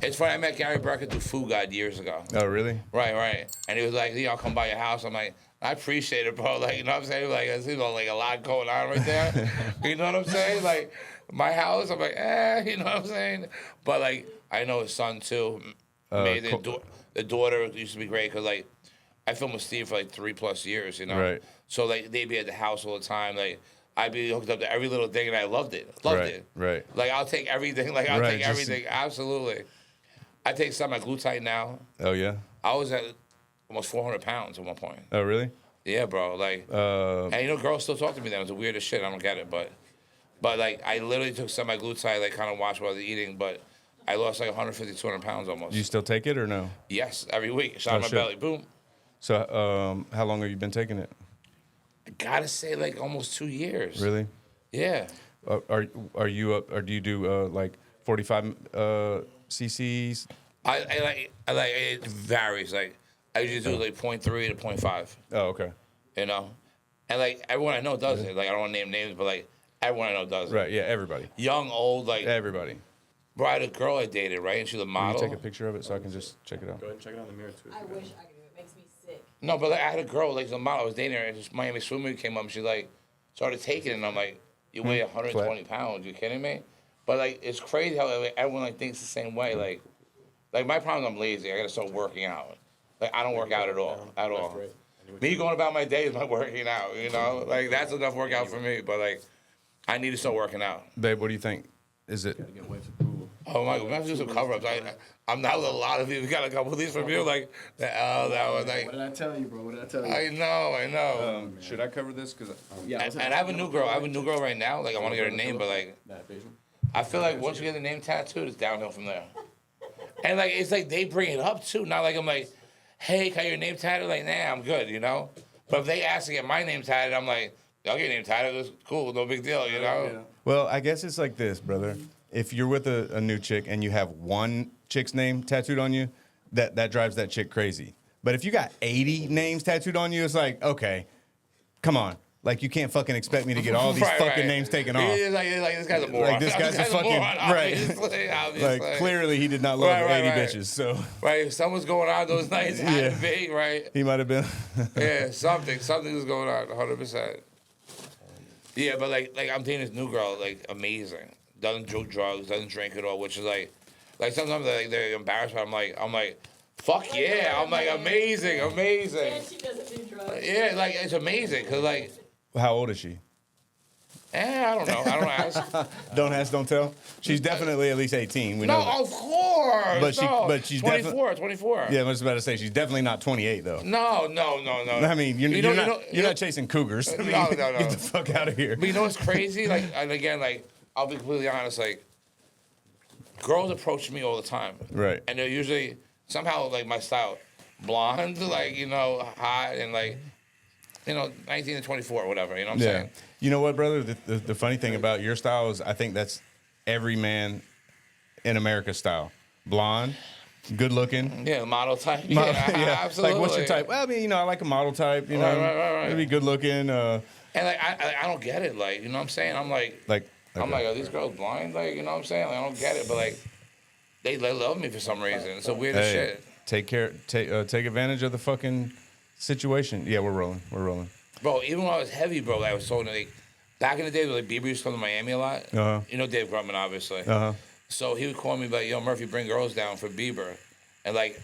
It's funny. I met Gary Barker through Food God years ago. Oh, really? Right. And he was like, I'll come by your house. I'm like, I appreciate it, bro. Like, you know what I'm saying? Like, there's, like a lot going on right there. You know what I'm saying? Like, my house, I'm like, you know what I'm saying? But, like, I know his son, too. Amazing. The daughter used to be great because, like, I filmed with Steve for, like, 3+ years, you know? Right. So, like, they'd be at the house all the time. Like, I'd be hooked up to every little thing, and I loved it. Loved it. Right. Like, I'll take everything. Like, I'll take everything. Absolutely. I take some at glutite now. Oh, yeah? I was at almost 400 pounds at one point. Oh, really? Yeah, bro. Like, and girls still talk to me. That was the weirdest shit. I don't get it, but like, I literally took some at glutide, like, kind of watched what I was eating, but I lost like 150, 200 pounds almost. You still take it or no? Yes, every week. Shot my belly, boom. So, how long have you been taking it? I gotta say, like, almost 2 years. Really? Yeah. Are you up, or do you do like 45 cc's? I like it varies. Like, I usually do like 0.3 to 0.5. Oh, okay. You know, and like everyone I know does it. Like, I don't want to name names, but like everyone I know does it. Right. Yeah. Everybody. Young, old, like everybody. Bro, I had a girl I dated, right? And she's a model. Can you take a picture of it so I can just check it out? Go ahead and check it out in the mirror, too. I wish I could do it. It makes me sick. No, but like, I had a girl, like, she's a model. I was dating her, and this Miami Swim Meet came up, and she, like, started taking it, and I'm like, you weigh 120 pounds. You kidding me? But, like, it's crazy how like, everyone, like, thinks the same way. Like my problem is I'm lazy. I got to start working out. Like, I don't work out at all. At all. Me going about my day is my working out, you know? Like, that's enough workout for me. But, like, I need to start working out. Babe, what do you think? Is it? Oh my God, we have to do some cover-ups. I'm not with a lot of you. We got a couple of these from you, like the L, that one. Like, what did I tell you, bro? What did I tell you? I know. Should I cover this? Cause And I have a new girl. I have a new girl right now. Like, I want to get her name, but like, I feel like once you get the name tattooed, it's downhill from there. And like, it's like they bring it up too. Not like I'm like, hey, can I get your name tattooed? Like, nah, I'm good, you know. But if they ask to get my name tattooed, I'm like, I'll get your name tattooed. It's cool, no big deal, you know. Well, I guess it's like this, brother. If you're with a new chick and you have one chick's name tattooed on you, that drives that chick crazy. But if you got 80 names tattooed on you, it's like, okay, come on. Like, you can't fucking expect me to get all these fucking names taken off. Like, this guy's a moron. Like, this guy's a fucking, moron, obviously. Like, clearly he did not love 80 bitches, so. Right, if something's going on those nights, had to be, right? He might have been. Yeah, something was going on, 100%. Yeah, but like I'm dating this new girl, like, amazing. Doesn't do drugs, doesn't drink at all, which is like sometimes they're embarrassed. But I'm like, fuck yeah! I'm like, amazing. And she doesn't do drugs. Yeah, like, it's amazing, cause like. How old is she? I don't know. I don't ask. Don't ask, don't tell. She's definitely at least 18. We know that. Of course. But she's 24. Yeah, I was about to say she's definitely not 28 though. No. I mean, you're not chasing cougars. No. Get the fuck out of here. But you know what's crazy? Like, and again, like, I'll be completely honest. Like, girls approach me all the time. Right. And they're usually somehow like my style, blonde, like, you know, hot, and like, you know, 19 to 24 or whatever. You know what I'm saying? You know what, brother? The funny thing about your style is I think that's every man in America's style. Blonde, good looking. Yeah, model type. Yeah, absolutely. Like, what's your type? Well, I mean, you know, I like a model type. You know, right. maybe good looking. And like, I don't get it. Like, you know what I'm saying? I'm like, I'm like, are these girls blind? Like, you know what I'm saying? Like, I don't get it. But like, they love me for some reason. It's the weirdest shit. Take advantage of the fucking situation. Yeah, we're rolling. Bro, even when I was heavy, bro, I was told, like, back in the day, like, Bieber used to come to Miami a lot. Uh-huh. You know Dave Grumman, obviously. Uh-huh. So he would call me, like, yo, Murphy, bring girls down for Bieber. And, like,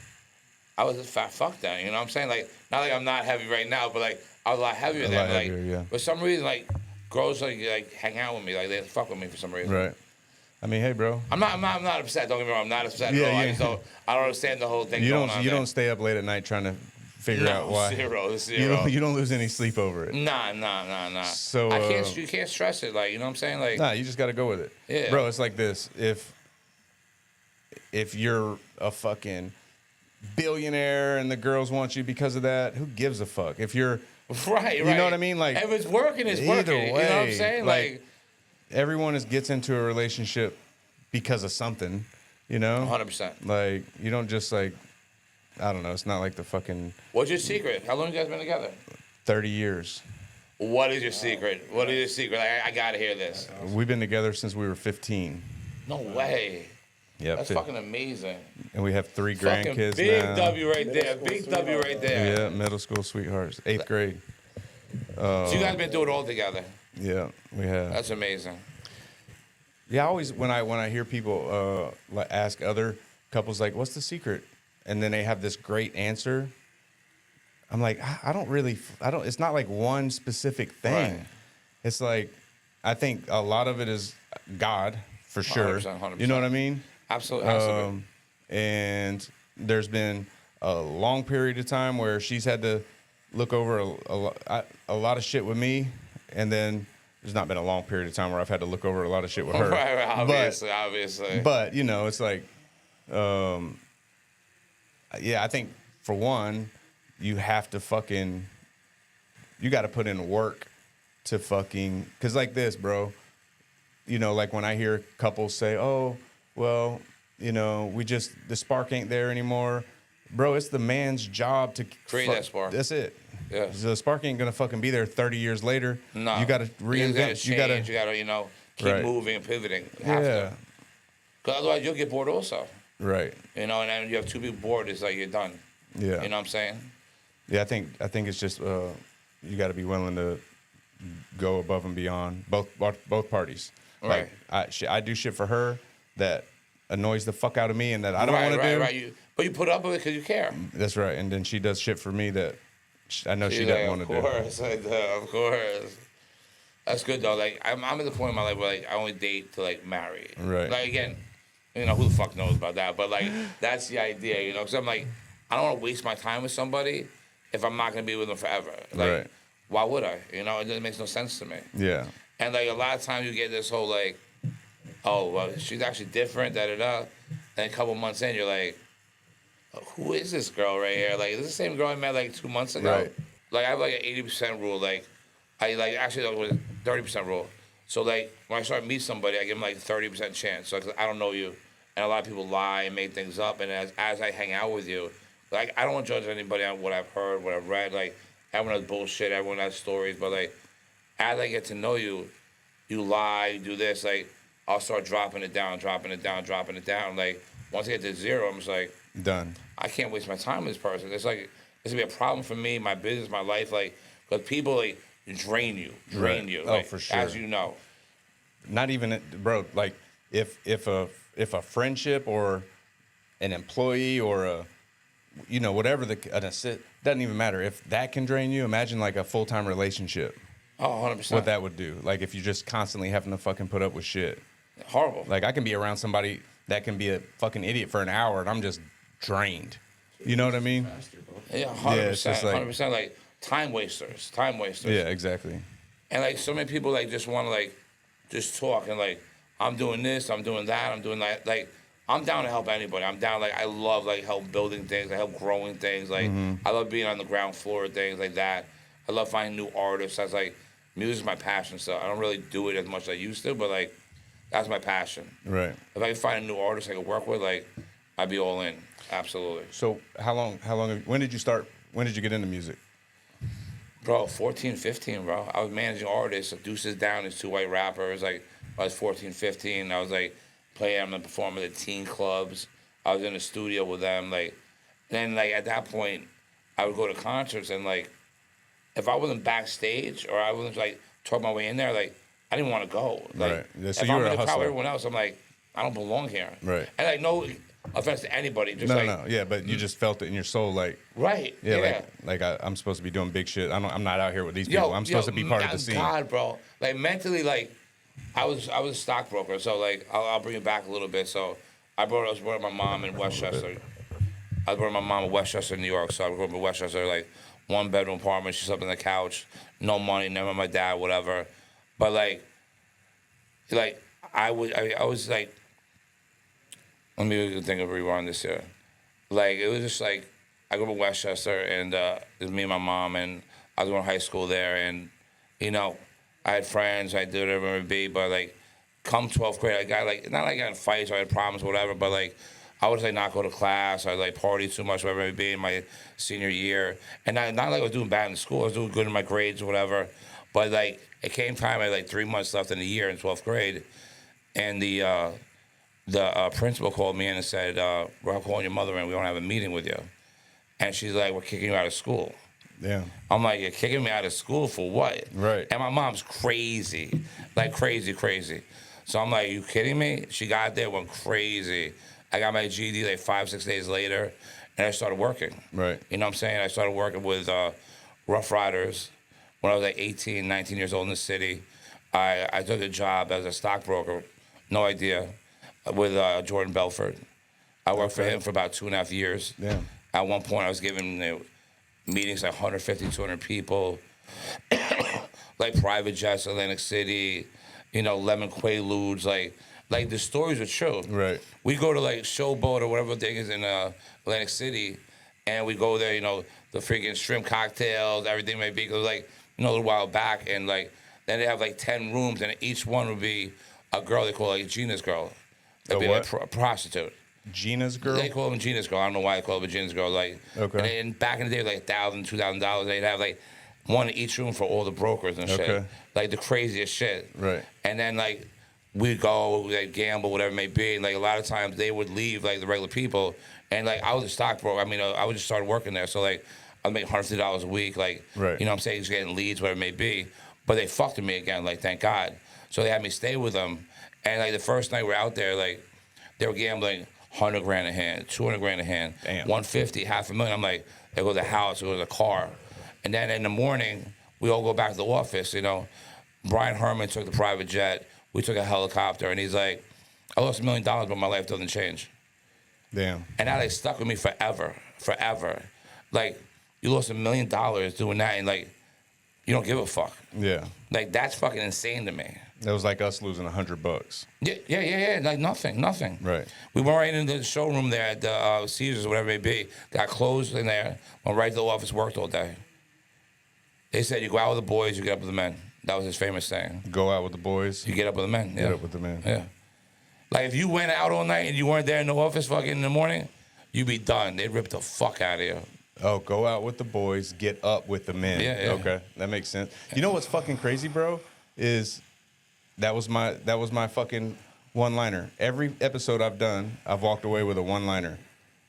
I was just fat fuck that, you know what I'm saying? Like, not like I'm not heavy right now, but, like, I was a lot heavier then. Like, for some reason, like, girls, like, hang out with me. Like, they fuck with me for some reason. Right. I mean, hey, bro. I'm not upset. Don't get me wrong. I'm not upset at all. I don't understand the whole thing going on. You don't stay up late at night trying to figure out why. Zero. You don't lose any sleep over it. Nah. So you can't stress it. Like, you know what I'm saying? Like, nah, you just got to go with it. Yeah. Bro, it's like this. If you're a fucking billionaire and the girls want you because of that, who gives a fuck? If you're right. You know what I mean? Like, if it's working, it's working. Way, you know what I'm saying? Like everyone gets into a relationship because of something, you know? 100%. Like, you don't just like, I don't know. It's not like the fucking. What's your secret? How long have you guys been together? 30 years. What is your secret? What is your secret? I gotta hear this. We've been together since we were 15. No way. Yeah, That's fucking amazing. And we have 3 Fucking grandkids big now. W right there. Big W right there. Yeah, middle school sweethearts. 8th grade. So you guys been doing it all together. Yeah, we have. That's amazing. Yeah, I always when I hear people like ask other couples like, "What's the secret?" and then they have this great answer, I'm like, I don't. It's not like one specific thing. Right. It's like I think a lot of it is God for sure. 100%. You know what I mean? Absolutely. And there's been a long period of time where she's had to look over a lot of shit with me, and then there's not been a long period of time where I've had to look over a lot of shit with her. Right, obviously. But you know, it's like, yeah, I think for one, you have to you got to put in work to because like this, bro. You know, like when I hear couples say, "Oh, well, you know, the spark ain't there anymore," bro. It's the man's job to create that spark. That's it. Yeah. The spark ain't gonna fucking be there 30 years later. No. You gotta reinvent. You gotta, you know, keep moving and pivoting. You have to. Because otherwise you'll get bored also. Right. You know, and then you have 2 people bored, it's like you're done. Yeah. You know what I'm saying? Yeah, I think it's just you got to be willing to go above and beyond both parties. Right. Like I do shit for her that annoys the fuck out of me and that I don't want to do. Right. But you put up with it because you care. That's right. And then she does shit for me that I know she doesn't want to do. Of course. That's good though. Like I'm at the point in my life where like I only date to like marry. Right. Like again, you know who the fuck knows about that? But like that's the idea, you know. Because I'm like, I don't want to waste my time with somebody if I'm not gonna be with them forever. Like, why would I? You know, it just makes no sense to me. Yeah. And like a lot of times you get this whole like, oh, well, she's actually different, da da da. And a couple months in, you're like, who is this girl right here? Like, is this the same girl I met like 2 months ago? Right. Like, I have like an 80% rule. Like, actually, that was 30% rule. So, like, when I start to meet somebody, I give them like a 30% chance. So, 'cause I don't know you. And a lot of people lie and make things up. And as I hang out with you, like, I don't want to judge anybody on what I've heard, what I've read. Like, everyone has bullshit, everyone has stories. But, like, as I get to know you, you lie, you do this. Like, I'll start dropping it down. Like, once I get to 0, I'm just like, done. I can't waste my time with this person. It's like, it's going to be a problem for me, my business, my life. Like, because people, like, drain you. Oh, like, for sure. As you know. Not even, bro, like, if a friendship or an employee or a, you know, whatever doesn't even matter. If that can drain you, imagine like a full-time relationship. Oh, 100%. What that would do. Like if you're just constantly having to fucking put up with shit. Horrible. Like I can be around somebody that can be a fucking idiot for an hour and I'm just drained. You know what I mean? Yeah, 100%. Yeah, it's just like, 100%. Like, time wasters. Yeah, exactly. And like so many people like just want to like just talk and like I'm doing this, I'm doing that, I'm doing that. Like I'm down to help anybody. I'm down like I love like help building things, I help growing things. Like I love being on the ground floor of things like that. I love finding new artists. That's like music is my passion. So I don't really do it as much as I used to, but like that's my passion. Right. If I could find a new artist I could work with, like I'd be all in. Absolutely. So when did you get into music? Bro, 14, 15, bro. I was managing artists. Deuces Down is 2 white rappers. Like, I was 14, 15. I was, like, playing and performing at teen clubs. I was in the studio with them. Like, then, like, at that point, I would go to concerts. And, like, if I wasn't backstage or I wasn't, like, talking my way in there, like, I didn't want to go. Like, right. Yeah, so if you I'm were in a the crowd with hustler. everyone else, I'm like, I don't belong here. Right. And, like, no offense to anybody. Just No. Yeah, but you just felt it in your soul, like. Right. Yeah. Like I'm supposed to be doing big shit. I'm not out here with these people. I'm supposed to be part of the scene. God, bro. Like mentally, like I was a stockbroker, so like I'll bring it back a little bit. So I was brought my mom in Westchester. I was brought my mom in Westchester, New York. So I grew up in Westchester, like 1-bedroom apartment. She slept on the couch, no money, never my dad, whatever. But like I was like, let me think of rewind this here. Like it was just like I grew up in Westchester, and it was me and my mom, and I was going to high school there, and you know, I had friends, I did whatever it would be, but like, come 12th grade, I got like, not like I got in fights or I had problems or whatever, but like, I would like not go to class, I like party too much, whatever it would be in my senior year, and not like I was doing bad in school, I was doing good in my grades or whatever, but like, it came time, I had like 3 months left in the year in 12th grade, and the principal called me in and said, we're calling your mother in. We don't have a meeting with you. And she's like, we're kicking you out of school. Yeah. I'm like, you're kicking me out of school for what? Right. And my mom's crazy, like crazy. So I'm like, you kidding me? She got there, went crazy. I got my GED like 5-6 days later, and I started working. Right. You know what I'm saying? I started working with Rough Riders when I was like 18, 19 years old in the city. I took a job as a stockbroker, no idea, with Jordan Belfort. I worked for him for about 2.5 years. Yeah. At one point, I was giving meetings like 150, 200 people, like private jets, Atlantic City, Lemon Quaaludes, like the stories were true. Right. We go to like Showboat or whatever thing is in Atlantic City, and we go there, the freaking shrimp cocktails, everything may be, because like, a little while back, and like, then they have like 10 rooms, and each one would be a girl they call like Gina's girl. That'd be like a prostitute. Gina's girl? They call them Gina's girl. I don't know why they call them Gina's girl. Like, okay. And back in the day, like $1,000, $2,000, they'd have like one in each room for all the brokers and shit. Okay. Like the craziest shit. Right. And then like we'd go, they'd gamble, whatever it may be. And like a lot of times they would leave like the regular people. And like I was a stockbroker. I mean, I would just start working there. So like I'd make $150 a week. Like, right. You know what I'm saying? Just getting leads, whatever it may be. But they fucked with me again, like, thank God. So they had me stay with them. And like the first night we're out there, like they were gambling $100,000 a hand, $200,000 a hand, damn. 150, $500,000. I'm like, there goes a house, there goes a car. And then in the morning, we all go back to the office, Brian Herman took the private jet. We took a helicopter, and he's like, I lost $1 million, but my life doesn't change. Damn. And that like stuck with me forever. Like, you lost $1 million doing that, and like, you don't give a fuck. Yeah. Like, that's fucking insane to me. That was like us losing $100. Yeah. Like nothing. Right. We went right into the showroom there at the Caesars, whatever it may be. Got closed in there. Went right to the office, worked all day. They said, you go out with the boys, you get up with the men. That was his famous saying. Go out with the boys. You get up with the men. Yeah. Get up with the men. Yeah. Like, if you went out all night and you weren't there in the office fucking in the morning, you'd be done. They'd rip the fuck out of you. Oh, go out with the boys, get up with the men. Yeah. Okay, that makes sense. You know what's fucking crazy, bro? Is that was my fucking one-liner. Every episode I've done, I've walked away with a one-liner.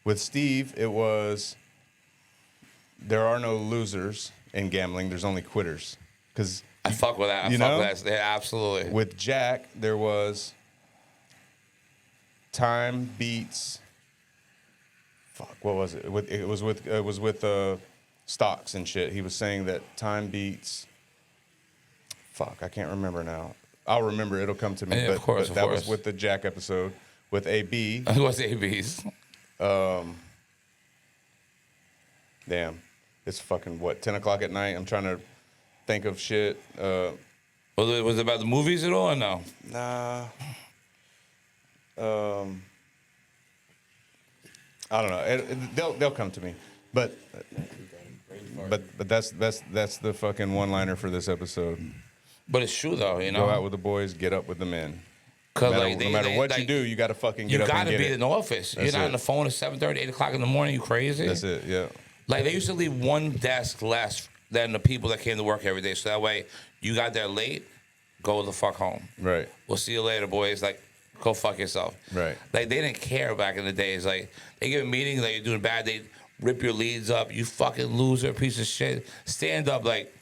With Steve, it was, there are no losers in gambling. There's only quitters. Because I fuck with that. I fuck with that. Yeah, absolutely. With Jack, there was time beats. Fuck, what was it? It was with stocks and shit. He was saying that time beats. Fuck, I can't remember now. I'll remember. It'll come to me. Yeah, but, of course. That was with the Jack episode. With AB. What's ABs? Damn, it's fucking what, 10 o'clock at night. I'm trying to think of shit. Was it about the movies at all or no? Nah. I don't know. They'll come to me, but that's the fucking one-liner for this episode. But it's true though, Go out with the boys, get up with the men. Cause No matter what you do, you gotta fucking get up and get it. You gotta be in the office. You're not on the phone at 7:30, 8 o'clock in the morning. You crazy? That's it. Yeah. Like, they used to leave one desk less than the people that came to work every day. So that way, you got there late, go the fuck home. Right. We'll see you later, boys. Like, go fuck yourself. Right. Like, they didn't care back in the days. Like, they give a meeting, like, you're doing bad, they rip your leads up. You fucking loser, piece of shit. Stand up, like,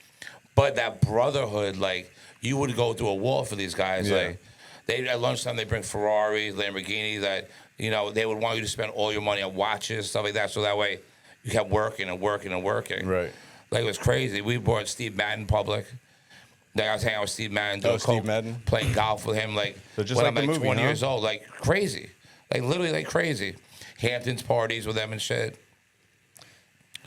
but that brotherhood, like, you would go through a wall for these guys. Yeah. Like, at lunchtime, they bring Ferraris, Lamborghinis, that, they would want you to spend all your money on watches, stuff like that, so that way you kept working and working and working. Right. Like, it was crazy. We brought Steve Madden public. Like, I was hanging out with Steve Madden, doing Steve coke, Madden? playing golf with him, like, So just when like I'm the like movie, 20 huh? years old. Like, crazy. Like, literally, like, crazy. Hamptons parties with them and shit.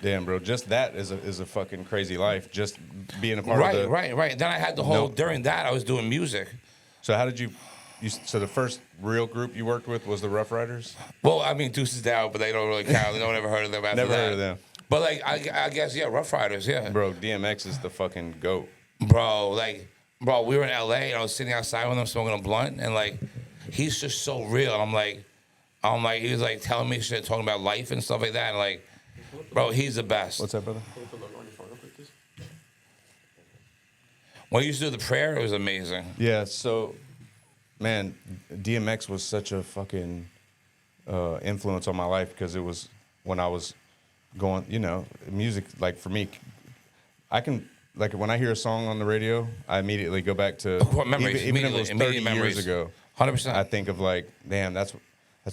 Damn, bro. Just that is a fucking crazy life. Just being a part of the... Right. Then I had the whole... During that, I was doing music. So how did you... So the first real group you worked with was the Rough Riders? Well, I mean, Deuces Down, but they don't really count. No one ever heard of them after Never that. heard of them. But, like, I guess, yeah, Rough Riders, yeah. Bro, DMX is the fucking GOAT. Bro, we were in L.A., and I was sitting outside with him smoking a blunt, and, like, he's just so real. I'm like, he was, like, telling me shit, talking about life and stuff like that, and, like, bro, he's the best. What's that, brother? When you used to do the prayer, it was amazing. Yeah, so man, DMX was such a fucking influence on my life because it was when I was going, music, like for me, I can, like when I hear a song on the radio, I immediately go back to, memories, even if it was 30 memories. years ago. 100%. I think of like, damn, that's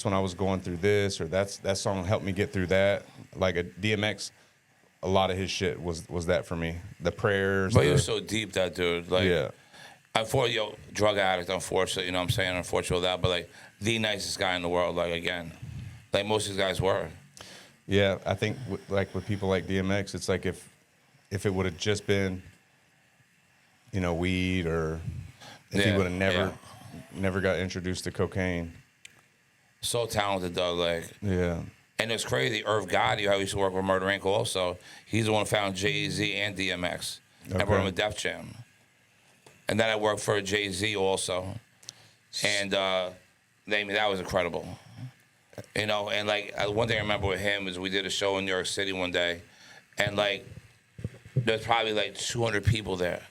when I was going through this, or that song helped me get through that. Like a DMX, a lot of his shit was that for me. The prayers. But he was so deep, that dude. Like, yeah. Unfortunately, drug addict, unfortunately, you know what I'm saying? Unfortunately that, but like the nicest guy in the world, like again. Like most of these guys were. Yeah, I think with people like DMX, it's like if it would have just been, weed, or if he would have never got introduced to cocaine. So talented though, like. Yeah. And it's crazy. Irv Gotti, who used to work with Murder Inc. also, he's the one who found Jay-Z and DMX. And brought him a Def Jam. And then I worked for Jay-Z also. And that was incredible. And like one thing I remember with him is we did a show in New York City one day. And like, there's probably like 200 people there.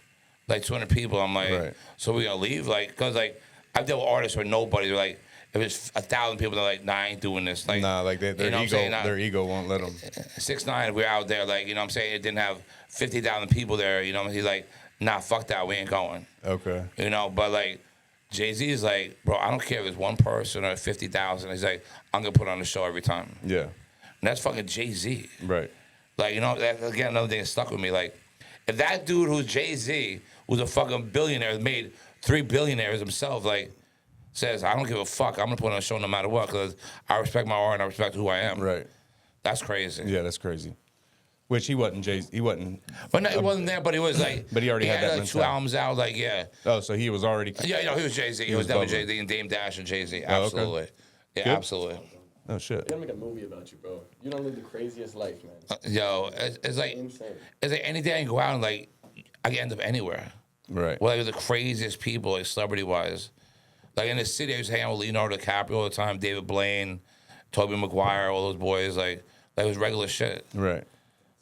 Like 200 people. I'm like, right. So we gonna leave? Like, cause like, I've dealt with artists where nobody, they're like, if it's 1,000 people, they're like, nah, I ain't doing this. Like, nah, like their ego won't let them. 6ix9ine, we're out there, like, you know what I'm saying? It didn't have 50,000 people there, you know. He's like, nah, fuck that, we ain't going. Okay. But like, Jay-Z is like, bro, I don't care if it's one person or 50,000. He's like, I'm gonna put on the show every time. Yeah. And that's fucking Jay-Z. Right. Like, that, again, another thing that stuck with me. Like, if that dude who's Jay-Z was a fucking billionaire, made 3 billionaires himself, like, says, I don't give a fuck, I'm gonna put on a show no matter what, because I respect my art and I respect who I am. Right. That's crazy. Yeah, that's crazy. Which he wasn't Jay-Z. He wasn't. But no, he wasn't there, but he was like. But he already had that like 2 albums out, like, yeah. Oh, so he was already. Yeah, he was Jay-Z. He was definitely Jay-Z and Dame Dash and Jay-Z. Absolutely. Okay. Yeah, Good. absolutely. Oh, shit. They're gonna make a movie about you, bro. You don't live the craziest life, man. It's like Insane. It's like any day I can go out and like I can end up anywhere. Right. Well, like the craziest people, like celebrity-wise. Like in the city, I used to hang out with Leonardo DiCaprio all the time, David Blaine, Tobey Maguire, all those boys. Like it was regular shit. Right.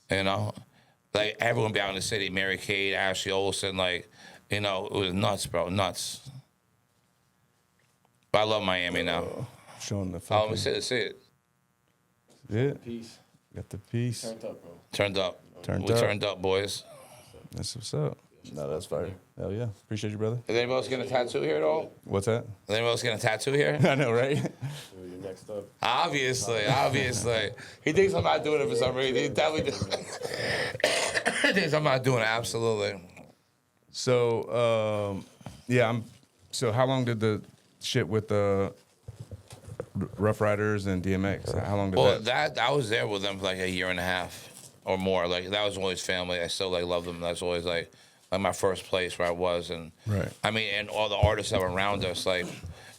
Like everyone be out in the city, Mary-Kate, Ashley Olsen, like, it was nuts, bro, nuts. But I love Miami now. Showing the. Oh, let me see it. Yeah. Peace. Got the piece. Turned up, bro. Turned up. Turned We up. turned up, boys. That's what's up. No, that's fire. Hell yeah. Appreciate you, brother. Is anybody else getting a tattoo here at all? What's that? Is anybody else getting a tattoo here? I know, right? You're next up. Obviously. He thinks I'm not doing it for some reason. He definitely he thinks I'm not doing it, absolutely. So, So, how long did the shit with the Rough Riders and DMX? How long did that? I was there with them for like a year and a half or more. Like that was always family. I still like love them. That's always like my first place where I was. And Right. I mean, and all the artists that were around us. Like,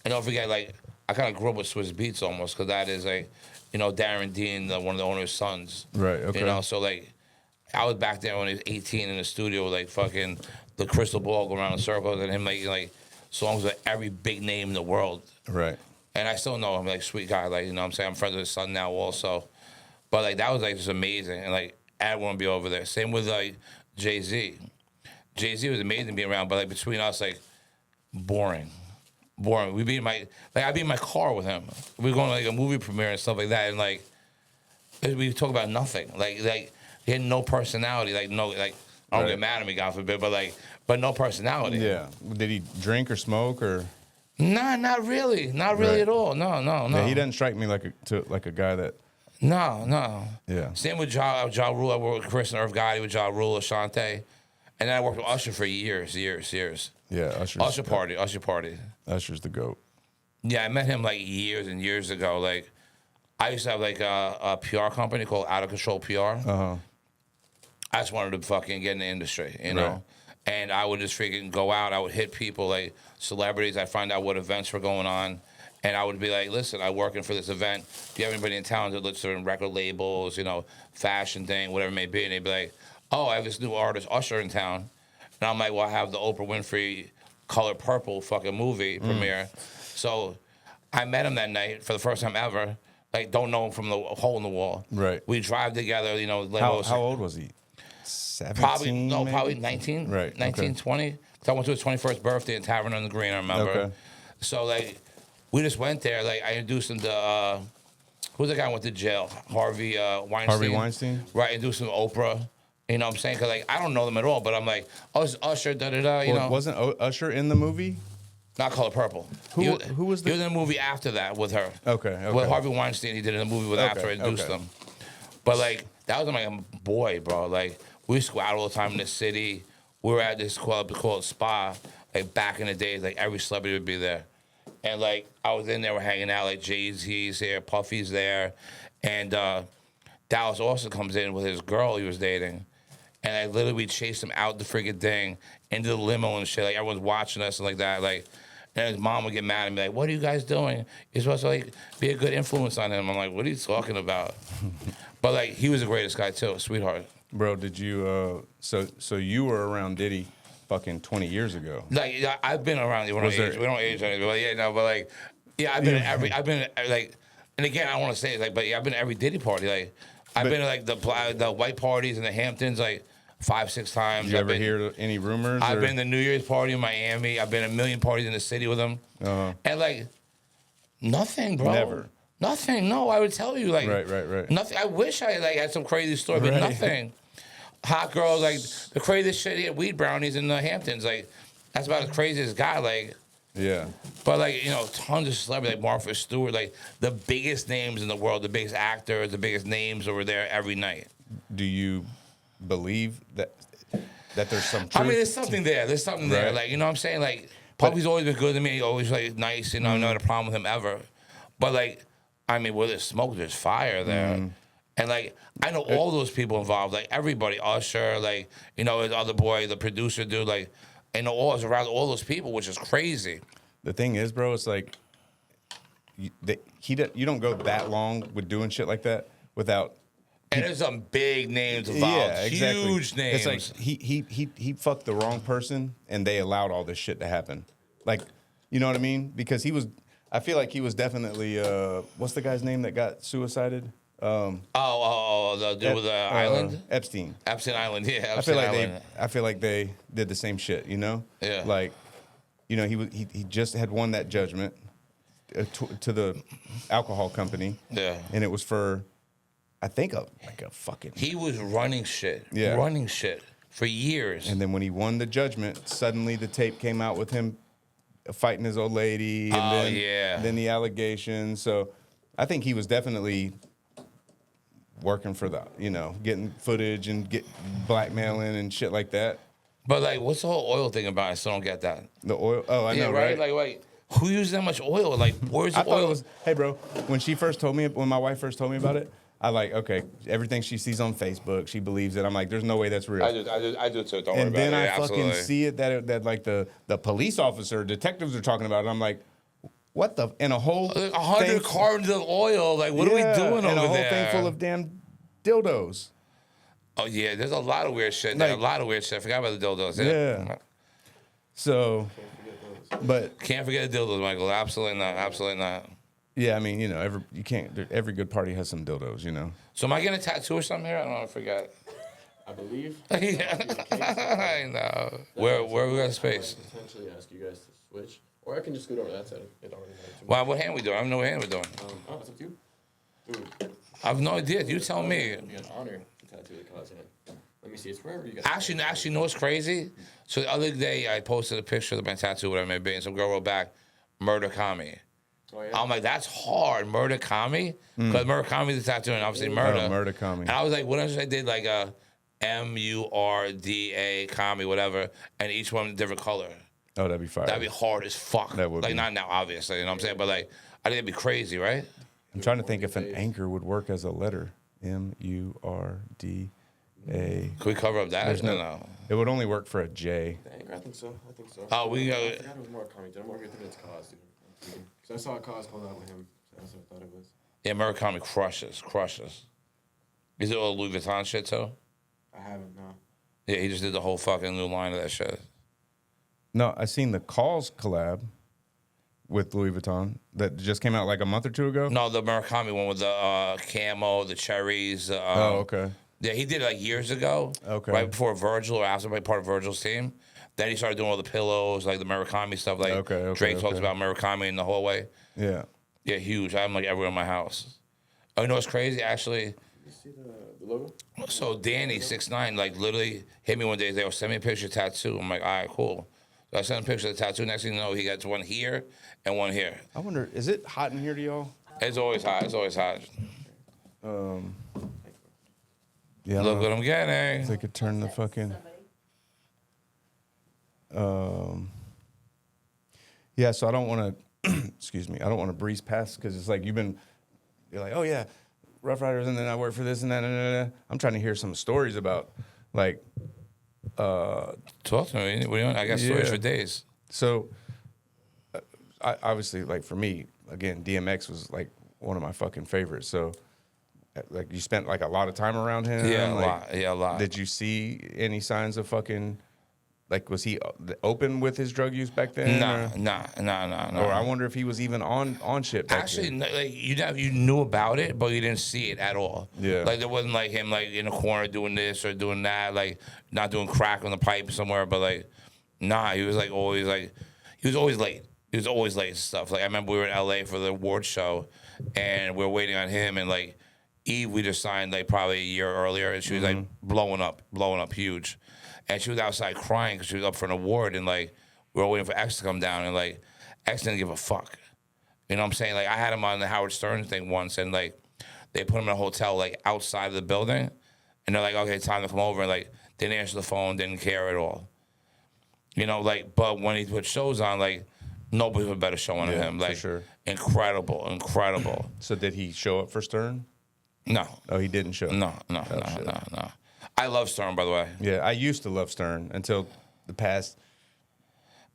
and don't forget, like I kind of grew up with Swiss Beats almost, because that is like, Darren Dean, one of the owner's sons. Right. Okay. So like, I was back there when he was 18 in the studio, like fucking the crystal ball going around in circles, and him making like songs with every big name in the world. Right. And I still know him, like, sweet guy. Like, what I'm saying? I'm friends with his son now also. But, like, that was, like, just amazing. And, like, I want to be over there. Same with, like, Jay-Z. Jay-Z was amazing to be around, but, like, between us, like, boring. I'd be in my car with him. We were going to, like, a movie premiere and stuff like that. And, like, we talk about nothing. Like he had no personality. Like, no, like, I don't get mad at me, God forbid, but no personality. Yeah. Did he drink or smoke or? Nah, not really. Not really at all. No. Yeah, he doesn't strike me like a guy that. No. Yeah. Same with Ja Rule. I worked with Chris and Irv Gotti, with Ja Rule, Ashante. And then I worked with Usher for years. Yeah, Usher Party. Usher's the GOAT. Yeah, I met him like years and years ago. Like, I used to have like a PR company called Out of Control PR. Uh-huh. I just wanted to fucking get in the industry, you know? Right. And I would just freaking go out. I would hit people, like celebrities. I'd find out what events were going on. And I would be like, listen, I'm working for this event. Do you have anybody in town that looks at record labels, fashion thing, whatever it may be? And they'd be like, oh, I have this new artist, Usher, in town. And I'm like, well, I have the Oprah Winfrey Color Purple fucking movie premiere. So I met him that night for the first time ever. Like, don't know him from the hole in the wall. Right. We drive together, How old was he? 17? Probably 19. Right. 19, okay. 20. I went to his 21st birthday in Tavern on the Green, I remember. Okay. So like, we just went there. Like I introduced him to who's the guy who went to jail? Harvey Weinstein. Harvey Weinstein? Right, introduced him to Oprah. You know what I'm saying? Because like I don't know them at all, but I'm like, oh, it's Usher, da da da. You know, Wasn't Usher in the movie? not Color Purple. Who was the? He was in a movie after that with her. Okay. With Harvey Weinstein, he did in a movie with after I introduced them. But like that was like a boy, bro. Like we used to go out all the time in the city. We were at this club called Spa. Like back in the days, like every celebrity would be there. And like I was in there, we're hanging out. Like Jay-Z's there, Puffy's there, and Dallas Austin comes in with his girl he was dating, and I literally chased him out the freaking thing into the limo and shit. Like everyone's watching us and like that. Like, and his mom would get mad at me like, "What are you guys doing? You're supposed to like be a good influence on him." I'm like, "What are you talking about?" But like he was the greatest guy too, sweetheart. Bro, did you? So you were around Diddy fucking 20 years ago. Like I've been around. We don't age anything. But yeah, no. But like, yeah, I've been like, and again, I don't want to say it like, but yeah, I've been to every Diddy party. Like, I've been to like the white parties in the Hamptons like 5-6 times. Did you ever hear any rumors? I've been to the New Year's party in Miami. I've been to a million parties in the city with him. And like, nothing, bro. Never. Nothing. No, I would tell you like. Right. Nothing. I wish I like had some crazy story, but nothing. Hot girls, like the craziest shit. He had weed brownies in the Hamptons. Like, that's about the craziest guy. Like, yeah. But like, you know, tons of celebrities like Martha Stewart, like the biggest names in the world, the biggest actors, the biggest names over there every night. Do you believe that there's some truth? I mean, there's something there. There's something there. Like, you know what I'm saying? Like, Puffy's always been good to me. He's always like nice. You know, I never had a problem with him ever. But like, I mean, where there's smoke, there's fire there. And like, I know all those people involved, like everybody, Usher, like, you know, his other boy, the producer dude, like, I know all around all those people, which is crazy. The thing is, bro, it's like, you don't go that long with doing shit like that without. And there's some big names involved, yeah, exactly. Huge names. It's like he fucked the wrong person, and they allowed all this shit to happen. Like, you know what I mean? Because I feel like he was definitely, what's the guy's name that got suicided? The dude with the island? Epstein. Epstein Island, yeah. I feel like they did the same shit, you know? Yeah. Like, you know, he just had won that judgment to the alcohol company. Yeah. And it was for, I think, a fucking. He was running shit. Yeah. Running shit for years. And then when he won the judgment, suddenly the tape came out with him fighting his old lady. And then the allegations. So I think he was definitely working for the, you know, getting footage and blackmailing and shit like that. But like, what's the whole oil thing about? I still don't get that. The oil? Oh, I know, right? right? Like, who uses that much oil? Like, where's the I thought oil? it was, hey, bro, when my wife first told me about it, I like, okay, everything she sees on Facebook, she believes it. I'm like, there's no way that's real. I do too. Don't worry about it. And then I fucking absolutely. see it that like the police officer, detectives are talking about it. I'm like, what the? And a whole 100 cartons of oil. Like, what are we doing over there? And a whole thing full of damn dildos. Oh yeah, there's a lot of weird shit. Like, a lot of weird shit. I forgot about the dildos. Yeah. So, but can't forget the dildos, Michael. Absolutely not. Absolutely not. Yeah, I mean, you know, every good party has some dildos, you know. So am I getting a tattoo or something here? I don't know. I forgot. I believe. Yeah, I know. Where we got space? I might potentially ask you guys to switch, or I can just scoot over that side. It already matters too much. Well, what hand we doing? I don't know what hand we're doing. It's up to you. Dude, I have no idea. You tell me. it'd be an honor to tattoo the cause hand. Let me see. It's wherever you guys. Actually, know what's crazy? So the other day, I posted a picture of my tattoo, whatever it may be, and some girl wrote back, "Murda Kami." Oh, yeah? I'm like, that's hard, Murda Kami, because Murda Kami is a tattoo, and obviously murder. Murda Kami. And I was like, what if I did like a Murda Kami, whatever, and each one a different color? Oh, that'd be fire. That'd be hard as fuck. That would like be. Not now, obviously, you know what I'm saying? But like, I think it'd be crazy, right? I'm trying to think if an anchor would work as a letter. Murda. Can we cover up that? There's no. No. It would only work for a J. The anchor, I think so. Oh, we got. I forgot it was more coming. I'm more thinking it's cause, dude. Because I saw a cause called out with him. So that's what I thought it was. Yeah, Murda Kami crushes. Is it all Louis Vuitton shit too? I haven't, no. Yeah, he just did the whole fucking new line of that shit. No, I seen the Calls collab with Louis Vuitton that just came out like a month or two ago. No, the Murakami one with the camo, the cherries. Oh, okay. Yeah, he did it like years ago. Okay. Right before Virgil or after being part of Virgil's team. Then he started doing all the pillows, like the Murakami stuff. Like Drake talks about Murakami in the hallway. Yeah. Yeah, huge. I have him like everywhere in my house. Oh, you know what's crazy? Actually, You see the logo? so Danny 6'9", like literally hit me one day. They were send me a picture of tattoo. I'm like, all right, cool. So I sent him a picture of the tattoo. Next thing you know, he got one here and one here. I wonder, is it hot in here to y'all? It's always hot. It's always hot. Yeah. Look what I'm getting. They could turn the fucking. Yeah, so I don't want to. Excuse me. I don't want to breeze past because it's like you're like, oh yeah, Rough Riders, and then I work for this and that. I'm trying to hear some stories about, like. Talk to me. What do you want? I got stories for days. So, I obviously, like for me, again, DMX was like one of my fucking favorites. So, like you spent like a lot of time around him. Yeah, like, a lot. Yeah, a lot. Did you see any signs of fucking, like, was he open with his drug use back then? Nah. Or I wonder if he was even on shit back Actually, then. like you knew about it, but you didn't see it at all. Yeah. Like there wasn't like him like in a corner doing this or doing that, like not doing crack on the pipe somewhere. But like, nah, he was like always like he was always late. He was always late and stuff. Like I remember we were in LA for the award show, and we were waiting on him, and like Eve we just signed like probably a year earlier, and she was like blowing up huge, and she was outside crying because she was up for an award, and like we were waiting for X to come down, and like X didn't give a fuck. You know what I'm saying? Like I had him on the Howard Stern thing once, and like they put him in a hotel like outside of the building, and they're like, okay, time to come over, and like didn't answer the phone, didn't care at all. You know, like but when he put shows on, like nobody put a better show on him. Like for sure. incredible. So did he show up for Stern? No. Oh, he didn't show up. No. I love Stern, by the way. Yeah, I used to love Stern until the past.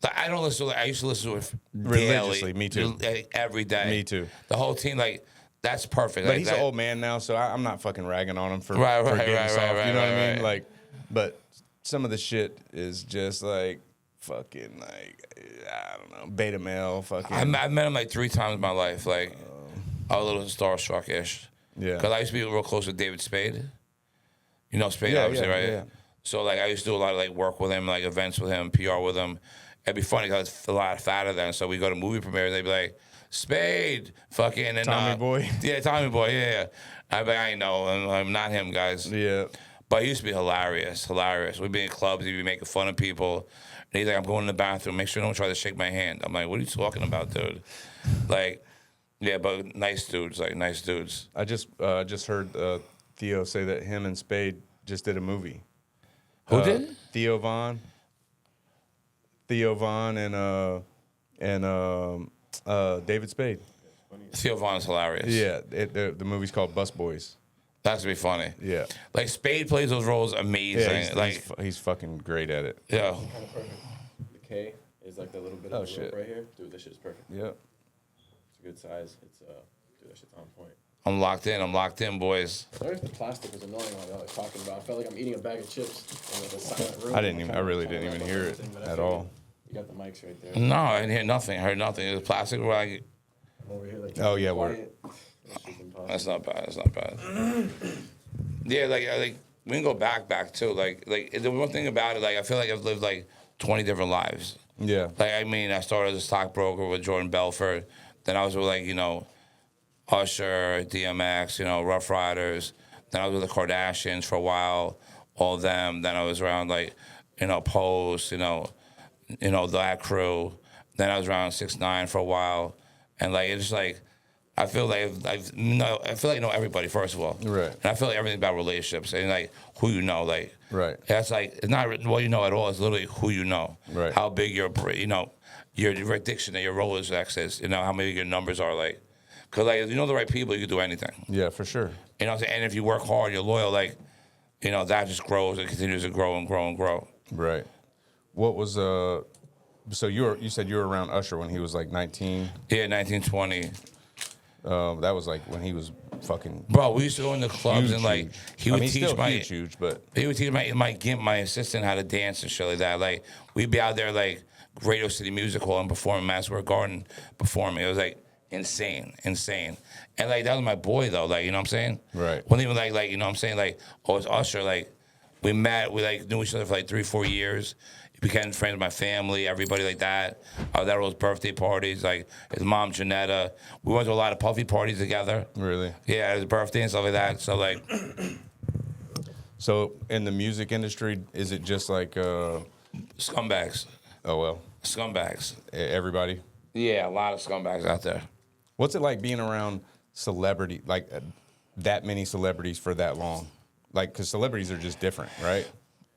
Like, I don't listen to it. I used to listen to it Religiously, daily, me too. every day. Me too. The whole team, like, that's perfect. But like, he's an old man now, so I'm not fucking ragging on him for Right, getting right, soft. right, You know what I right. mean? Like, but some of the shit is just like fucking like I don't know, beta male fucking. I met him like 3 times in my life. Like, I was a little starstruck-ish. Yeah. Because I used to be real close with David Spade. You know Spade, obviously, right? Yeah. So, like, I used to do a lot of, like, work with him, like, events with him, PR with him. It'd be funny because it's a lot fatter then. So we go to movie premieres, they'd be like, Spade, fucking. And, Tommy Boy. Yeah, Tommy Boy, yeah. I'd be like, I know, I'm not him, guys. Yeah. But he used to be hilarious. We'd be in clubs, he'd be making fun of people. And he's like, I'm going in the bathroom, make sure you don't try to shake my hand. I'm like, what are you talking about, dude? Like, yeah, but nice dudes, like, nice dudes. I just heard Theo say that him and Spade just did a movie. Who did? Theo Von and David Spade. Theo Vaughn's hilarious. Yeah, the movie's called Bus Boys. That's to be funny. Yeah. Like, Spade plays those roles amazing. Yeah, he's fucking great at it. yeah. Kind of perfect. The K is like the little bit Oh, of the shit. rope right here. Dude, this shit's perfect. Yeah. It's a good size. It's dude, that shit's on point. I'm locked in, boys. Sorry if the plastic was annoying while y'all were talking about. I felt like I'm eating a bag of chips in like a silent room. I really didn't even hear it at all. You got the mics right there. No, I didn't hear nothing. I heard nothing. It was plastic. Like, I'm over here like. Oh, yeah, quiet. That shit's impossible. that's not bad. Yeah, like we can go back too. Like the one thing about it, like I feel like I've lived like 20 different lives. Yeah. Like I mean, I started as a stockbroker with Jordan Belfort. Then I was with like Usher, DMX, Rough Riders. Then I was with the Kardashians for a while, all of them. Then I was around like Pose, that crew. Then I was around 6ix9ine for a while, and like it's just like. I feel like I feel like I know everybody first of all, Right? And I feel like everything about relationships and like who you know, like Right. That's like it's not what you know at all. It's literally who you know, Right. How big your addiction and your Rolodex is, how many your numbers are like, because like if you know the right people, you can do anything. Yeah, for sure. You know what I'm saying? And if you work hard, you're loyal, like that just grows and continues to grow and grow and grow. Right. What was so you said you were around Usher when he was like 19. Yeah, 1920. That was like when he was fucking. Bro, we used to go in the clubs and like huge. he would he's teach still my huge, but he would teach my assistant how to dance and shit like that. Like we'd be out there like Radio City Music Hall and performing Madison Square Garden performing. It was like insane. And like that was my boy though, like you know what I'm saying? Right. Wasn't even like you know what I'm saying? Like it's Usher, like we met, we like knew each other for like 3-4 years. became friends with my family, everybody like that. I was at all those birthday parties, like his mom, Janetta. We went to a lot of Puffy parties together. Really? Yeah, at his birthday and stuff like that. So, like... So, in the music industry, is it just like... Scumbags. Oh, well. Scumbags. Everybody? Yeah, a lot of scumbags out there. What's it like being around celebrity, like that many celebrities for that long? Like, because celebrities are just different, right?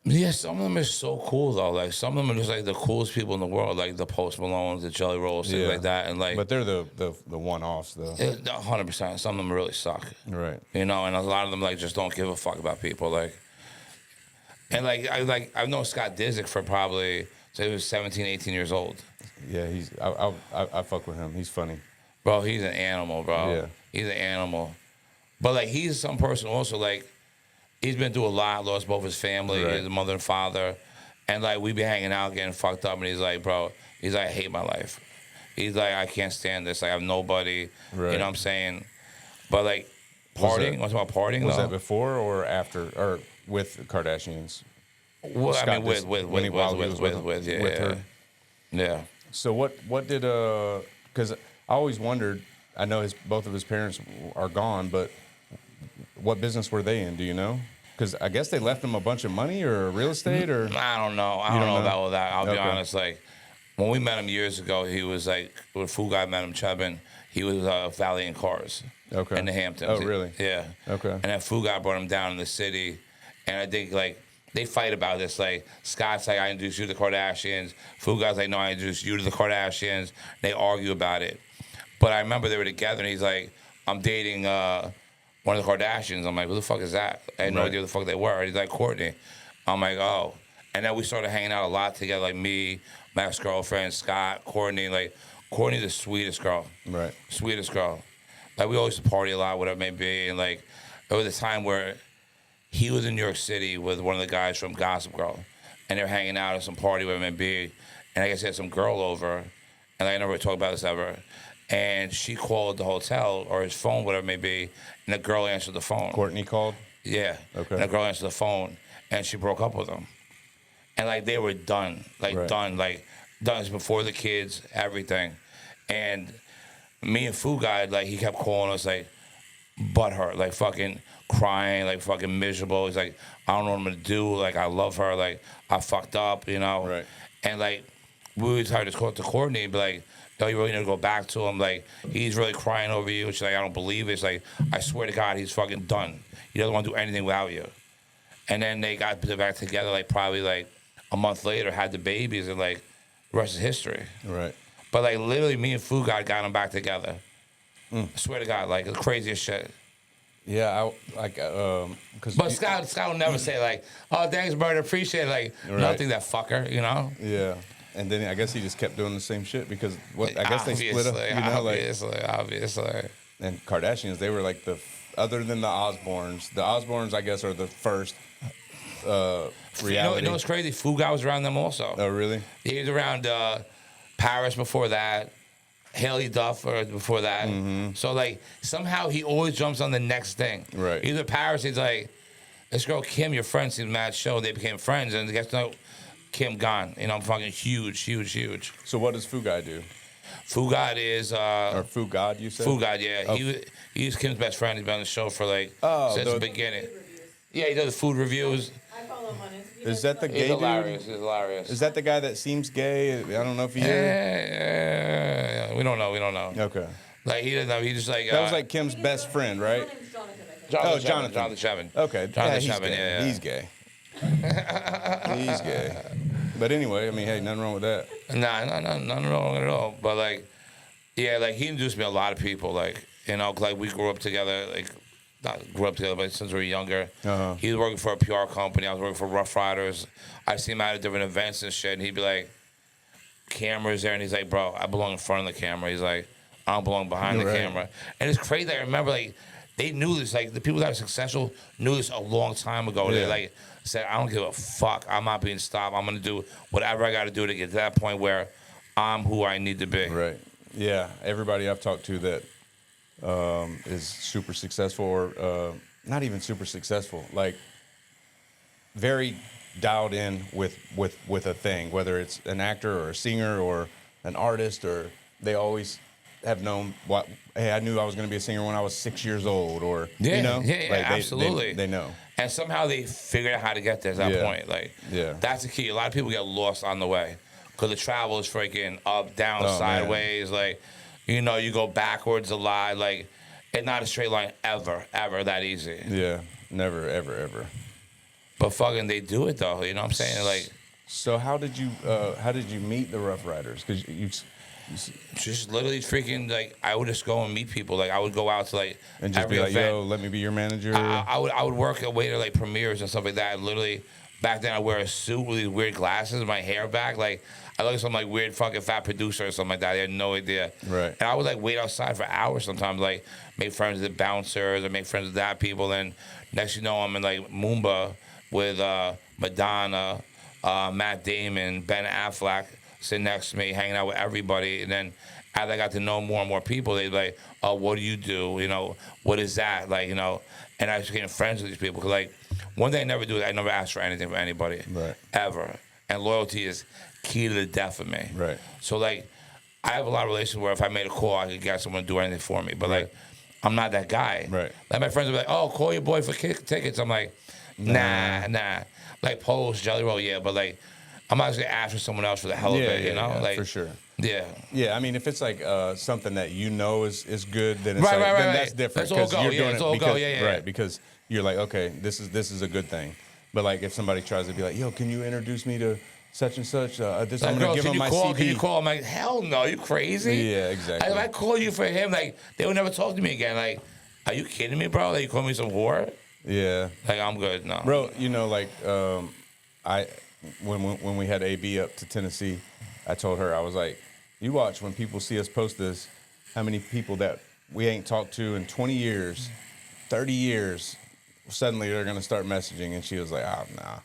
Yeah, some of them are so cool though. Like some of them are just like the coolest people in the world, like the Post Malones, the Jelly Rolls, things like that. And like, but they're the one-offs though. 100%. Some of them really suck. Right. You know, and a lot of them like just don't give a fuck about people. Like, and I've known Scott Disick for probably he was 17, 18 years old. Yeah, I fuck with him. He's funny. Bro, he's an animal, bro. Yeah. He's an animal. But like he's some person also like. He's been through a lot, lost both his family, right. his mother and father. And, like, we be hanging out getting fucked up. And he's like, bro, I hate my life. He's like, I can't stand this. Like, I have nobody. Right. You know what I'm saying? But, like, partying, what's about partying, Was though? that before or after, or with the Kardashians? Well, Scott I mean, with her. Yeah. So what did, because I always wondered, I know both of his parents are gone, but what business were they in? Do you know? Because I guess they left him a bunch of money or real estate or... I don't know. I don't know about all that. I'll be Okay. honest. Like, when we met him years ago, he was like, when Fool Guy met him, Chubbin, he was valeting cars in the Hamptons. Oh, really? Yeah. Okay. And then Fool Guy brought him down in the city. And I think, like, they fight about this. Like, Scott's like, I introduced you to the Kardashians. Fool Guy's like, no, I introduced you to the Kardashians. They argue about it. But I remember they were together, and he's like, I'm dating... one of the Kardashians. I'm like, who the fuck is that? I had no idea who the fuck they were. He's like, Courtney. I'm like, oh. And then we started hanging out a lot together, like me, my ex-girlfriend, Scott, Courtney. Like, Courtney, the sweetest girl. Right. Sweetest girl. Like, we always used to party a lot, whatever it may be. And, like, there was a time where he was in New York City with one of the guys from Gossip Girl. And they were hanging out at some party, whatever it may be. And I guess he had some girl over. And I never really talked about this ever. And she called the hotel or his phone, whatever it may be, and the girl answered the phone. Courtney called? Yeah. Okay. And the girl answered the phone, and she broke up with him. And, like, they were done. Like, done. Like, done before the kids, everything. And me and Foo Guy, like, he kept calling us, like, butthurt, like, fucking crying, like, fucking miserable. He's like, I don't know what I'm going to do. Like, I love her. Like, I fucked up, you know? Right. And, like, we would try to talk to Courtney and be like, no, you really need to go back to him. Like, he's really crying over you. She's like, I don't believe it. It's like, I swear to God, he's fucking done. He doesn't want to do anything without you. And then they got back together, like, probably, like, a month later, had the babies, and, like, the rest is history. Right. But, like, literally, me and Foo got them back together. I swear to God, like, the craziest shit. Yeah, because... But Scott will never say, like, oh, thanks, Murda, appreciate it. Like, nothing, that fucker, you know? Yeah. And then I guess he just kept doing the same shit because I guess they split up, you know, obviously. And Kardashians, they were like other than the Osbournes. The Osbournes, I guess, are the first reality. You know what's crazy? Fuga was around them also. Oh, really? He was around Paris before that, Haley Duff before that. Mm-hmm. So, like, somehow he always jumps on the next thing. Right. Either Paris, he's like, this girl Kim, your friend, seems mad show. They became friends, and guess what? Kim gone. You know, I'm fucking huge. So what does Fugad do? Fugad is... or Fugad, you said? Fugad, yeah. Oh. He's Kim's best friend. He's been on the show for, like, since the beginning. Yeah, he does food reviews. I follow him on Instagram. Is that the gay dude? He's hilarious. Is that the guy that seems gay? I don't know if he is. Yeah. We don't know. Okay. Like, he doesn't know. He just, like... that was, like, Kim's best friend, right? His name's Jonathan, I think. Jonathan Chevin. Okay. Jonathan he's Chevin, gay. yeah. He's gay. He's gay. But anyway, I mean, hey, nothing wrong with that. Nah, nothing wrong at all. But, like, yeah, like, he introduced me to a lot of people. Like, you know, like, we grew up together. Like, not grew up together, but since we were younger. Uh-huh. He was working for a PR company. I was working for Rough Riders. I see him out at different events and shit. And he'd be like, cameras there. And he's like, bro, I belong in front of the camera. He's like, I don't belong behind the camera. And it's crazy. I remember, like, they knew this. Like, the people that are successful knew this a long time ago. Yeah. They, like, said, I don't give a fuck. I'm not being stopped. I'm going to do whatever I got to do to get to that point where I'm who I need to be. Right. Yeah. Everybody I've talked to that is super successful or not even super successful, like very dialed in with a thing, whether it's an actor or a singer or an artist, or they always have known what. Hey, I knew I was going to be a singer when I was 6 years old, or Yeah, you know, like absolutely. They know. And somehow they figured out how to get there to that Yeah. point. Like, Yeah. that's the key. A lot of people get lost on the way because the travel is freaking up, down, Oh, man. sideways. Like, you know, you go backwards a lot. Like, it's not a straight line ever that easy. Yeah, never, ever. But fucking, they do it though. You know what I'm saying? Like, So how did you meet the Rough Riders? Because you just literally freaking like, I would just go and meet people. Like, I would go out to like and just every be like, event. yo, let me be your manager. I would work away to like premieres and stuff like that. Literally, back then I wear a suit with these weird glasses, my hair back. Like, I look like some like weird fucking fat producer or something like that. I had no idea. Right. And I would like wait outside for hours sometimes, like make friends with the bouncers or make friends with that people. And next you know, I'm in like Moomba with Madonna, Matt Damon, Ben Affleck sitting next to me, hanging out with everybody. And then as I got to know more and more people, they'd be like, oh, what do you do? You know, what is that? Like, you know, and I became friends with these people. Because, like, one thing I never do is I never ask for anything from anybody. Right. Ever. And loyalty is key to the death of me. Right. So, like, I have a lot of relations where if I made a call, I could get someone to do anything for me. But, like, I'm not that guy. Right. Like, my friends will be like, oh, call your boy for tickets. I'm like, nah. Like, Post, Jelly Roll, yeah. But, like, I'm not just going to ask for someone else for the hell of it, you know? Yeah, Like, for sure. Yeah. Yeah, I mean, if it's like something that you know is good, then it's Right, like, right, then right. that's different. Let's all 'cause go. you're Yeah, doing let's it all go. because- Yeah. Right, because you're like, okay, this is a good thing. But like, if somebody tries to be like, yo, can you introduce me to such and such? This Like, I'm girl, gonna give can him you my call? CD. Can you call? I'm like, hell no, you crazy? Yeah, exactly. If I call you for him, like, they would never talk to me again. Like, are you kidding me, bro? Like, you call me some whore? Yeah, Like, I'm good. No, bro. You know, like when we had AB up to Tennessee, I told her, I was like, you watch when people see us post this, how many people that we ain't talked to in 20 years, 30 years, suddenly they're gonna start messaging, and she was like, oh nah.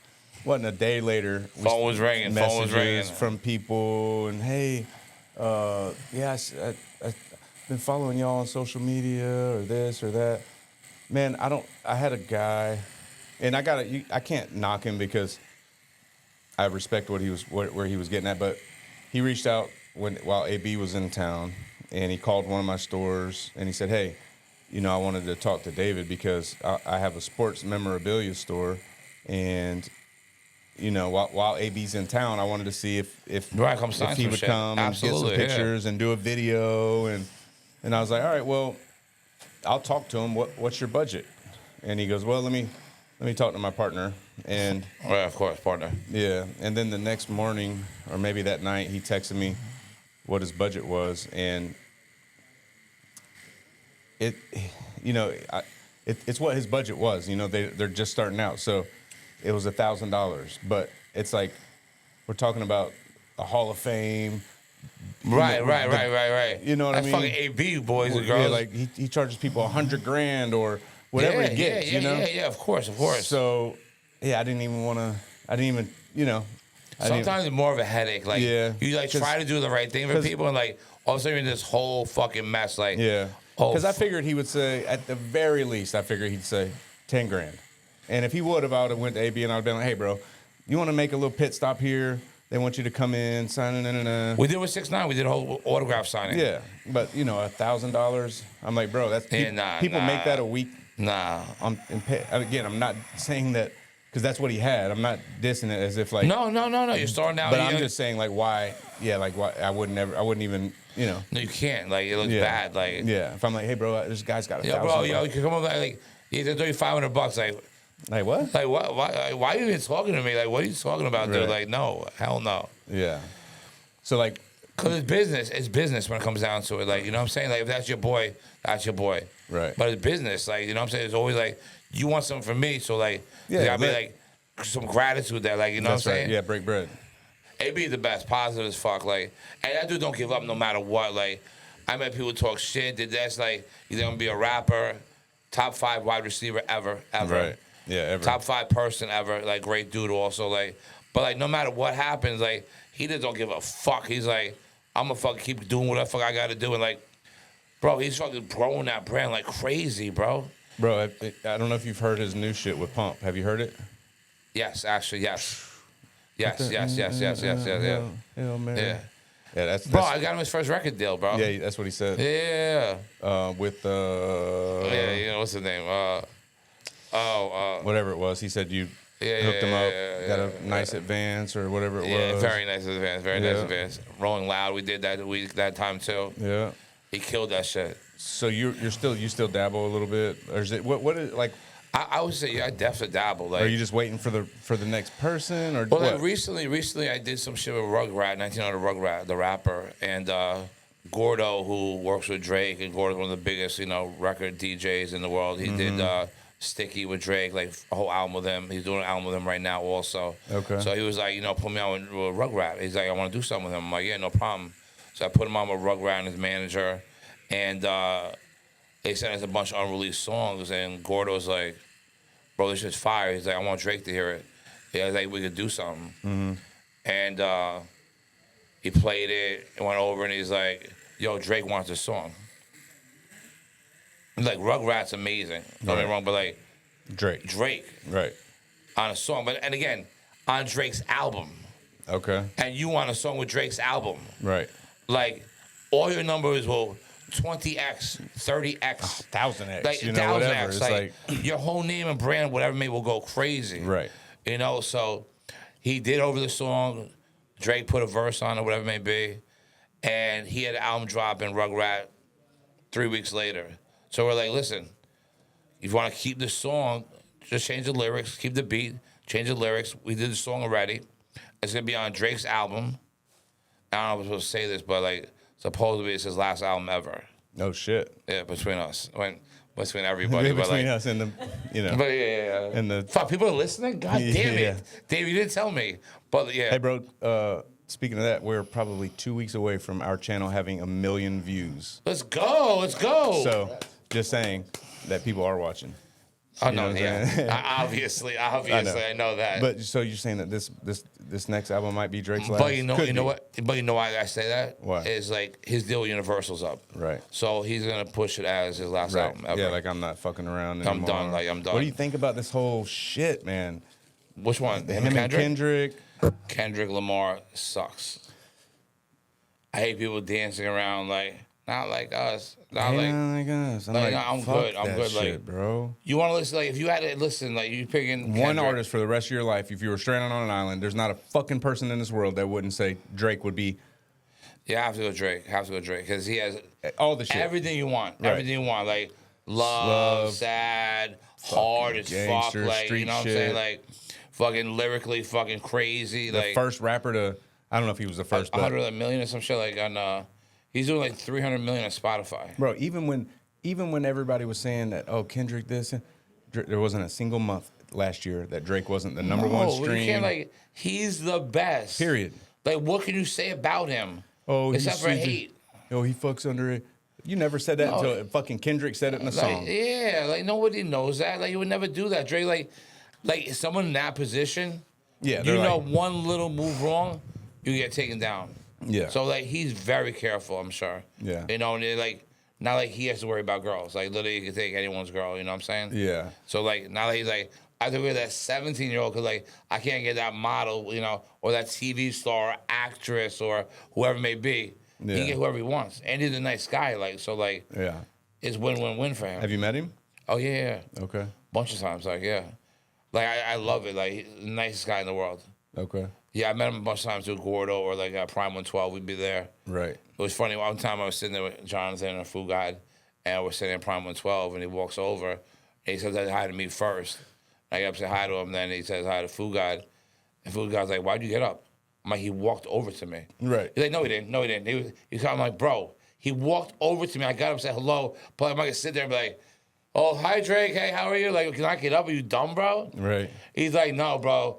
Wasn't a day later, Phone was ringing. Phone was ringing. messages from people, and hey, yeah, I've been following y'all on social media or this or that. Man, I had a guy, and I can't knock him because I respect where he was getting at, but he reached out while AB was in town, and he called one of my stores, and he said, hey, you know, I wanted to talk to David because I have a sports memorabilia store, and you know, while AB's in town, I wanted to see if Right, come sign if he some would shit. come and get some Absolutely, yeah. pictures and do a video, and I was like, all right, well, I'll talk to him. What's your budget? And he goes, well, let me talk to my partner, and Right, of course, partner. yeah, and then the next morning or maybe that night, he texted me what his budget was, and it's what his budget was. You know, they're just starting out, so it was $1,000. But it's like we're talking about a Hall of Fame. Right. You know what I That's mean? fucking AB, boys and Yeah, girls. like he charges people $100,000 or whatever he gets. You know. Yeah, of course. So yeah, I didn't even you know. Sometimes it's more of a headache. Like, Yeah, you like try to do the right thing for people, and like all of a sudden you're in this whole fucking mess. Like, Yeah. oh, Because I figured he would say, at the very least, he'd say $10,000. And if he would have, I would have went to AB and I'd have been like, hey, bro, you want to make a little pit stop here? They want you to come in, sign in. we did with 6ix9ine. We did a whole autograph signing. Yeah. But, you know, $1,000, I'm like, bro, that's people make that a week. Nah. Again, I'm not saying that because that's what he had. I'm not dissing it as if like. No. You're starting out. But I'm just saying, like, why? Yeah, like, why? I wouldn't even, you know. No, you can't. Like, it looks bad. Like, Yeah. If I'm like, hey, bro, this guy's got $1,000. yo, bro, you can come up like, you throw you $500. Like what? Like, what? Why are you even talking to me? Like, what are you talking about, dude? Right. Like, no, hell no. Yeah. So like. Because it's business. It's business when it comes down to it. Like, you know what I'm saying? Like, if that's your boy, that's your boy. Right. But it's business. Like, you know what I'm saying? It's always like, you want something from me, so like, Yeah, there gotta be but- like some gratitude there. Like, you know what I'm That's right. saying? Yeah, break bread. AB the best, positive as fuck. Like, and that dude don't give up no matter what. Like, I met people talk shit. Did that's like, either gonna be a rapper, top 5 wide receiver ever. Right. Yeah, ever. Top 5 person ever. Like, great dude also. Like, but like, no matter what happens, like, he just don't give a fuck. He's like, I'm gonna fucking keep doing whatever fuck I gotta do. And like, bro, he's fucking growing that brand like crazy, bro. Bro, I don't know if you've heard his new shit with Pump. Have you heard it? Yes, actually, yes. Yes. Yeah. Hail Mary. Yeah. Yeah, that's Bro, I got him his first record deal, bro. yeah, that's what he said. Yeah. With Yeah, you know, what's his name? whatever it was, he said you Yeah, hooked him up, yeah, got a nice advance or whatever it Yeah, was. very nice advance. Very nice advance. Rolling Loud, we did that that time too. Yeah. He killed that shit. So you still dabble a little bit, or is it what is like? I would say, yeah, I definitely dabble. Like, Are you just waiting for the next person, or well, what? like recently I did some shit with Rugrat, 1900 Rugrat, the rapper, and Gordo, who works with Drake, and Gordo's one of the biggest, record DJs in the world. He did Sticky with Drake, like a whole album with him. He's doing an album with him right now also. Okay. So he was like, put me on with Rugrat. He's like, I want to do something with him. I'm like, yeah, no problem. So I put him on with Rugrat and his manager, and they sent us a bunch of unreleased songs, and Gordo's like, bro, this shit's fire. He's like, I want Drake to hear it. Yeah, like, we could do something. Mm-hmm. And he played it and went over, and he's like, yo, Drake wants this song. Like, Rugrat's amazing. Don't get me wrong, but like, Drake Right. on a song. And again, on Drake's album. Okay. And you want a song with Drake's album. Right. Like, all your numbers will 20x, 30x. 1000x. Like, you know, 1000x. whatever. It's Like, your whole name and brand, whatever made, will go crazy. Right. So he did over the song. Drake put a verse on it, whatever it may be. And he had an album drop in Rugrat 3 weeks later. So we're like, listen, if you want to keep this song, just change the lyrics, keep the beat, change the lyrics. We did the song already. It's going to be on Drake's album. I don't know if I'm supposed to say this, but like, supposedly it's his last album ever. No shit. Yeah, between us. Between everybody. Between but like, us and the, But yeah. And the. Fuck, people are listening? God damn it. Dave, you didn't tell me. But yeah. Hey, bro. Speaking of that, we're probably 2 weeks away from our channel having 1 million views. Let's go. So, just saying that people are watching. Oh, You know no, what I'm yeah. saying? Obviously, I know that. But so you're saying that this next album might be Drake's last? But you know what? But you know why I say that? Why? Is like his deal with Universal's up. Right. So he's gonna push it as his last album ever. Yeah, like I'm not fucking around anymore. I'm done. Like, I'm done. What do you think about this whole shit, man? Which one? Him and Kendrick. Kendrick Lamar sucks. I hate people dancing around like not like us. Not like us. I'm good. I'm good. Shit, Like, bro. you want to listen? Like, if you had to listen, like, you picking One Kendrick. artist for the rest of your life, if you were stranded on an island, there's not a fucking person in this world that wouldn't say Drake would be Yeah, I have to go Drake. Because he has all the shit. everything you want. Right. Everything you want. Like love, sad, hard as fuck. gangster, Like, street you know what I'm shit. saying? Like, fucking lyrically fucking crazy. The like first rapper to, I don't know if he was the first, but 100 million or some shit. Like on he's doing like 300 million on Spotify. bro, even when everybody was saying that, oh, Kendrick this, there wasn't a single month last year that Drake wasn't the number one stream. You can't, like, he's the best. Period. Like, what can you say about him? Oh, except for hate. Oh, he fucks under it. You never said that until fucking Kendrick said it in the song. Yeah, like nobody knows that. Like, you would never do that. Drake, like someone in that position, Yeah, you they're know, like- one little move wrong, you get taken down. Yeah. So like he's very careful, I'm sure. Yeah. You know, and like not like he has to worry about girls. Like literally, he can take anyone's girl. You know what I'm saying? Yeah. So like now that he's like, I have to wear that 17-year-old because like I can't get that model, you know, or that TV star, or actress, or whoever it may be. Yeah. He can get whoever he wants, and he's a nice guy. Like so, like Yeah. it's win-win-win for him. Have you met him? Oh yeah. Okay. Bunch of times, like yeah. Like I love it. Like he's the nicest guy in the world. Okay. Yeah, I met him a bunch of times through Gordo or like Prime 112. We'd be there. Right. It was funny. One time I was sitting there with Jonathan, a food guide, and we're sitting in Prime 112, and he walks over, and he says hi to me first. And I get up to say hi to him, then he says hi to food guide. And food guide's like, why'd you get up? I'm like, he walked over to me. Right. He's like, no, he didn't. No, he didn't. I'm like, bro, he walked over to me. I got up, said hello, but I'm not gonna sit there and be like, oh, hi, Drake. Hey, how are you? Like, can I get up? Are you dumb, bro? Right. He's like, no, bro.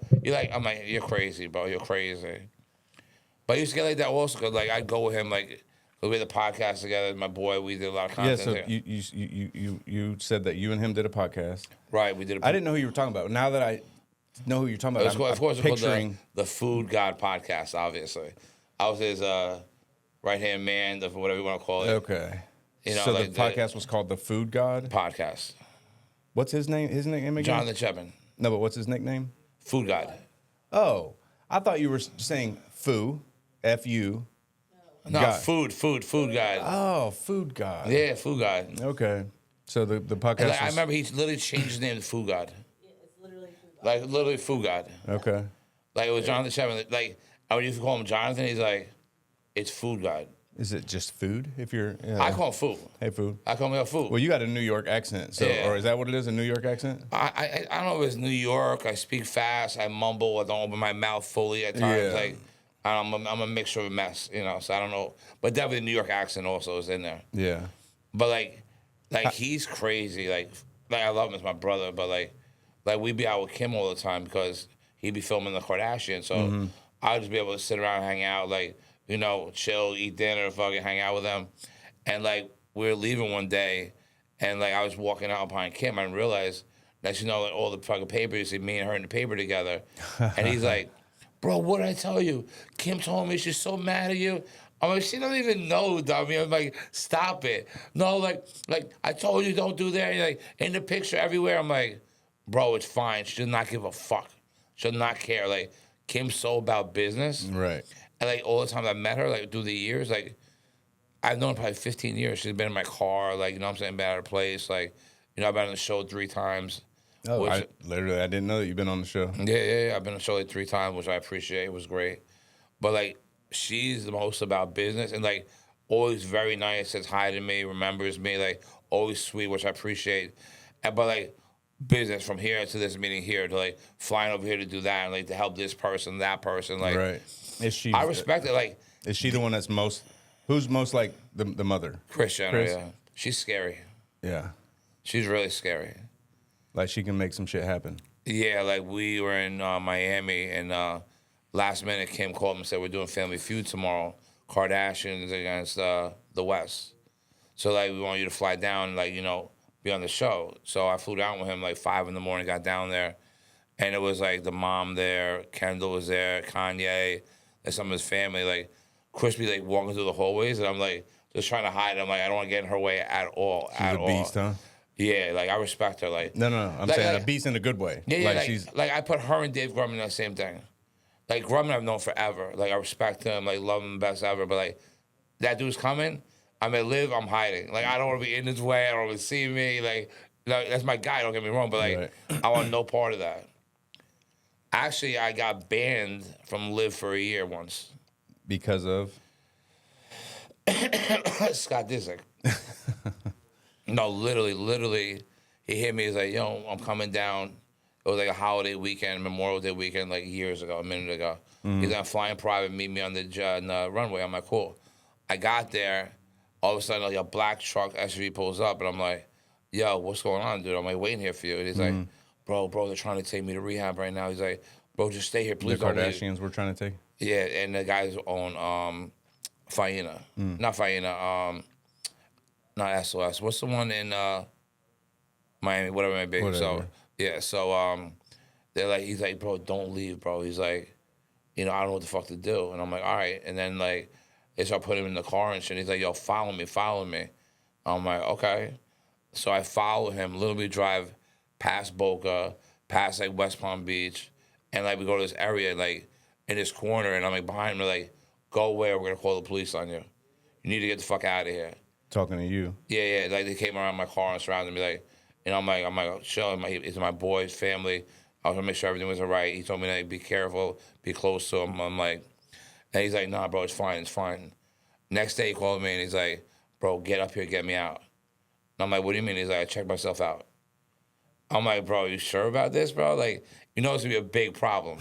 I'm like, you're crazy, bro. You're crazy. But I used to get like that also because, like, I'd go with him, like, we had the podcast together. My boy, we did a lot of Yeah. content. So together. you said that you and him did a podcast. Right, we did a I didn't know who you were talking about. Now that I know who you're talking about, of course, I'm it's called picturing. the Food God podcast, obviously. I was his right-hand man, whatever you want to call it. Okay. You know, so like the podcast was called The Food God. Podcast. What's his name? His nickname again? Jonathan Chepin. No, but what's his nickname? Food God. Oh, I thought you were saying foo, F-U. No, God. food God. Oh, food god. Yeah, Food God. Okay. So the podcast And like, I is- remember he literally changed his name to Food God. Yeah, it's literally food. Like, literally Food God. Okay. Like, it was Jonathan Shepard. Like, I would used to call him Jonathan. He's like, it's Food God. Is it just food? If you're, I call him Food. hey food. I call him Food. Well, you got a New York accent, so Yeah. or is that what it is? A New York accent? I don't know if it's New York. I speak fast. I mumble. I don't open my mouth fully at times. Yeah. Like, I'm a mixture of a mess, you know. So I don't know. But definitely the New York accent also is in there. Yeah. But like he's crazy. Like I love him as my brother. But like we be out with Kim all the time because he'd be filming the Kardashians. So I'd just be able to sit around, hang out, like, you know, chill, eat dinner, fucking hang out with them. And like we were leaving one day, and like I was walking out behind Kim, I didn't realize that, you know, like, all the fucking papers, see me and her in the paper together. And he's like, bro, what did I tell you? Kim told me she's so mad at you. I'm like, she don't even know, dummy. I'm like, stop it. No, like I told you don't do that. Like in the picture everywhere. I'm like, bro, it's fine. She does not give a fuck. She does not care. Like Kim's so about business. Right. And like all the times I met her, like through the years, like I've known her probably 15 years. She's been in my car, like, you know what I'm saying, been at her place. Like, you know, I've been on the show 3 times. Oh, Which- I didn't know that you've been on the show. Yeah. I've been on the show like 3 times, which I appreciate. It was great. But like, she's the most about business and like always very nice, says hi to me, remembers me, like always sweet, which I appreciate. But like business from here to this meeting here to like flying over here to do that and like to help this person, that person. Like, Right. Is she? I respect it. Like Is she the one that's most? Who's most like the mother? Kris Jenner, Kris? yeah. She's scary. Yeah. She's really scary. Like she can make some shit happen. Yeah, like we were in Miami and last minute Kim called me and said we're doing Family Feud tomorrow, Kardashians against the West. So like we want you to fly down and like, you know, be on the show. So I flew down with him like 5 in the morning, got down there, and it was like the mom there, Kendall was there, Kanye, and some of his family. Like Kris be like walking through the hallways, and I'm like just trying to hide. I'm like I don't want to get in her way at all. She's at a all. beast, huh? Yeah, like I respect her. Like No. I'm Like- saying like- a beast in a good way. yeah, like like, she's like I put her and Dave Grumman in the same thing. Like Grumman I've known forever. Like I respect him, like love him best ever. But like that dude's coming, I may live, I'm hiding. Like I don't want to be in his way. I don't want to see me. Like that's my guy. Don't get me wrong, but like Right. I want no part of that. Actually, I got banned from Live for a year once. because of. Scott Disick. No, literally, he hit me. He's like, yo, I'm coming down. It was like a holiday weekend, Memorial Day weekend, like years ago, a minute ago. He's like, flying private, meet me on the runway. I'm like, cool. I got there. All of a sudden, like a black truck SUV pulls up, and I'm like, yo, what's going on, dude? I'm like, waiting here for you. And he's like, bro, they're trying to take me to rehab right now. He's like, bro, just stay here, The please don't leave. Kardashians were trying to take. Yeah, and the guys own Faina. Not Faina, not SOS. What's the one in Miami, whatever it may be. So Whatever. yeah, so they're like, he's like, bro, don't leave, bro. He's like, you know, I don't know what the fuck to do. And I'm like, all right. And then like they start putting him in the car and shit. He's like, yo, follow me. I'm like, okay. So I follow him, literally drive past Boca, past like West Palm Beach, and like we go to this area, like in this corner, and I'm like behind him, like, go away, we're gonna call the police on you. You need to get the fuck out of here. Talking to you. Yeah, like they came around my car and surrounded me, like, you know, I'm like, chill, it's my boy's family. I was gonna make sure everything was all right. He told me, like, be careful, be close to him. I'm like, and he's like, nah, bro, it's fine. Next day he called me and he's like, bro, get up here, get me out. And I'm like, what do you mean? He's like, I checked myself out. I'm like, bro, you sure about this, bro? Like, you know it's gonna be a big problem.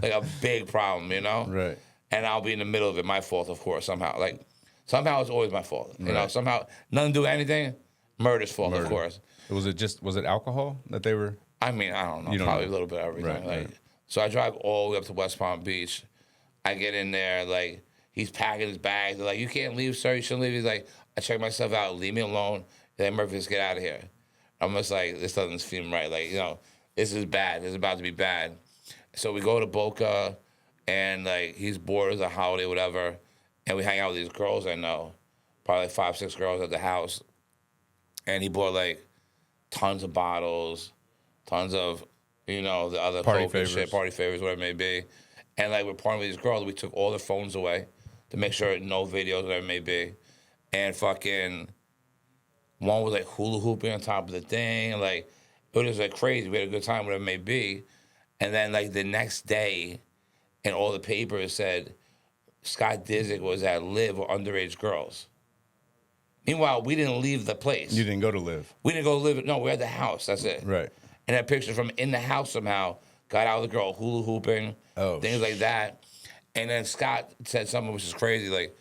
Like a big problem, you know? Right. And I'll be in the middle of it, my fault, of course, somehow. Like, somehow it's always my fault. You know, Right. somehow nothing to do with anything, murder's fault, of Murder. course. Was it alcohol that they were? I mean, I don't know, You don't probably know. a little bit of everything. Right, like, right. So I drive all the way up to West Palm Beach. I get in there, like, he's packing his bags. They're like, you can't leave, sir. You shouldn't leave. He's like, I checked myself out. Leave me alone. Then Murphy, let's get out of here. I'm just like, this doesn't seem right. Like, you know, this is bad. This is about to be bad. So we go to Boca, and, like, he's bored. It's a holiday, whatever. And we hang out with these girls I know, probably like 5, 6 girls at the house. And he bought, like, tons of bottles, tons of, you know, the other Party coke and shit, favors. party favors, whatever it may be. And like we're partying with these girls, we took all the phones away to make sure no videos, whatever it may be. And fucking one was like hula hooping on top of the thing, and like it was like crazy. We had a good time, whatever it may be. And then like the next day, in all the papers said Scott Disick was at Live with underage girls. Meanwhile, we didn't leave the place. You didn't go to Live. We didn't go live. No, we're at the house. That's it. Right. And that picture from in the house somehow got out of the girl hula hooping, things like that. And then Scott said something which is crazy. Like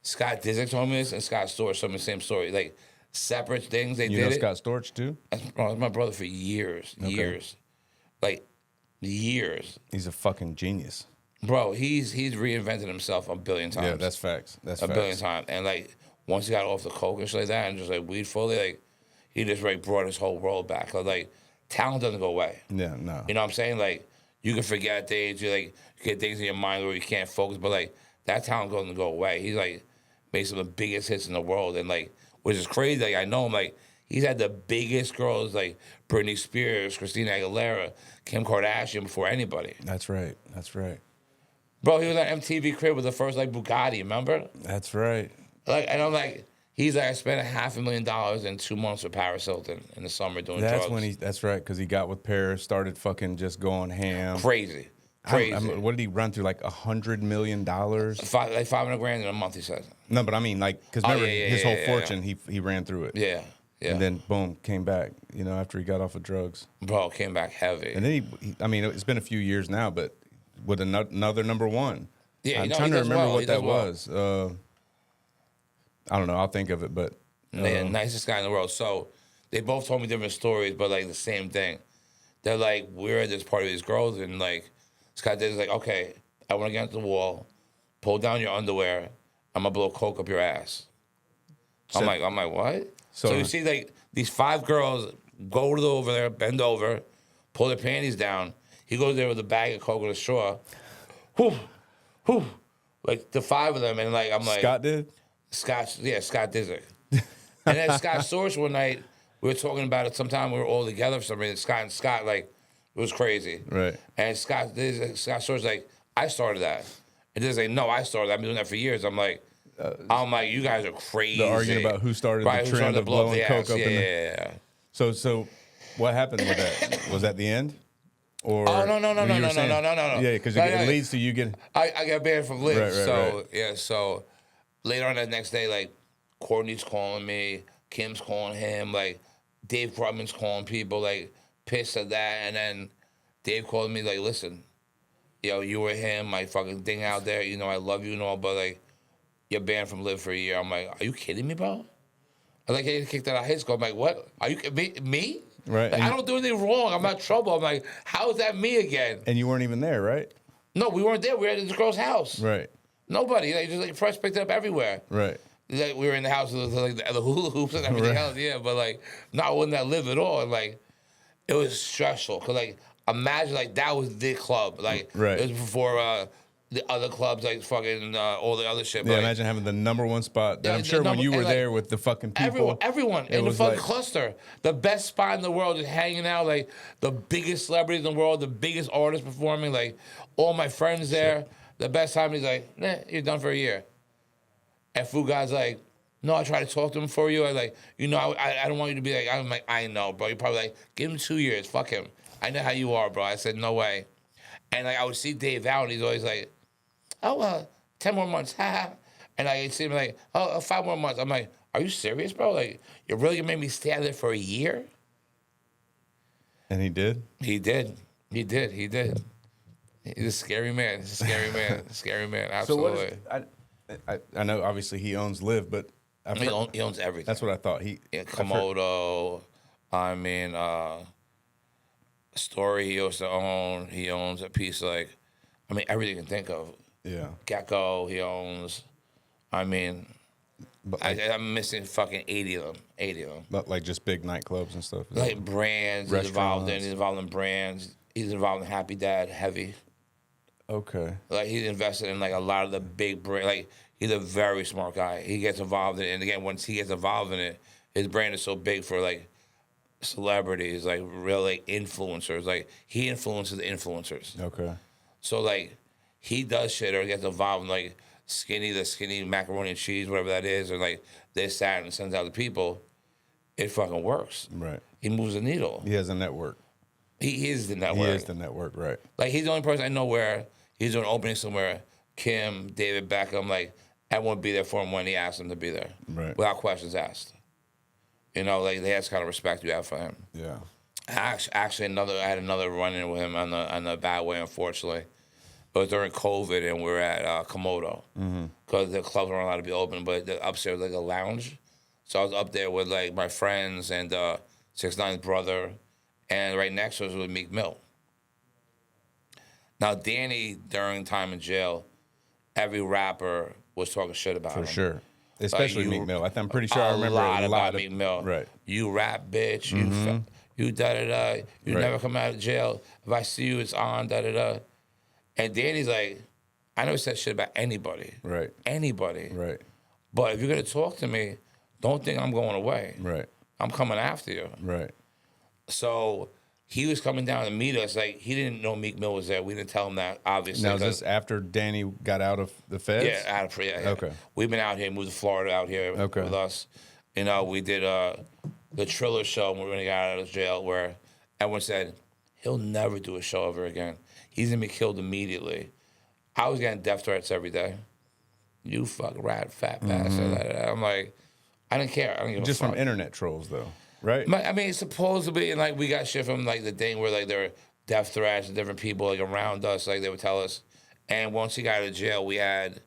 Scott Disick told me this, and Scott Storch told me the same story. Like separate things they You did. know it. Scott Storch too? That's my brother for years, like years. He's a fucking genius. Bro, he's reinvented himself a billion times. Yeah, that's facts. That's a facts. billion times. And like once he got off the coke and shit like that, and just like weed fully, like he just like brought his whole world back. Like talent doesn't go away. Yeah, no. You know what I'm saying? Like you can forget things, you get things in your mind where you can't focus, but like that talent doesn't go away. He's like made some of the biggest hits in the world, and like which is crazy. Like I know him, like he's had the biggest girls like Britney Spears, Christina Aguilera, Kim Kardashian before anybody. That's right. That's right. Bro, he was on MTV Crib with the first like Bugatti, remember? That's right. Like, and I'm like, he's like, I spent $500,000 in 2 months with Paris Hilton in the summer doing drugs. That's right, because he got with Paris, started fucking just going ham. Crazy. What did he run through? Like $100 million? Like $500,000 in a month, he said. No, but I mean, like, because remember his whole fortune, yeah. he ran through it. Yeah. And then boom, came back. You know, after he got off of drugs. Bro, came back heavy. And then I mean, it's been a few years now, but with another number one. Yeah, I'm trying to remember what that was. I don't know. I'll think of it, but nicest guy in the world. So they both told me different stories, but like the same thing. They're like, we're at this party with these girls, and like Scott did is like, okay, I want to get into the wall, pull down your underwear, I'm gonna blow coke up your ass. I'm like, what? So you see like these 5 girls go over there, bend over, pull their panties down. He goes there with a bag of coke and a straw. Whew, whew. Like the 5 of them, and like I'm like Scott did? Scott Disick. And then Scott Source one night, we were talking about it sometime we were all together for some reason. Scott, like, it was crazy. Right. And Scott Source like, I started that. And Disick's like, no, I started that. I've been doing that for years. I'm like, you guys are crazy. They're arguing about who started the trend of blowing coke up in the... Yeah. So what happened with that? Was that the end? Or Oh, no. Yeah, because it leads to you getting... I got banned from Live. Right. So later on that next day, like, Courtney's calling me, Kim's calling him, like, Dave Grubman's calling people, like, pissed at that. And then Dave called me, like, listen, yo, you were him, my fucking thing out there, you know, I love you and all, but, like, you're banned from Live for a year. I'm like, are you kidding me, bro? I like, he kicked out of high school. I'm like, what? Are you me? Right. Like, I don't do anything wrong. I'm not in trouble. I'm like, how is that me again? And you weren't even there, right? No, we weren't there. We were at this girl's house. Right. Nobody. Like, just like press picked it up everywhere. Right. Like, we were in the house with like the hula hoops and everything else. Yeah, but like, not one that Live at all. And like, it was stressful. Cause like, imagine like that was the club. Like, right. It was before the other clubs, like fucking all the other shit. Yeah, like, imagine having the #1 spot. That I'm sure when you were there with the fucking people. Everyone in the fucking cluster. The best spot in the world, just hanging out, like the biggest celebrities in the world, the biggest artists performing, like all my friends there. The best time, he's like, nah, you're done for a year. And Fuga's like, no, I tried to talk to him for you. I like, you know, I don't want you to be like, I'm like, I know, bro. You're probably like, give him 2 years. Fuck him. I know how you are, bro. I said, no way. And like, I would see Dave out, and he's always like, 10 more months, ha. And I see him like, 5 more months. I'm like, are you serious, bro? Like, you really gonna make me stay there for a year? And he did? He did. He's a scary man. Scary man, absolutely. So I know obviously he owns Live, but He owns everything. That's what I thought. Komodo, Story he used to own. He owns a piece everything you can think of. Yeah. Gecko, he owns. I'm missing fucking 80 of them. But like just big nightclubs and stuff. Like brands, he's involved in brands. He's involved in Happy Dad, heavy. Okay. Like he's invested in like a lot of the big brand. Like he's a very smart guy. He gets involved in it, and again, once he gets involved in it, his brand is so big for like celebrities, like real like influencers. Like he influences the influencers. Okay. So like he does shit or gets involved in like the skinny macaroni and cheese, whatever that is, or like this, that, and sends out to people. It fucking works. Right. He moves the needle. He has a network. He is the network. He is the network, right. Like he's the only person I know where he's doing an opening somewhere. Kim, David Beckham, like everyone would be there for him when he asked them to be there. Right. Without questions asked. You know, like that's the kind of respect you have for him. Yeah. Actually, I had another run-in with him on the bad way, unfortunately. It was during COVID, and we were at Komodo because the clubs weren't allowed to be open, but the upstairs was like a lounge. So I was up there with like my friends and 6ix9ine's brother, and right next to us was Meek Mill. Now Danny, during time in jail, every rapper was talking shit about him. For sure. Especially you- Meek Mill. I'm pretty sure I remember lot a lot about Meek Mill. Right. You rap, bitch. You da da da. You Right. never come out of jail. If I see you, it's on da da da. And Danny's like, I never said shit about anybody. Right. Anybody. Right. But if you're gonna talk to me, don't think I'm going away. Right. I'm coming after you. Right. So he was coming down to meet us. Like he didn't know Meek Mill was there. We didn't tell him that, obviously. Now, is 'cause- this after Danny got out of the feds? Yeah, yeah. Okay. We've been out here, moved to Florida out here Okay. with us. You know, we did the Triller show when we were going to get out of jail where everyone said, he'll never do a show ever again. He's going to be killed immediately. I was getting death threats every day. You fuck rat, fat bastard. I'm like, I didn't care. I don't give Just a fuck. from internet trolls, though, right? I mean, supposedly, and like we got shit from like the thing where like there were death threats and different people like around us, like they would tell us. And once he got out of jail, we had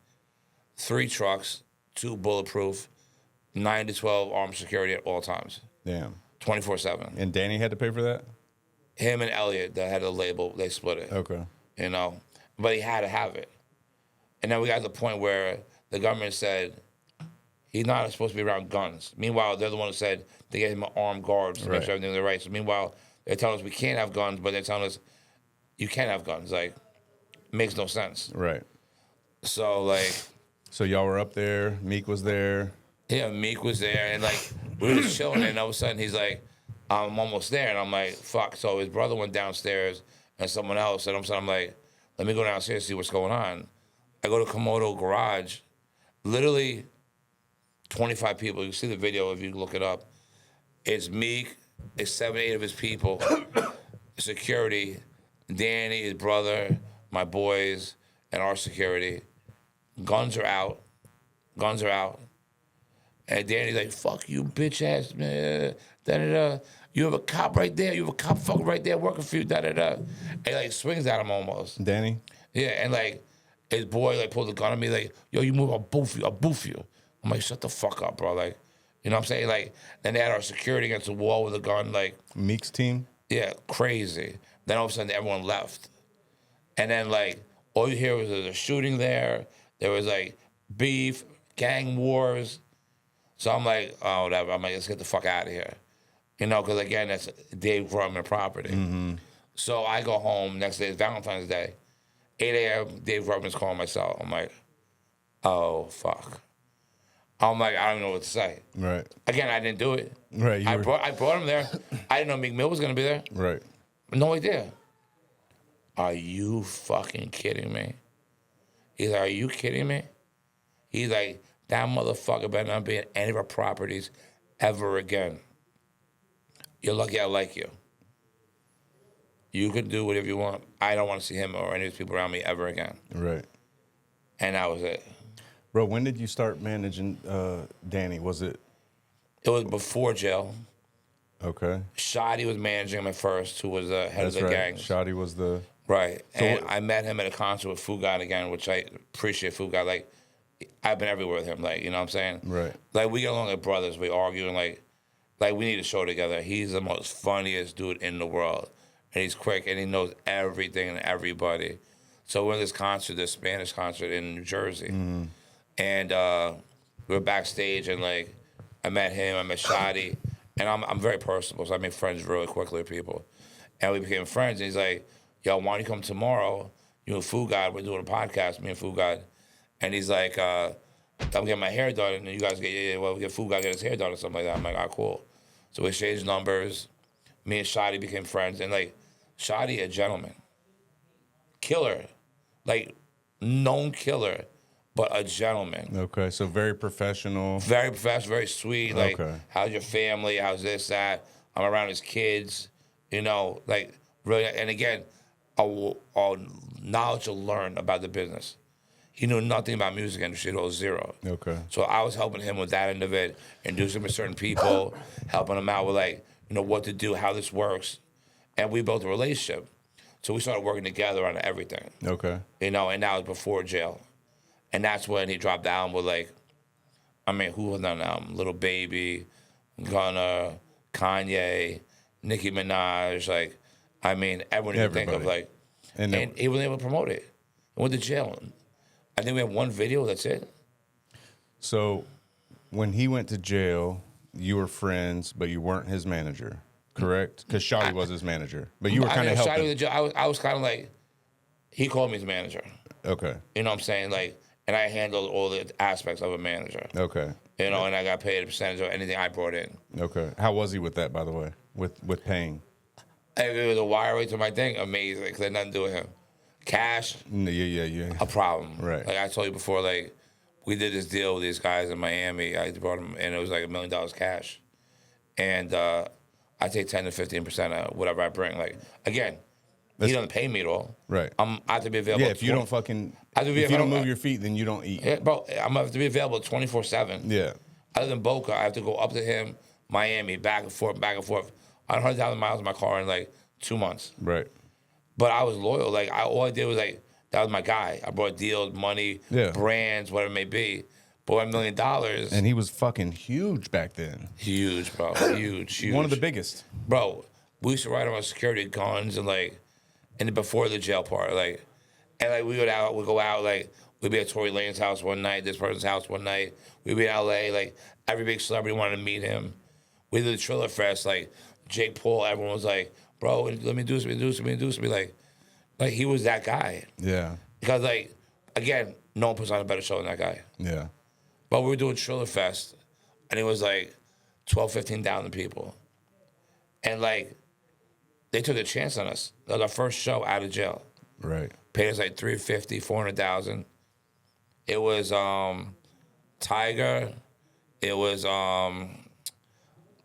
3 trucks, 2 bulletproof, 9 to 12 armed security at all times, Damn. 24/7. And Danny had to pay for that? Him and Elliot that had a label, they split it. Okay. You know, but he had to have it. And then we got to the point where the government said he's not supposed to be around guns. Meanwhile, they're the one who said they gave him an armed guard to make Right. sure everything's all right. So meanwhile, they're telling us we can't have guns, but they're telling us you can have guns. Like, makes no sense. Right. So like, So y'all were up there. Meek was there. yeah, Meek was there, and like we were just chilling, and all of a sudden he's like, I'm almost there, and I'm like, fuck. So his brother went downstairs and someone else, and I'm like, let me go downstairs and see what's going on. I go to Komodo garage, literally 25 people. You see the video if you look it up. It's Meek, it's 7, 8 of his people, security, Danny, his brother, my boys, and our security. Guns are out. And Danny's like, fuck you, bitch ass, man. Da-da-da. You have a cop right there. You have a cop fucking right there working for you, da-da-da. And he like swings at him almost. Danny? Yeah, and like his boy like pulled the gun on me, like, yo, you move, I'll boof you. I'm like, shut the fuck up, bro. Like, you know what I'm saying? Like, then they had our security against the wall with a gun, like, Meek's team? yeah, crazy. Then all of a sudden everyone left. And then like all you hear was there's a shooting there. There was like beef, gang wars. So I'm like, oh, whatever. I'm like, let's get the fuck out of here. You know, because again, that's Dave Grumman property. So I go home. Next day is Valentine's Day. 8 a.m., Dave Grumman's calling my cell. I'm like, oh, fuck. I'm like, I don't know what to say. Right. Again, I didn't do it. Right. I brought him there. I didn't know Meek Mill was going to be there. Right. No idea. Are you fucking kidding me? He's like, are you kidding me? He's like, that motherfucker better not be in any of our properties ever again. You're lucky I like you. You can do whatever you want. I don't want to see him or any of these people around me ever again. Right. And that was it. Bro, when did you start managing Danny? Was it It was before jail. okay? Shoddy was managing him at first, who was the head That's of the right. gang. Shotty was the Right. So And what- I met him at a concert with Fugad again, which I appreciate Fugad. Like, I've been everywhere with him. Like, you know what I'm saying? Right. Like, we get along like brothers. We argue and, like we need a show together. He's the most funniest dude in the world. And he's quick and he knows everything and everybody. So we're at this concert, this Spanish concert in New Jersey. And we were backstage and, like, I met him, I met Shoddy. And I'm very personable, so I make friends really quickly with people. And we became friends. And he's like, yo, why don't you come tomorrow? You and Fugad, we're doing a podcast, me and Fugad. And he's like, I'm getting my hair done. And you guys get, we get Fugad get his hair done or something like that. I'm like, all right, cool. So we exchanged numbers. me and Shadi became friends, and like Shadi, a gentleman, killer, like known killer, but a gentleman. Okay, so very professional. Very professional, very sweet. Like, Okay. how's your family? How's this, that? I'm around his kids, you know, like really. And again, a knowledge to learn about the business. He knew nothing about music industry, it was zero. Okay. So I was helping him with that end of it, introducing him to certain people, helping him out with like, you know, what to do, how this works. And we built a relationship. So we started working together on everything. Okay. You know, and that was before jail. And that's when he dropped down with like, I mean, who was on the album? Little Baby, Gunna, Kanye, Nicki Minaj, like, I mean, everyone you can think of, Everybody. like, And and he was able to promote it. Went to jail. I think we have one video, that's it. so when he went to jail, you were friends, but you weren't his manager, correct? Because Shawty was his manager, but you were kind of Shadi helping. was the jail. I was kind of like, he called me his manager. Okay. You know what I'm saying? Like, and I handled all the aspects of a manager. Okay. You know, and I got paid a percentage of anything I brought in. Okay. How was he with that, by the way? With paying? If it was a wire rate to my thing, amazing, because had nothing to do with him. Cash, Yeah. a problem. Right. Like I told you before, like we did this deal with these guys in Miami. I brought them, and it was like $1 million cash, and I take 10 to 15% of whatever I bring. Like again, he doesn't pay me at all. Right. I have to be available. Yeah, if you don't fucking, I have to be if you don't available- move your feet, then you don't eat. Yeah, bro, I'm gonna have to be available 24/7. Yeah. Other than Boca, I have to go up to him, Miami, back and forth, 100,000 miles in my car in like 2 months. Right. But I was loyal. Like all I did was like that was my guy. I brought deals, money, Yeah. brands, whatever it may be. But $1 million, And he was fucking huge back then. huge, bro, huge. One of the biggest. Bro, we used to ride around security guns and like, and then before the jail part, like, and like we would go out, like we'd be at Tory Lane's house one night, this person's house one night. We'd be in LA, like every big celebrity wanted to meet him. We did the Triller Fest, like Jake Paul, everyone was like, bro, let me do this. Like he was that guy. Yeah. Because like, again, no one puts on a better show than that guy. Yeah. But we were doing Triller Fest, and it was like 12, 15,000 people. And like, they took a chance on us. That was our first show out of jail. Right. Paid us like $350,000, $400,000. It was Tiger. It was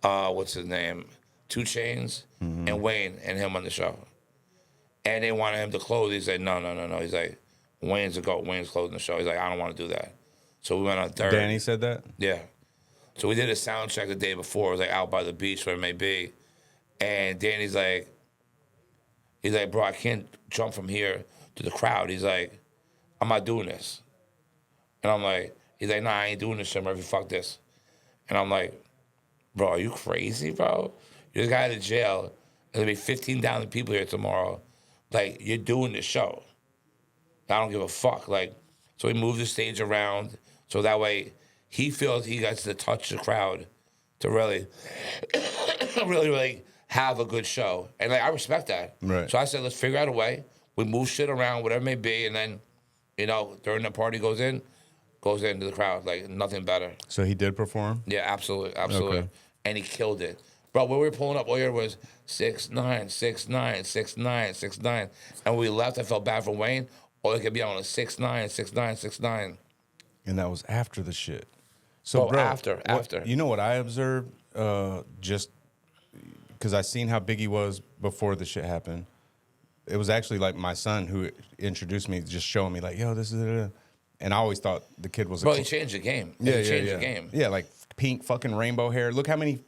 what's his name? 2 Chainz and Wayne and him on the show. And they wanted him to close. He said, no. He's like, Wayne's the GOAT. Wayne's closing the show. He's like, I don't want to do that. So we went on third. Danny said that? Yeah. So we did a sound check the day before. It was like out by the beach, where it may be. And Danny's like, bro, I can't jump from here to the crowd. He's like, I'm not doing this. And I'm like, he's like, nah, I ain't doing this shit, Murphy. Fuck this. And I'm like, bro, are you crazy, bro? You just got out of jail. There's gonna be 15,000 people here tomorrow. Like, you're doing the show. I don't give a fuck. Like, so we moved the stage around so that way he feels he gets to touch the crowd to really, really have a good show. And like, I respect that. Right. So I said, let's figure out a way. We move shit around, whatever it may be, and then, you know, during the party goes into the crowd. Like, nothing better. So he did perform? Yeah, absolutely. Okay. And he killed it. Bro, when we were pulling up, all year was 6'9", 6'9", 6'9", 6'9". And when we left, I felt bad for Wayne. All it could be on a 6'9", 6'9", 6'9". And that was after the shit. So, Bro, bro, after. You know what I observed? Just because I seen how big he was before the shit happened. It was actually like my son who introduced me, just showing me like, yo, this is it. And I always thought the kid was Bro, he changed the game. He changed the game. Yeah, like pink fucking rainbow hair. Look how many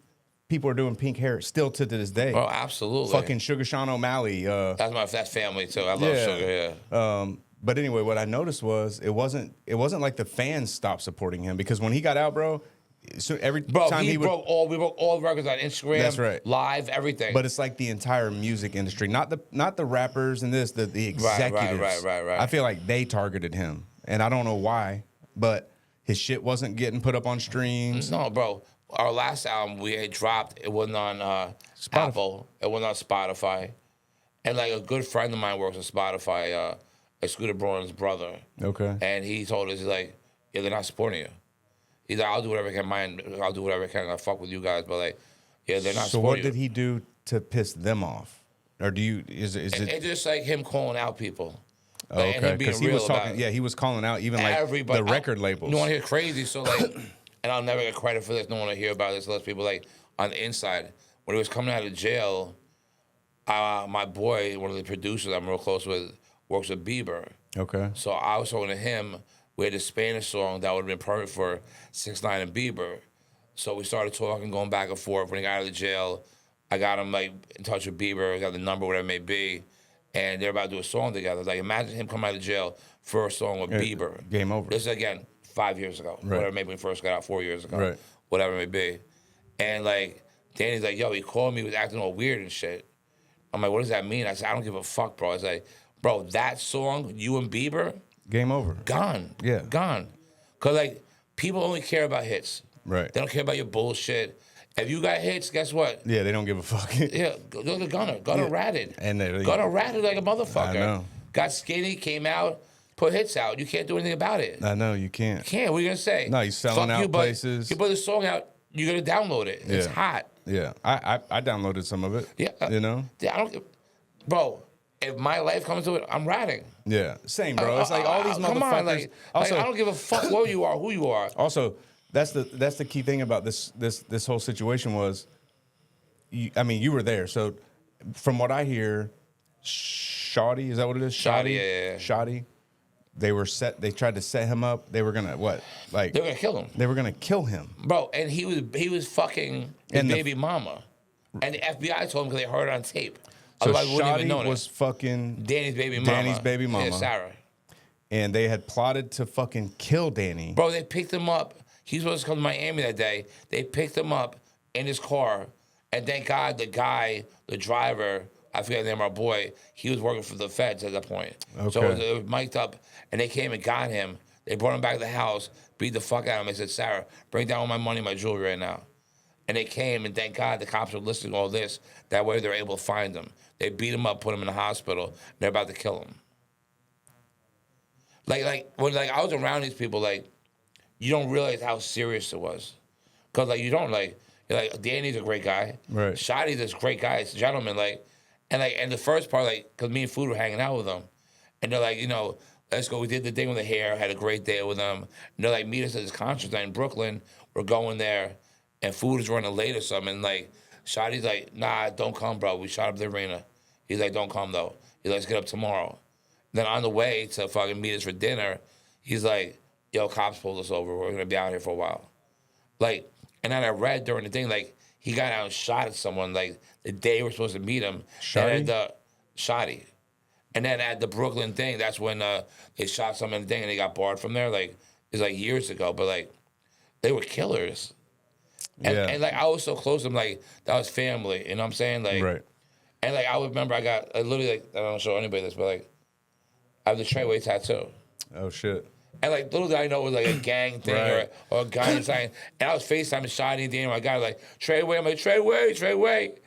people are doing pink hair still to this day. Bro, absolutely. Fucking Sugar Sean O'Malley. That's family too. I love Sugar. Yeah. But anyway, what I noticed was it wasn't like the fans stopped supporting him, because when he got out, bro, so every time we he would, broke all the records on Instagram. That's right. Live, everything. but it's like the entire music industry, not the rappers and the executives. Right. I feel like they targeted him, and I don't know why, but his shit wasn't getting put up on streams. No, bro. Our last album we had dropped, it wasn't on Apple. It wasn't on Spotify. And like a good friend of mine works on Spotify, Scooter Braun's brother. Okay. And he told us, he's like, yeah, they're not supporting you. He's like, I'll do whatever I can. I'll do whatever I can. I'll fuck with you guys. But like, yeah, they're not So supporting what you. did he do to piss them off, or do you? Is it? It's just like him calling out people. Oh, Like, and okay, him being because he real was about talking. it. Yeah, he was calling out even like Everybody, the record labels. You want to hear crazy? So like, and I'll never get credit for this. No one will hear about this unless people like on the inside. When he was coming out of jail, my boy, one of the producers I'm real close with, works with Bieber. Okay. So I was talking to him. We had a Spanish song that would have been perfect for 6ix9ine and Bieber. So we started talking, going back and forth. When he got out of the jail, I got him like in touch with Bieber, got the number, whatever it may be, and they're about to do a song together. Like imagine him coming out of jail for a song with Bieber. Game over. This is again 5 years ago, whatever. Maybe when he first got out 4 years ago, whatever it may be. And like Danny's like, yo, he called me, he was acting all weird and shit. I'm like, what does that mean? I said, I don't give a fuck, bro. I was like, bro, that song, you and Bieber, Game over. gone. Yeah. Gone. Because, like, people only care about hits. Right. They don't care about your bullshit. If you got hits, guess what? Yeah, they don't give a fuck. Yeah, go to Gunna. Gunna ratted. And Gunna ratted like a motherfucker. I know. Got skinny, came out, put hits out. You can't do anything about it. I know you can't. Can't. What are you going to say? No, he's selling Fuck out you, but places. You put the song out, you're going to download it. It's Yeah. hot. Yeah, I downloaded some of it. Yeah. You know. Yeah, I don't. Bro, if my life comes to it, I'm ratting. Yeah, same, bro. It's like all these motherfuckers. Come on, like I don't give a fuck where you are, who you are. Also, that's the key thing about this whole situation was, I mean, you were there. So, from what I hear, Shoddy, is that what it is? Shoddy, yeah. Shoddy. They tried to set him up. They were gonna what? Like They were gonna kill him, they were gonna kill him. bro. And he was fucking his baby mama, and the FBI told him because they heard it on tape. So Otherwise, we wouldn't Shoddy even know was fucking Danny's baby mama. Danny's baby mama. Yeah, Sarah. And they had plotted to fucking kill Danny. Bro, they picked him up. He was supposed to come to Miami that day. They picked him up in his car, and thank God the driver, I forget the name of our boy, he was working for the feds at that point. Okay. So it was mic'd up, and they came and got him. They brought him back to the house, beat the fuck out of him. They said, Sarah, bring down all my money, my jewelry right now. And they came, and thank God the cops were listening to all this. That way they're able to find him. They beat him up, put him in the hospital. And they're about to kill him. When I was around these people, like, you don't realize how serious it was. Because, like, you don't, like, you're like, Danny's a great guy. Right. Shoddy's this great guy. It's a gentleman, and the first part, like, because me and Food were hanging out with them. And they're like, let's go. We did the thing with the hair, had a great day with them. And they're like, meet us at this concert night in Brooklyn. We're going there. And Food is running late or something. And, like, Shoddy's like, nah, don't come, bro. We shot up the arena. He's like, don't come, though. He's like, let's get up tomorrow. Then on the way to fucking meet us for dinner, he's like, yo, cops pulled us over. We're going to be out here for a while. Like, and then I read during the thing, like, he got out and shot at someone, like, the day we're supposed to meet him. Shoddy? Shoddy. And then at the Brooklyn thing, that's when they shot someone in the thing and they got barred from there. Like, it's like years ago. But, like, they were killers. And like, I was so close to them, like, that was family. You know what I'm saying? Like, Right. And, like, I remember I literally, like, I don't show anybody this, but, like, I have the Treyway tattoo. Oh shit. And, like, little did I know it was, like, a gang thing Right. or a guy inside. And I was FaceTiming Shoddy and Danny. My guy was like, Treyway. I'm like, Treyway.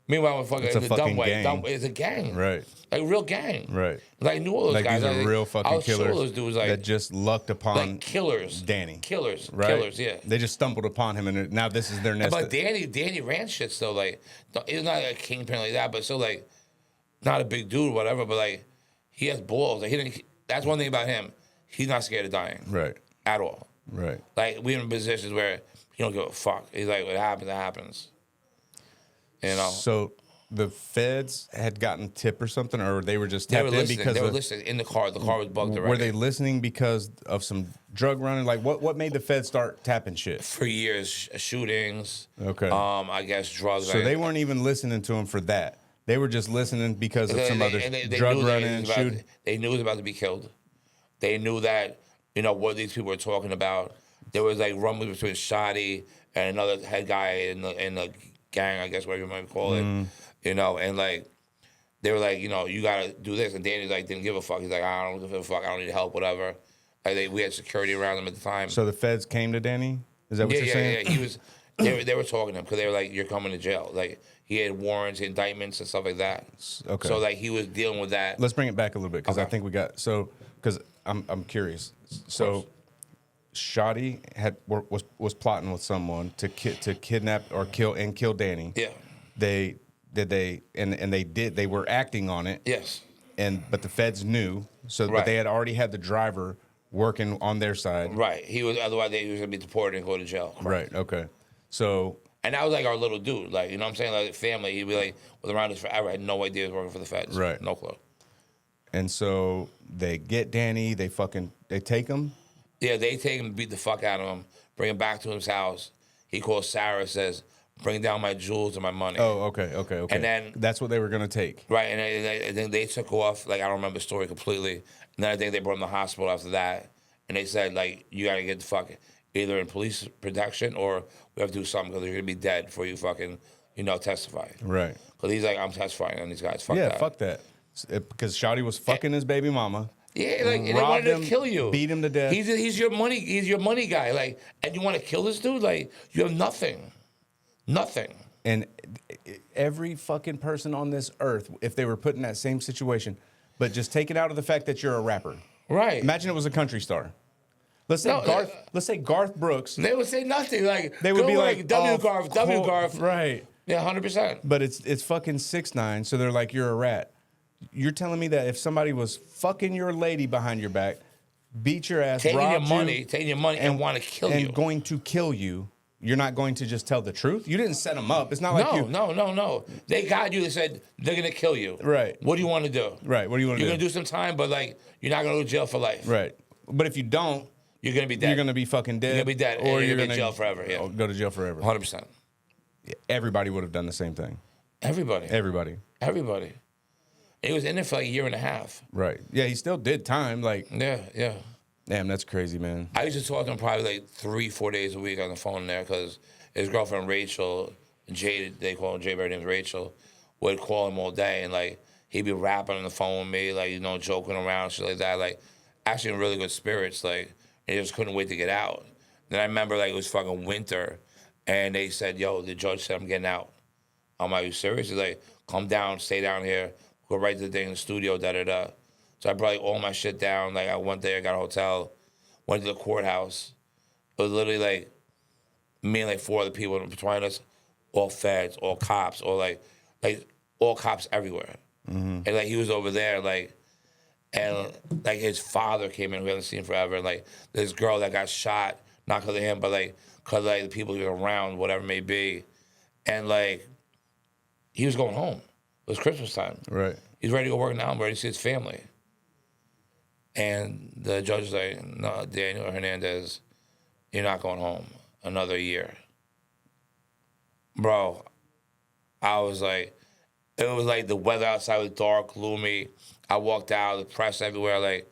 Meanwhile, I'm fucking It's a in the fucking dumb way. gang. It's a gang. Right. Like, real gang. Right. Like, I knew all those Like guys. these are real fucking I was killers sure those dudes, like, that just lucked upon like killers. Danny. Killers. Right? Killers, yeah. They just stumbled upon him, and now this is their nest. But Danny ran shit still, like, he's not a kingpin like that, but still, like, not a big dude or whatever, but, like, he has balls. Like, that's one thing about him. He's not scared of dying. Right. At all. Right. Like, we're in positions where he don't give a fuck. He's like, what happens, it happens. You know? So the feds had gotten tip or something, or they were just They tapped were in listening. because They were of, listening in the car. The car was bugged already. were they listening because of some drug running? Like, what made the feds start tapping shit? For years, shootings. Okay. I guess drugs. So they weren't even listening to him for that. They were just listening because of some other they drug knew running that and he was about- shooting. They knew he was about to be killed. They knew that, what these people were talking about. There was like rumblings between Shoddy and another head guy in the gang, I guess, whatever you might call it. And like they were like, you gotta do this. And Danny like didn't give a fuck. He's like, I don't give a fuck. I don't need help, whatever. Like we had security around him at the time. So the feds came to Danny? Is that what you're saying? Yeah. He was. They were talking to him because they were like, you're coming to jail. Like he had warrants, indictments, and stuff like that. Okay. So like he was dealing with that. Let's bring it back a little bit because I Okay. think we got because I'm curious. So Shoddy was plotting with someone to kidnap or kill Danny. Yeah. They did they and they were acting on it. Yes. But the feds knew, so Right. but they had already had the driver working on their side. Right. He was otherwise he was gonna be deported and go to jail. Right. Okay. So And that was like our little dude, like you know what I'm saying, like family. He'd be like was around us forever. I had no idea he was working for the feds. Right. No clue. and so they get Danny. They take him. Yeah, they take him, beat the fuck out of him, bring him back to his house. He calls Sarah, says, "Bring down my jewels and my money." Oh, okay. And then that's what they were gonna take. right, and then they took off. Like I don't remember the story completely. And then I think they brought him to the hospital after that, and they said like you gotta get the fuck either in police protection or we have to do something because you're gonna be dead before you fucking testify. Right. Because he's like, I'm testifying on these guys. Fuck Yeah. that. Fuck that. Because Shawty was fucking his baby mama. Yeah, like and they robbed wanted him, to kill you, beat him to death. He's your money guy. Like, and you want to kill this dude? Like, you have nothing. And every fucking person on this earth, if they were put in that same situation, but just take it out of the fact that you're a rapper. Right. Imagine it was a country star. Let's say Garth Brooks. They would say nothing. Like They would be like, W oh, Garth. Right. Yeah, 100%. But it's fucking 6ix9ine, so they're like, you're a rat. You're telling me that if somebody was fucking your lady behind your back, beat your ass, Taking your robbed money, and want to kill you. And going to kill you, you're not going to just tell the truth? You didn't set them up. It's not like you... No. They got you. They said, they're going to kill you. Right. What do you want to do? Right, what do you want to do? You're going to do some time, but, like, you're not going to go to jail for life. Right. But if you don't... You're going to be dead. You're going to be fucking dead. You're going to be dead. Or and you're going going to jail forever. Yeah. go to jail forever. 100%. Everybody would have done the same thing. Everybody. Everybody. He was in it for like a year and a half. Right. Yeah, he still did time. Like, Yeah. damn, that's crazy, man. I used to talk to him probably like 3-4 days a week on the phone there because his girlfriend Rachel, Jade, they call him Jade, her name's Rachel, would call him all day and like he'd be rapping on the phone with me, like, joking around, shit like that. Like, actually in really good spirits, like, and he just couldn't wait to get out. Then I remember like it was fucking winter and they said, yo, the judge said I'm getting out. I'm like, you serious? He's like, come down, stay down here, go right to the thing in the studio, da-da-da. So I brought like, all my shit down. Like I went there, got a hotel, went to the courthouse. It was literally like me and like 4 other people between us, all feds, all cops, or like all cops everywhere. Mm-hmm. And like he was over there, like, and like his father came in, we haven't seen forever. And like this girl that got shot, not because of him, but like because like the people he was around, whatever it may be. And like he was going home. It was Christmas time. Right. He's ready to go work now. I'm ready to see his family. And the judge was like, no, Daniel Hernandez, you're not going home another year. Bro, I was like, it was like the weather outside was dark, gloomy. I walked out, the press everywhere. Like,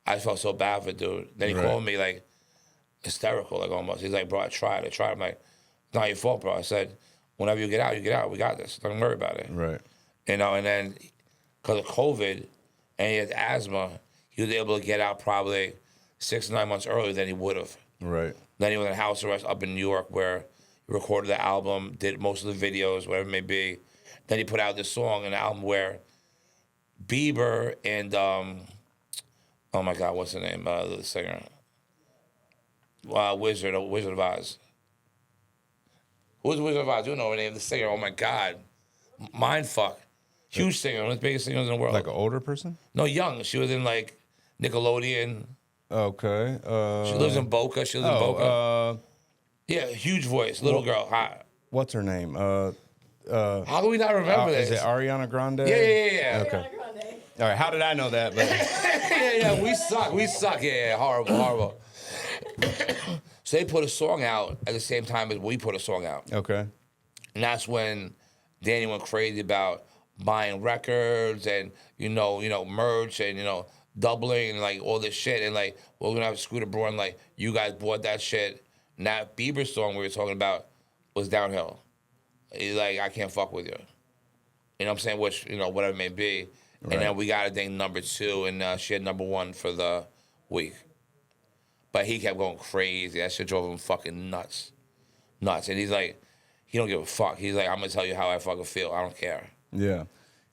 I felt so bad for the dude. Then he called me like hysterical, like almost. He's like, bro, I tried. I'm like, it's not your fault, bro. I said, whenever you get out, you get out. We got this. Don't worry about it. Right. And then because of COVID and he had asthma, he was able to get out probably 6 to 9 months earlier than he would have. Right. Then he was in house arrest up in New York where he recorded the album, did most of the videos, whatever it may be. Then he put out this song, an album where Bieber and, oh my God, what's the name? The singer? Wizard of Oz. Who's the Wizard of Oz? You know the name of the singer. Oh my God. Mindfuck. Huge singer, one of the biggest singers in the world. Like an older person? No, young. She was in like Nickelodeon. Okay. She lives in Boca. Yeah, huge voice, little girl, hot. What's her name? How do we not remember this? Is it Ariana Grande? Yeah. Okay. All right. How did I know that? But yeah. We suck. Yeah. Horrible. So they put a song out at the same time as we put a song out. Okay. And that's when Danny went crazy about buying records and merch and doubling and like all this shit and like we're gonna have Scooter Braun, like you guys bought that shit. And that Bieber song we were talking about was downhill. He's like, I can't fuck with you. You know what I'm saying? Which, whatever it may be. Right. And then we got a thing number 2 and she had number 1 for the week. But he kept going crazy. That shit drove him fucking nuts. And he's like, he don't give a fuck. He's like, I'm gonna tell you how I fucking feel. I don't care. Yeah.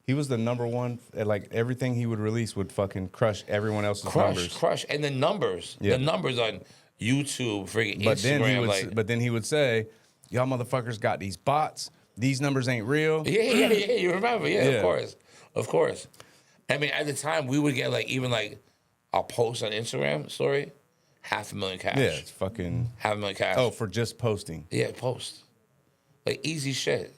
He was the number 1, like everything he would release would fucking crush everyone else's numbers. Crush. And the numbers on YouTube, freaking Instagram. But then he would say, y'all motherfuckers got these bots. these numbers ain't real. Yeah. You remember? Yeah, Yeah. of course. I mean, at the time, we would get like even like a post on Instagram story, $500,000 cash. Yeah, it's fucking. $500,000 cash. Oh, for just posting. Yeah, post. Like easy shit.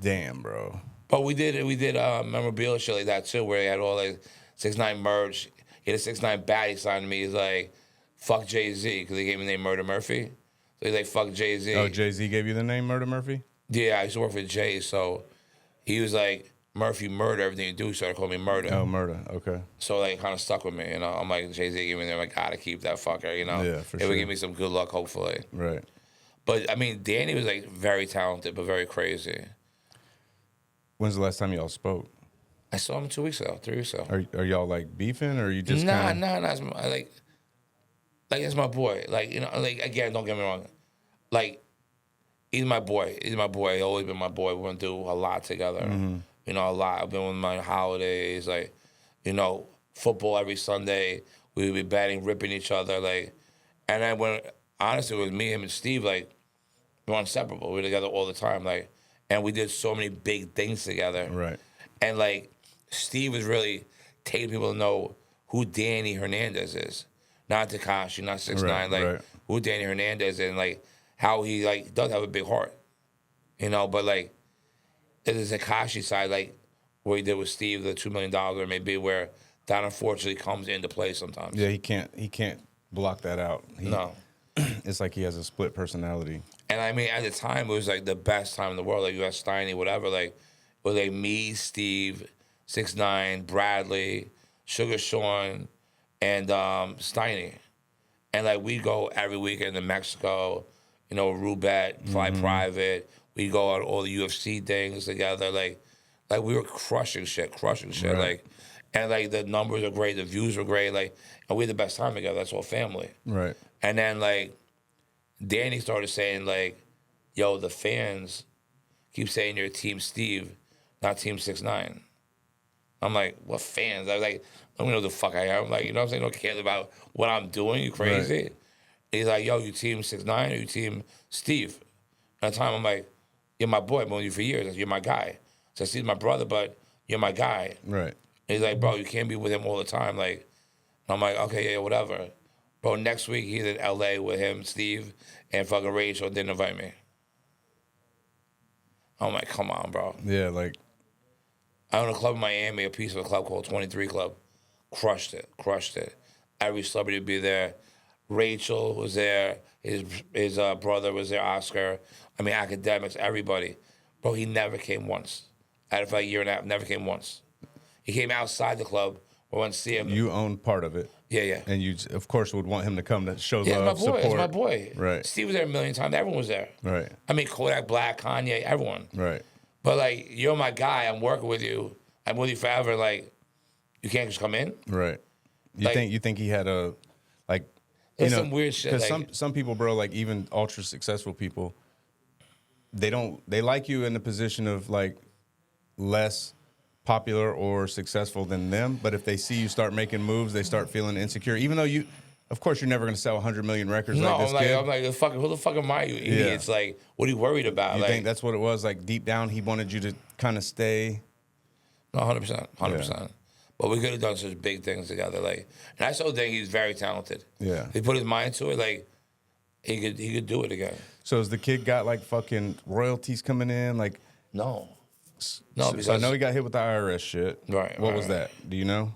Damn, bro. But we did memorabilia shit like that too, where he had all like 6ix9ine merch. He had a 6ix9ine bat he signed to me. He's like, fuck Jay-Z, because he gave me the name Murda Murphy. So he's like, fuck Jay-Z. Oh, Jay-Z gave you the name Murda Murphy? Yeah, I used to work for Jay, so he was like, Murphy, murder, everything you do. He started calling me Murda. Oh, Murda, okay. So like, kind of stuck with me, you know. I'm like, Jay-Z gave me the name. I gotta keep that fucker, you know. Yeah, for It sure. would give me some good luck, hopefully. Right. But I mean, Danny was like very talented, but very crazy. When's the last time y'all spoke? I saw him 2 weeks ago, 3 weeks ago. Are y'all like beefing, or you just Nah. kinda... It's like that's my boy. Like, you know, like again, don't get me wrong. Like, he's my boy. He's always been my boy. We're gonna do a lot together. Mm-hmm. You know, a lot. I've been with my holidays, like, you know, football every Sunday. We would be batting, ripping each other, like. And then when honestly, it was me, him, and Steve. Like, we were inseparable. We were together all the time. Like, and we did so many big things together. Right. And like, Steve was really taking people to know who Danny Hernandez is, not Tekashi, not 6ix9ine, like who Danny Hernandez is, and like how he like does have a big heart, you know. But like, there's a Tekashi side, like what he did with Steve, the $2 million, or maybe where that unfortunately comes into play sometimes. Yeah, he can't block that out. No. It's like he has a split personality. And I mean, at the time, it was like the best time in the world. Like, you had Steiny, whatever. Like, it was like me, Steve, 6ix9ine, Bradley, Sugar Sean, and Steiny. And like, we go every weekend to Mexico, you know, Roulette, fly private. We go on all the UFC things together. Like we were crushing shit. Right. Like, and like the numbers are great, the views were great. Like, and we had the best time together. That's all family. Right. And then like, Danny started saying like, yo, the fans keep saying you're Team Steve, not Team 6ix9ine. I'm like, what fans? I was like, I don't know who the fuck I am. Like, you know what I'm saying? Don't care about what I'm doing. You crazy? Right. He's like, yo, you Team 6ix9ine or you Team Steve? At the time, I'm like, you're my boy. I've been with you for years. You're my guy. So Steve's my brother, but you're my guy. Right. He's like, bro, you can't be with him all the time. Like, I'm like, okay, yeah, whatever. Bro, next week he's in LA with him, Steve, and fucking Rachel didn't invite me. I'm like, come on, bro. Yeah, like... I own a club in Miami, a piece of a club called 23 Club. Crushed it. Every celebrity would be there. Rachel was there. His brother was there, Oscar. I mean, academics, everybody. Bro, he never came once. Out of like a year and a half, never came once. He came outside the club. We went to see him. You owned part of it. Yeah. And you, of course, would want him to come to show Yeah, love, it's my boy. support. It's my boy. Right. Steve was there a million times. Everyone was there. Right. I mean, Kodak Black, Kanye, everyone. Right. But like, you're my guy. I'm working with you. I'm with you forever. Like, you can't just come in. Right. Like- You think he had a, like, There's some weird shit. Because Like, some people, bro, like even ultra successful people, they like you in the position of like less popular or successful than them. But if they see you start making moves, they start feeling insecure. Even though you, of course, you're never going to sell 100 million records no, like this I'm like, kid. I'm like, who the fuck am I? You idiots. Like, what are you worried about? You like, think that's what it was? Like deep down, he wanted you to kind of stay. No, 100%. But we could have done such big things together. Like, and I still think he's very talented. Yeah. He put his mind to it. Like, he could do it again. So has the kid got like fucking royalties coming in? Like, No, so because I know he got hit with the IRS shit. Right, What right, was that? Do you know?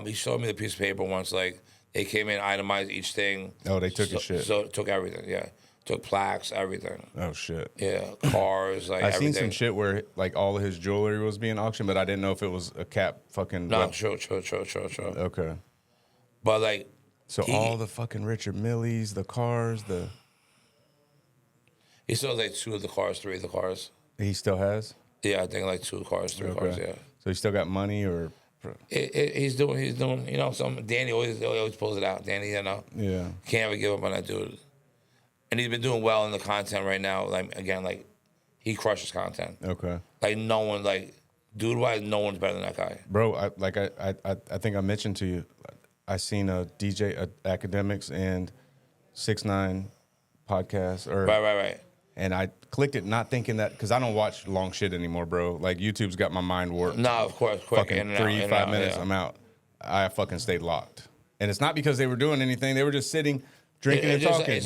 he showed me the piece of paper once. Like, they came in, itemized each thing. Oh, they took his shit. So took everything. Yeah, took plaques, everything. Oh shit. Yeah, cars, like I everything. seen some shit where like all of his jewelry was being auctioned, but I didn't know if it was a cap fucking. No, web- true. Okay. But like, So all the fucking Richard Millies, the cars, he still has like 2 of the cars, 3 of the cars. he still has. Yeah, I think like 2 cars, 3 cars. Yeah. So he still got money or. He's doing, you know, Danny always pulls it out. Danny, you know, Yeah. can't ever give up on that dude. And he's been doing well in the content right now. Like, again, like, he crushes content. Okay. Like, no one, like, dude-wise, no one's better than that guy. Bro, I think I mentioned to you, I seen a DJ Academics and 6ix9ine podcast or Right. And I clicked it not thinking that, because I don't watch long shit anymore, bro. Like, YouTube's got my mind warped. No, of course, quick. Fucking In and out, 3, in and 5 out, minutes, yeah. I'm out. I fucking stayed locked. And it's not because they were doing anything. They were just sitting, drinking and talking.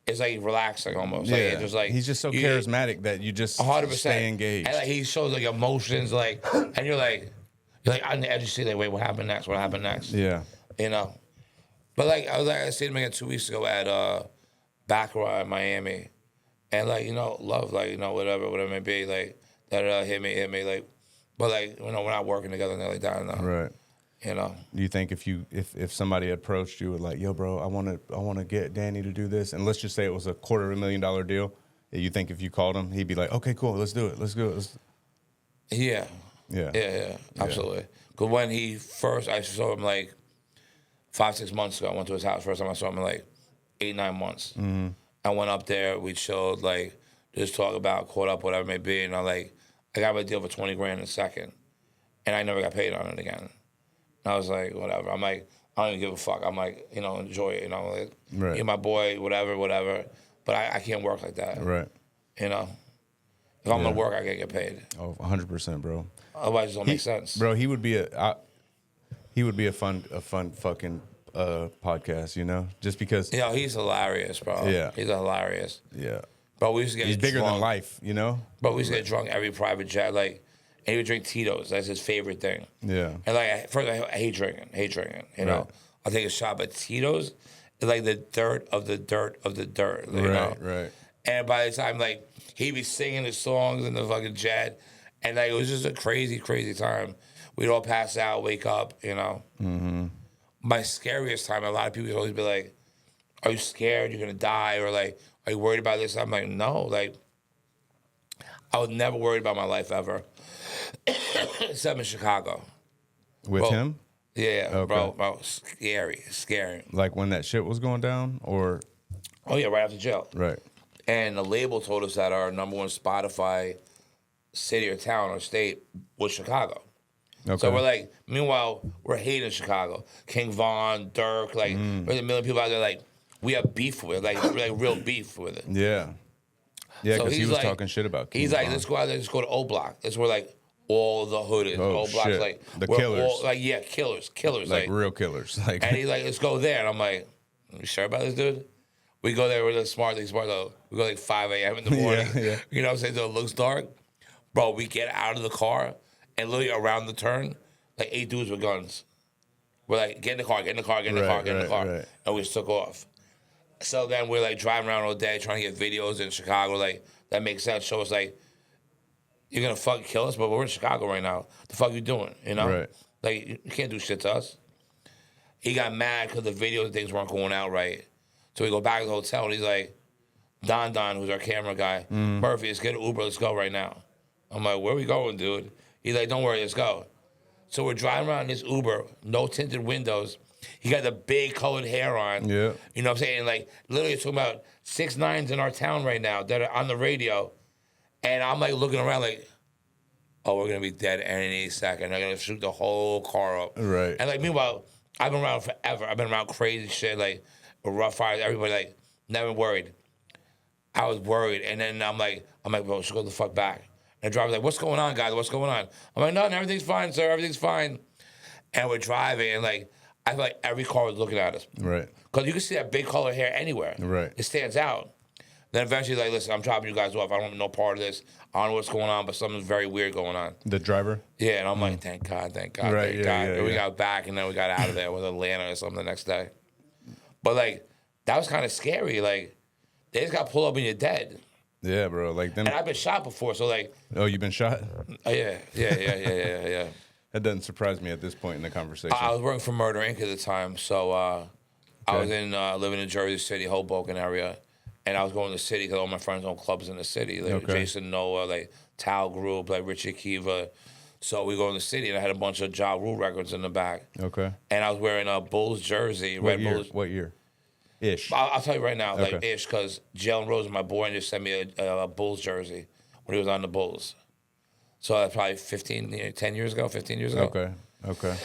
It's like relaxing almost. Yeah, Like, it's just like he's just so charismatic that you just 100%. stay engaged. And like, he shows like emotions, like, and you're like on the edge of your seat, like, wait, what happened next? What happened next? Yeah. You know. But like, I seen him again 2 weeks ago at Baccarat in Miami, and like, love, like, whatever it may be, like, that hit me, like, but like, we're not working together and like that, no. Right. Do you think if somebody approached you with like, yo, bro, I want to get Danny to do this, and let's just say it was a $250,000 deal, you think if you called him, he'd be like, okay, cool, let's do it. Yeah, absolutely. Because when I saw him like 5-6 months ago. I went to his house. First time I saw him in like 8-9 months. Mm-hmm. I went up there. We chilled, like, just talk about, caught up, whatever it may be. And I got a deal for $20,000 in a second, and I never got paid on it again. And I was like, whatever. I'm like, I don't even give a fuck. I'm like, enjoy it. Like, right. You're my boy, whatever. But I can't work like that. Right. If I'm gonna work, I gotta get paid. Oh, 100%, bro. Otherwise, it don't make sense. Bro, he would be a fun fucking podcast, just because. He's hilarious, bro. Yeah. He's hilarious. Yeah. Bro, we used to get He's bigger drunk. than life, Bro, we used to get drunk every private jet, like, and he would drink Tito's. That's his favorite thing. Yeah. And like, first, I hate drinking, Right. I'll take a shot, but Tito's is like the dirt of the dirt of the dirt, Right. And by the time, like, he'd be singing his songs in the fucking jet, and like, it was just a crazy, crazy time. We'd all pass out, wake up, Mm-hmm. My scariest time, a lot of people would always be like, are you scared you're gonna die? Or like, are you worried about this? I'm like, no, like, I was never worried about my life ever. Except in Chicago. With him? Yeah, Okay. bro, scary. Like when that shit was going down, or? Oh yeah, right after jail. Right. And the label told us that our number one Spotify city or town or state was Chicago. Okay. So we're like, meanwhile, we're hating Chicago. King Von, Dirk, like, there's a million people out there, like, we have beef with it, like real beef with it. Yeah. Yeah, So because he he's was like- talking shit about King He's like, Von. let's go out there, let's go to O Block. That's where, like, all the hood is. Oh, O Block's shit. like, The we're killers. all, like, yeah, killers. Like real killers. Like, And he's like, let's go there. And I'm like, you sure about this, dude? We go there, we're like smart though. We go like 5 a.m. in the morning. Yeah. You know what I'm saying? So it looks dark. Bro, we get out of the car, and literally around the turn, like 8 dudes with guns. We're like, get in the car. Right. And we just took off. So then we're like driving around all day trying to get videos in Chicago. Like, that makes sense. Show us, like, you're going to fucking kill us, but we're in Chicago right now. The fuck you doing, Right. Like, you can't do shit to us. He got mad because the video and things weren't going out right. So we go back to the hotel, and he's like, Don, who's our camera guy, Murphy, let's get an Uber, let's go right now. I'm like, where we going, dude? He's like, don't worry, let's go. So we're driving around in this Uber, no tinted windows. He got the big colored hair on. Yeah. You know what I'm saying? Like, literally talking about 6ix9ines in our town right now that are on the radio. And I'm like looking around like, oh, we're going to be dead any second. They're going to shoot the whole car up. Right. And like, meanwhile, I've been around forever. I've been around crazy shit, like rough fires, everybody, like, never worried. I was worried. And then I'm like, bro, let's go the fuck back. And the driver's like, what's going on, guys? What's going on? I'm like, nothing, everything's fine, sir, everything's fine. And we're driving, and like, I feel like every car was looking at us. Right. Because you can see that big color hair anywhere. Right. It stands out. Then eventually, like, listen, I'm dropping you guys off. I don't know part of this. I don't know what's going on, but something's very weird going on. The driver? Yeah, and I'm like, thank God. Right, Thank God. And we yeah. got back, and then we got out of there with Atlanta or something the next day. But, like, that was kind of scary. Like, they just got pulled up and you're dead. Yeah, bro. Like them. And I've been shot before, so, like, Oh, you've been shot? yeah. That doesn't surprise me at this point in the conversation. I was working for Murda Inc. at the time, so I was living in Jersey City, Hoboken area, and I was going to the city because all my friends own clubs in the city, like Okay. Jason Noah, like Tal Group, like Richie Kiva. So we go in the city, and I had a bunch of Ja Rule records in the back. Okay. And I was wearing a Bulls jersey, What Red year? Bulls. What year? Ish. I'll tell you right now, like Okay. ish, because Jalen Rose, my boy, and just sent me a Bulls jersey when he was on the Bulls. So that's probably 15 years ago. Okay.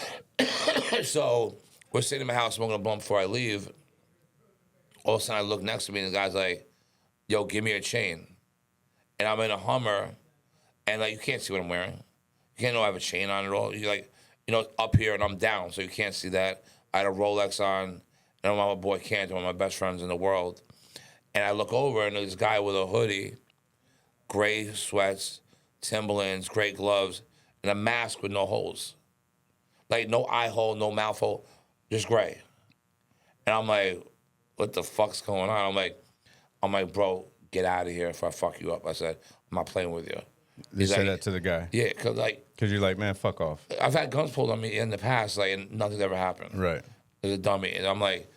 So we're sitting in my house smoking a blunt before I leave. All of a sudden I look next to me and the guy's like, yo, give me a chain. And I'm in a Hummer, and like you can't see what I'm wearing. You can't know I have a chain on at all. You're like, up here and I'm down, so you can't see that. I had a Rolex on, and I'm my boy Cantor, one of my best friends in the world. And I look over, and there's this guy with a hoodie, gray sweats, Timberlands, gray gloves, and a mask with no holes. Like no eye hole, no mouth hole, just gray. And I'm like, what the fuck's going on? I'm like, bro, get out of here if I fuck you up. I said, I'm not playing with you. You said that to the guy? Yeah, because you're like, man, fuck off. I've had guns pulled on me in the past, like, and nothing's ever happened. Right. There's a dummy. And I'm like,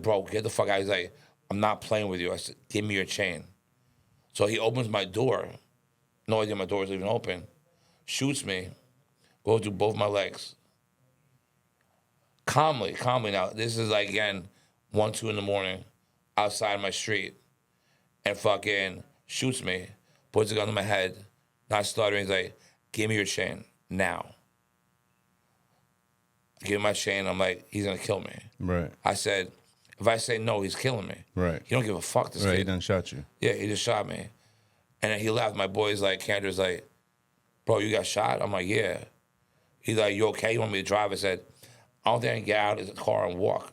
bro, get the fuck out. He's like, I'm not playing with you. I said, give me your chain. So he opens my door. No idea my door is even open. Shoots me. Goes through both my legs. Calmly now. This is like, again, 1, 2 in the morning, outside my street. And fucking shoots me. Puts a gun to my head. Not stuttering. He's like, give me your chain now. I give him my chain. I'm like, he's going to kill me. Right. I said, if I say no, he's killing me. Right. He don't give a fuck, this right, kid. He done shot you. Yeah, he just shot me. And then he left. My boy's like, Cantor's like, bro, you got shot? I'm like, yeah. He's like, you okay? You want me to drive? I said, I don't think I can get out of the car and walk.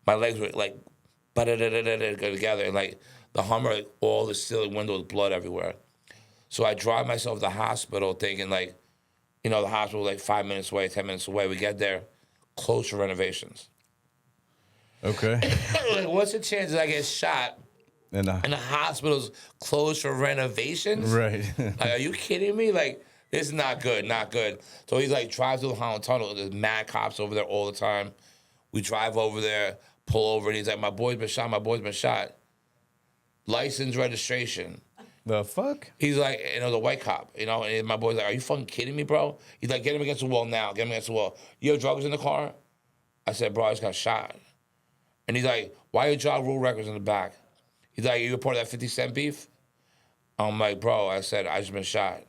My legs were like, go together. And like the Hummer, like, all the ceiling windows, blood everywhere. So I drive myself to the hospital thinking like, the hospital like 5 minutes away, 10 minutes away. We get there, closed for renovations. Okay. Like, what's the chances I get shot and the hospital's closed for renovations? Right. Like, are you kidding me? Like, this is not good, not good. So he's like, drive through the Holland Tunnel. There's mad cops over there all the time. We drive over there, pull over, and he's like, my boy's been shot. License, registration. The fuck? He's like, the white cop, and my boy's like, are you fucking kidding me, bro? He's like, get him against the wall now, You have drugs in the car? I said, bro, I just got shot. And he's like, why are your job rule records in the back? He's like, you reported that 50 Cent beef? I'm like, bro, I said, I just been shot.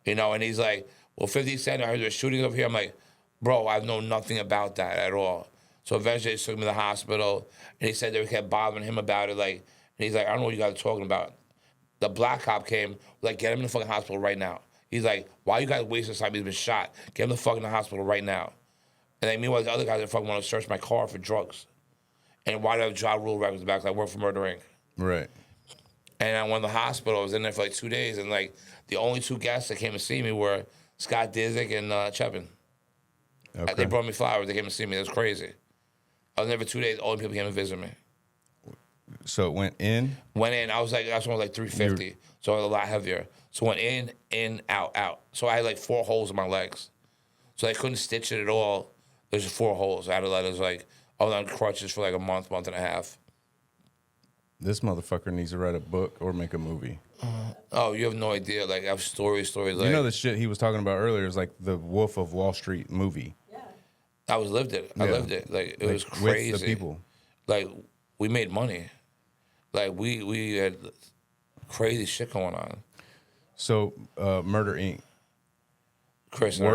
And he's like, well, 50 Cent, I heard there were shootings over here. I'm like, bro, I know nothing about that at all. So eventually they took me to the hospital, and he said they kept bothering him about it. Like, and he's like, I don't know what you guys are talking about. The black cop came, like, get him in the fucking hospital right now. He's like, why you guys wasting time? He's been shot. Get him the fuck in the hospital right now. And then meanwhile, the other guys that fucking want to search my car for drugs. And why do I have job rule records in the back? Because I work for Murda Inc. Right. And I went to the hospital. I was in there for like 2 days. And like the only 2 guests that came to see me were Scott Disick and Chepin. Okay. They brought me flowers. They came to see me. That's crazy. I was there for 2 days. All the people came to visit me. So it went in? Went in. I was like 350. So I was a lot heavier. So went in, out. So I had like 4 holes in my legs. So they couldn't stitch it at all. There's just 4 holes. I had to let us like, I was on crutches for like a month and a half. This motherfucker needs to write a book or make a movie. Oh, you have no idea. Like, I have stories like... You know the shit he was talking about earlier is like the Wolf of Wall Street movie. Yeah. I lived it. I lived it. Like, it was crazy. With the people. Like, we made money. Like, we had crazy shit going on. So, Murder Inc. Chris and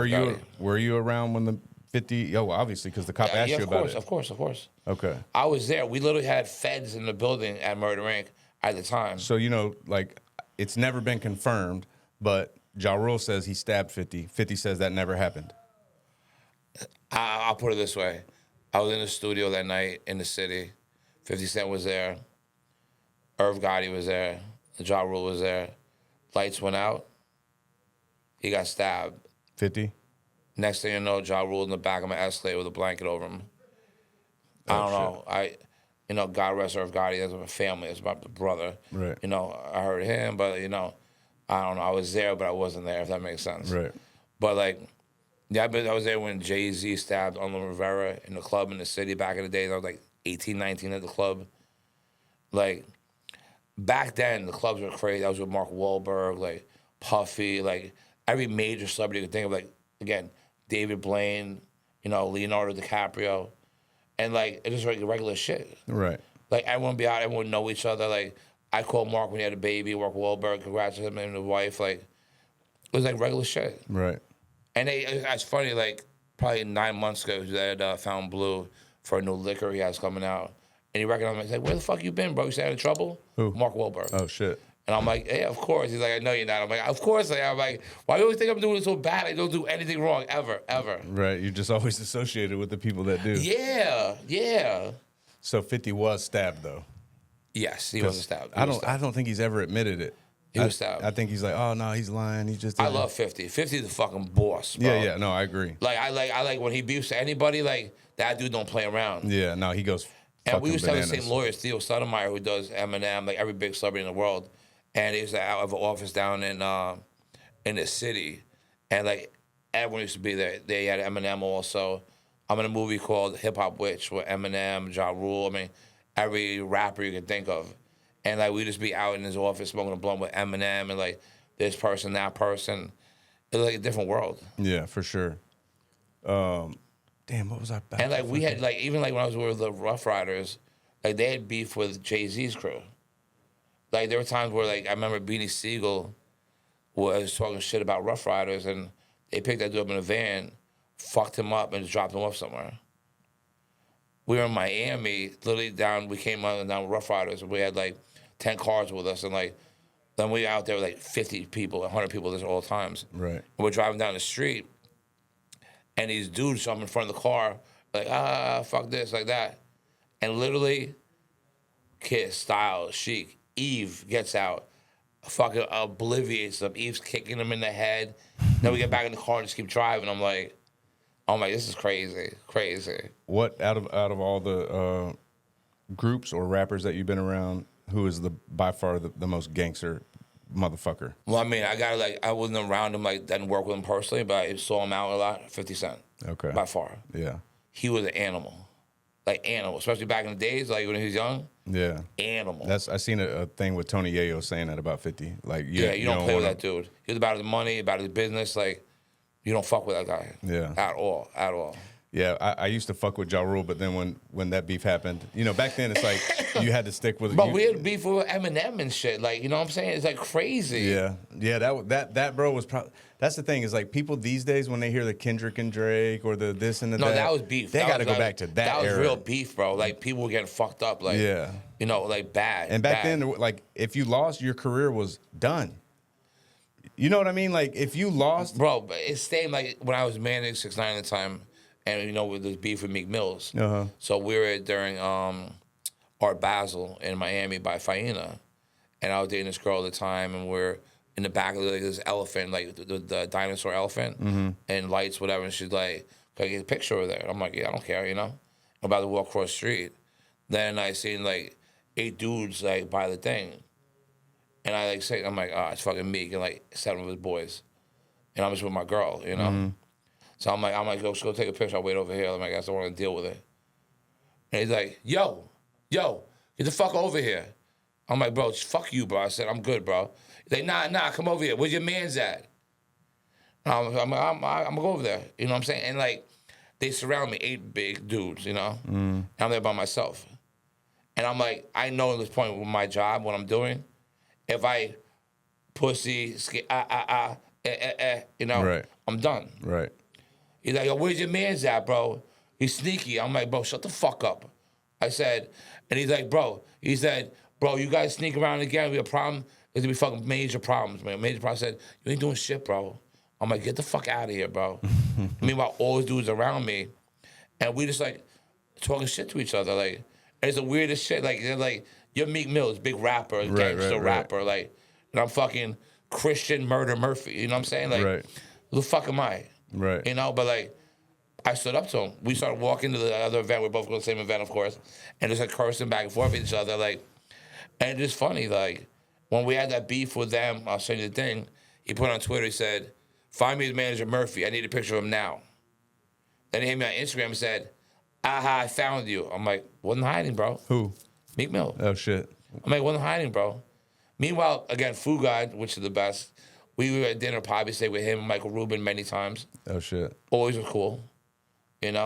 Were you around when the 50... Oh, obviously, because the cop asked you about it. Of course. Okay. I was there. We literally had feds in the building at Murda Inc. at the time. So, like, it's never been confirmed, but Ja Rule says he stabbed 50. 50 says that never happened. I'll put it this way. I was in the studio that night in the city. 50 Cent was there. Irv Gotti was there. Ja Rule was there. Lights went out. He got stabbed. 50? Next thing you know, Ja Rule in the back of my escalator with a blanket over him. I don't know. God rest Irv Gotti. That's my family. That's my brother. Right. I heard him, but, I don't know. I was there, but I wasn't there, if that makes sense. Right. But, like, yeah, I was there when Jay-Z stabbed Arnold Rivera in the club in the city back in the days. I was, like, 18, 19 at the club. Like, back then, the clubs were crazy. I was with Mark Wahlberg, like, Puffy, like, every major celebrity you could think of, like, again, David Blaine, Leonardo DiCaprio. And, like, it was like regular shit. Right. Like, everyone would be out, everyone would know each other. Like, I called Mark when he had a baby, Mark Wahlberg, congratulated him and his wife. Like, it was like regular shit. Right. And it's funny, like, probably 9 months ago, he had found Blue for a new liquor he has coming out. And he recognized me. He's like, where the fuck you been, bro? You stay out of trouble? Who? Mark Wahlberg. Oh shit. And I'm like, yeah, of course. He's like, I know you're not. I'm like, of course I am. I'm like, why do you always think I'm doing it so bad? I don't do anything wrong, ever. Right. You're just always associated with the people that do. Yeah. So 50 was stabbed though. Yes, he was stabbed. I don't think he's ever admitted it. He was stabbed. I think he's like, oh no, he's lying. He just. I love 50. 50 is the fucking boss, bro. Yeah. No, I agree. Like I like when he beefs to anybody. Like that dude don't play around. Yeah. No, he goes. And we used to have the bananas. same lawyer, Theo Sotomayor, who does Eminem, like every big celebrity in the world. And he used to have an office down in the city, and like everyone used to be there. They had Eminem also. I'm in a movie called Hip Hop Witch with Eminem, Ja Rule. I mean, every rapper you can think of, and like we just be out in his office smoking a blunt with Eminem and like this person, that person. It's like a different world. Yeah, for sure. Damn, what was I about? And like we had like even like when I was with the Rough Riders, like they had beef with Jay-Z's crew. Like there were times where like I remember Beanie Siegel was talking shit about Rough Riders, and they picked that dude up in a van, fucked him up, and just dropped him off somewhere. We were in Miami, literally we came down with Rough Riders, and we had like 10 cars with us, and like then we were out there with like 50 people, 100 people at all times. Right. And we're driving down the street, and these dudes jump in front of the car, like fuck this, like that, and literally, Kiss, Style, Chic. Eve gets out, fucking obliviates them. Eve's kicking him in the head. Then we get back in the car and just keep driving. I'm like, this is crazy. What out of all the groups or rappers that you've been around, who is by far the most gangster motherfucker? Well, I mean, I wasn't around him, like, didn't work with him personally, but I saw him out a lot. 50 Cent. Okay. By far. Yeah. He was an animal. Like, animal. Especially back in the days, like, when he was young. Yeah. Animal. I seen a thing with Tony Yayo saying that about 50. Like, yeah, you don't play with that dude. He was about his money, about his business. Like, you don't fuck with that guy. Yeah. At all. Yeah, I used to fuck with Ja Rule, but then when that beef happened, back then it's like you had to stick with. But we had beef with Eminem and shit. Like, you know what I'm saying? It's like crazy. Yeah. That bro was probably. That's the thing is like people these days when they hear the Kendrick and Drake or the this and the No, that was beef. They got to go back to that. That was era. real beef, bro. Like people were getting fucked up. Like like bad. And back then, like if you lost, your career was done. You know what I mean? Like if you lost, bro. But it stayed like when I was managing 6ix9ine at the time. And, with this beef with Meek Mills. Uh-huh. So we were during Art Basel in Miami by Faina. And I was dating this girl at the time, and we're in the back of this elephant, like the dinosaur elephant, and lights, whatever. And she's like, can I get a picture over there? I'm like, yeah, I don't care, I'm about to walk across the street. Then I seen like 8 dudes like by the thing. And I like say, I'm like, it's fucking Meek and like 7 of his boys. And I'm just with my girl, So I'm like, go take a picture. I'll wait over here. I'm like, I don't want to deal with it. And he's like, yo, get the fuck over here. I'm like, bro, fuck you, bro. I said, I'm good, bro. He's like, nah, come over here. Where's your man's at? I'm gonna go over there. You know what I'm saying? And like, they surround me, 8 big dudes, And I'm there by myself. And I'm like, I know at this point with my job, what I'm doing, if I pussy, right. I'm done. Right. He's like, yo, where's your man's at, bro? He's sneaky. I'm like, bro, shut the fuck up. I said, and he's like, he said, you guys sneak around again, we have a problem. There's gonna be fucking major problems, man. Major problems. I said, you ain't doing shit, bro. I'm like, get the fuck out of here, bro. Meanwhile, all those dudes around me, and we just like talking shit to each other. Like, and it's the weirdest shit. Like, they're like, you're Meek Mills, big rapper, gangster rapper. Like, and I'm fucking Christian Murda Murphy. You know what I'm saying? Like, who the fuck am I? Right. But like, I stood up to him. We started walking to the other event. We're both going to the same event, of course. And just like cursing back and forth at each other. Like, and it's funny, like, when we had that beef with them, I'll show you the thing. He put on Twitter, he said, find me his manager, Murphy. I need a picture of him now. Then he hit me on Instagram and said, I found you. I'm like, wasn't hiding, bro. Who? Meek Mill. Oh, shit. I'm like, wasn't hiding, bro. Meanwhile, again, Food God, which is the best. We were at dinner, probably stayed with him and Michael Rubin many times. Oh, shit. Always was cool, And